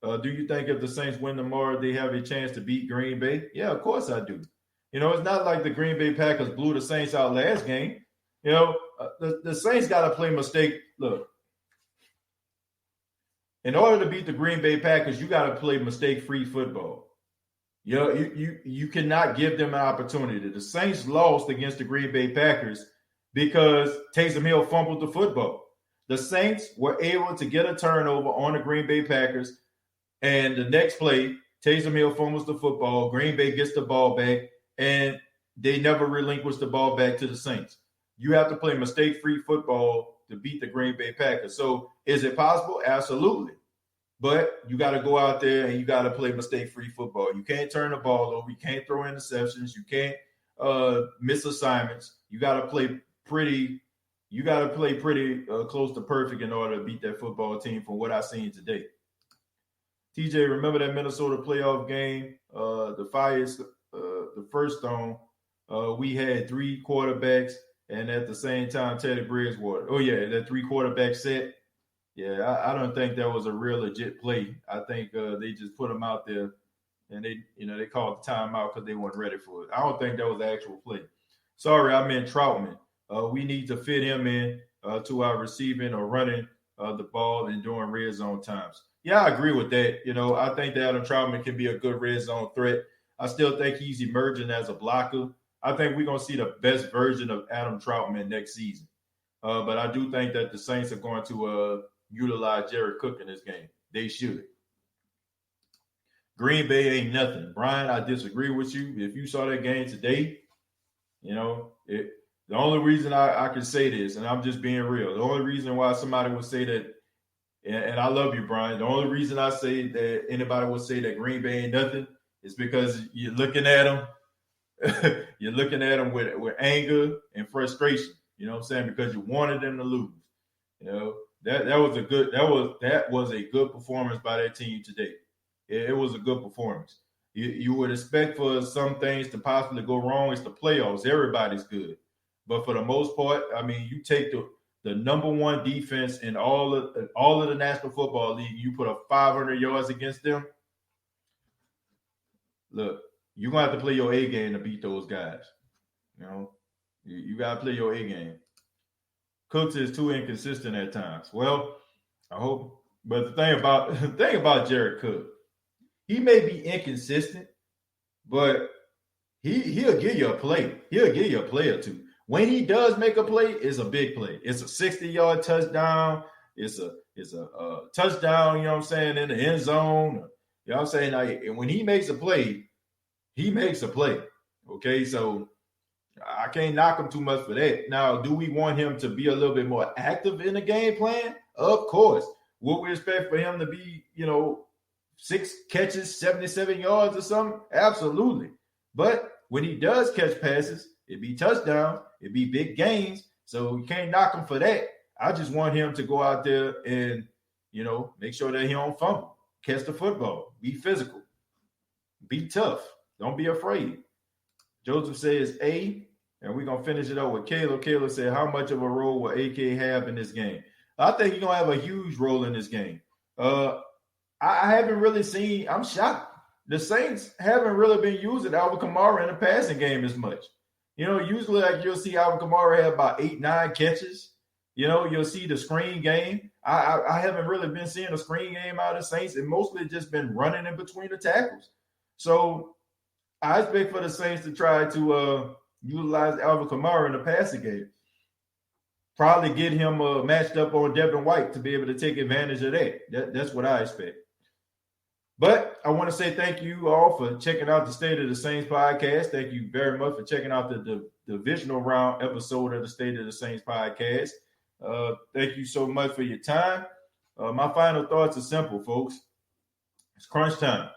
Do you think if the Saints win tomorrow, they have a chance to beat Green Bay? Yeah, of course I do. It's not like the Green Bay Packers blew the Saints out last game. The Saints got to play mistake. Look, in order to beat the Green Bay Packers, you got to play mistake-free football. You cannot give them an opportunity. The Saints lost against the Green Bay Packers because Taysom Hill fumbled the football. The Saints were able to get a turnover on the Green Bay Packers, and the next play, Taysom Hill fumbles the football. Green Bay gets the ball back, and they never relinquish the ball back to the Saints. You have to play mistake-free football to beat the Green Bay Packers. So is it possible? Absolutely. But you got to go out there and you got to play mistake-free football. You can't turn the ball over. You can't throw interceptions. You can't miss assignments. You got to play pretty close to perfect in order to beat that football team from what I've seen today. TJ, remember that Minnesota playoff game, the first stone? We had three quarterbacks, and at the same time, Teddy Bridgewater. Oh, yeah, that three quarterback set. Yeah, I don't think that was a real legit play. I think they just put him out there, and they called the timeout because they weren't ready for it. I don't think that was the actual play. Sorry, I meant Troutman. We need to fit him in to our receiving or running the ball and during red zone times. Yeah, I agree with that. I think that Adam Troutman can be a good red zone threat. I still think he's emerging as a blocker. I think we're going to see the best version of Adam Troutman next season. But I do think that the Saints are going to utilize Jared Cook in this game. They should. Green Bay ain't nothing. Brian, I disagree with you. If you saw that game today, The only reason I can say this, and I'm just being real, the only reason why somebody would say that, and I love you, Brian, the only reason I say that anybody would say that Green Bay ain't nothing is because you're looking at them. You're looking at them with anger and frustration. You know what I'm saying? Because you wanted them to lose. You know, that was a good performance by that team today. It was a good performance. You would expect for some things to possibly go wrong. It's the playoffs. Everybody's good. But for the most part, I mean, you take the number one defense in all of the National Football League, you put up 500 yards against them. Look, you're going to have to play your A game to beat those guys. You know, you got to play your A game. Cooks is too inconsistent at times. Well, I hope. But the thing about Jared Cook, he may be inconsistent, but he'll give you a play. He'll give you a play or two. When he does make a play, it's a big play. It's a 60-yard touchdown. It's a touchdown, you know what I'm saying, in the end zone. You know what I'm saying? And when he makes a play, he makes a play. Okay, so I can't knock him too much for that. Now, do we want him to be a little bit more active in the game plan? Of course. Would we expect for him to be, 6 catches, 77 yards or something? Absolutely. But when he does catch passes, it'd be touchdowns, it'd be big gains. So you can't knock him for that. I just want him to go out there and, make sure that he don't fumble, catch the football, be physical, be tough. Don't be afraid. Joseph says A, and we're going to finish it up with Caleb. Caleb said, how much of a role will AK have in this game? I think he's going to have a huge role in this game. I haven't really seen – I'm shocked. The Saints haven't really been using Alvin Kamara in the passing game as much. Usually like you'll see Alvin Kamara have about 8-9 catches. You'll see the screen game. I haven't really been seeing a screen game out of the Saints. It mostly just been running in between the tackles. So I expect for the Saints to try to utilize Alvin Kamara in the passing game. Probably get him matched up on Devin White to be able to take advantage of that. That's what I expect. But I want to say thank you all for checking out the State of the Saints podcast. Thank you very much for checking out the divisional round episode of the State of the Saints podcast. Thank you so much for your time. My final thoughts are simple, folks. It's crunch time.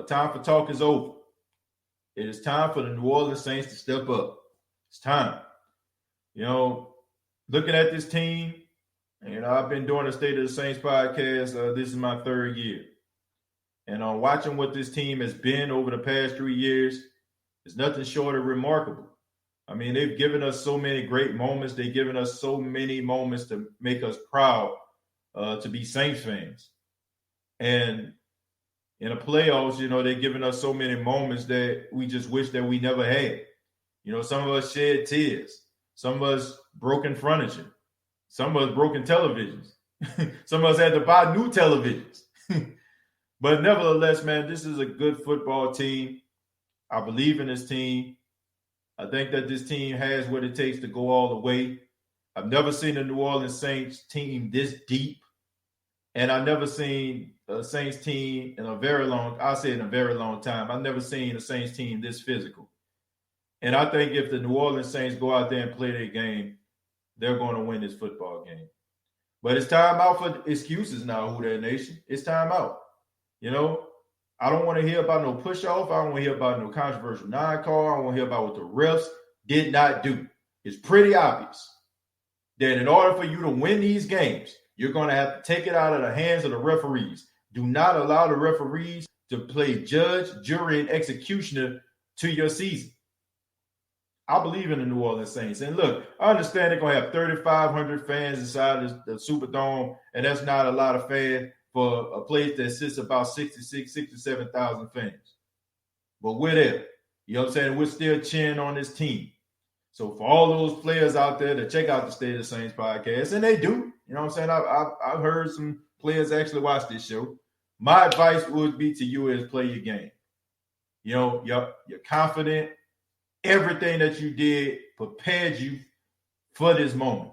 Time for talk is over. It is time for the New Orleans Saints to step up. It's time. Looking at this team, I've been doing the State of the Saints podcast. This is my 3rd year. And watching what this team has been over the past 3 years is nothing short of remarkable. I mean, they've given us so many great moments. They've given us so many moments to make us proud to be Saints fans. And in the playoffs, they've given us so many moments that we just wish that we never had. Some of us shed tears. Some of us broken furniture. Some of us broken televisions. Some of us had to buy new televisions. But nevertheless, man, this is a good football team. I believe in this team. I think that this team has what it takes to go all the way. I've never seen a New Orleans Saints team this deep. And I've never seen a Saints team in a very long time. I've never seen a Saints team this physical. And I think if the New Orleans Saints go out there and play their game, they're going to win this football game. But it's time out for excuses now, Who Dat Nation. It's time out. I don't want to hear about no push-off. I don't want to hear about no controversial non-call. I don't want to hear about what the refs did not do. It's pretty obvious that in order for you to win these games, you're going to have to take it out of the hands of the referees. Do not allow the referees to play judge, jury, and executioner to your season. I believe in the New Orleans Saints. And look, I understand they're going to have 3,500 fans inside the Superdome, and that's not a lot of fans for a place that sits about 67,000 fans. But we're there. You know what I'm saying? We're still cheering on this team. So for all those players out there that check out the State of the Saints podcast, and they do, you know what I'm saying? I've heard some players actually watch this show. My advice would be to you is play your game. You're confident. Everything that you did prepared you for this moment.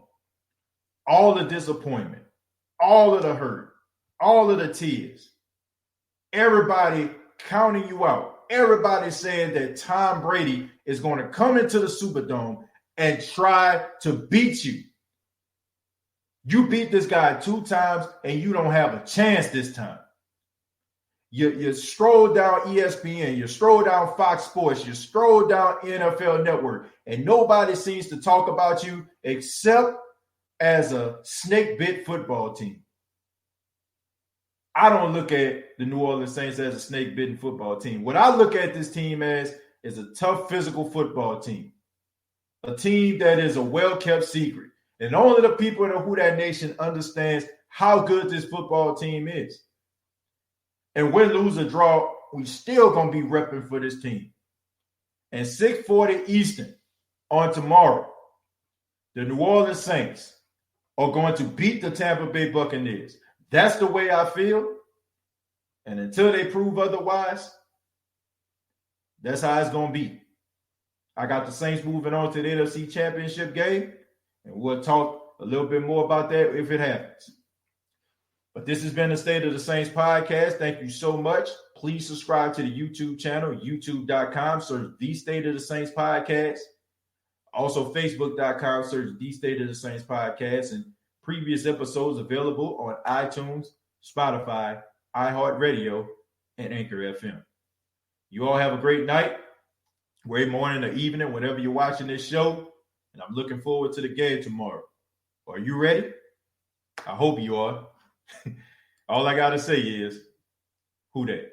All the disappointment, all of the hurt, all of the tears, everybody counting you out. Everybody saying that Tom Brady is going to come into the Superdome and try to beat you. You beat this guy 2 times and you don't have a chance this time. You stroll down ESPN, you stroll down Fox Sports, you stroll down NFL Network, and nobody seems to talk about you except as a snake-bit football team. I don't look at the New Orleans Saints as a snake-bitten football team. What I look at this team as is a tough physical football team, a team that is a well-kept secret. And only the people in the Who Dat Nation understands how good this football team is. And win, lose, or draw, we still going to be repping for this team. And 6:40 Eastern on tomorrow, the New Orleans Saints are going to beat the Tampa Bay Buccaneers. That's the way I feel. And until they prove otherwise, that's how it's going to be. I got the Saints moving on to the NFC Championship game, and we'll talk a little bit more about that if it happens. But this has been the State of the Saints podcast. Thank you so much. Please subscribe to the YouTube channel, youtube.com, search The State of the Saints podcast. Also, facebook.com, search The State of the Saints podcast. And previous episodes available on iTunes, Spotify, iHeartRadio, and Anchor FM. You all have a great night, great morning or evening, whenever you're watching this show. And I'm looking forward to the game tomorrow. Are you ready? I hope you are. All I got to say is, who dat?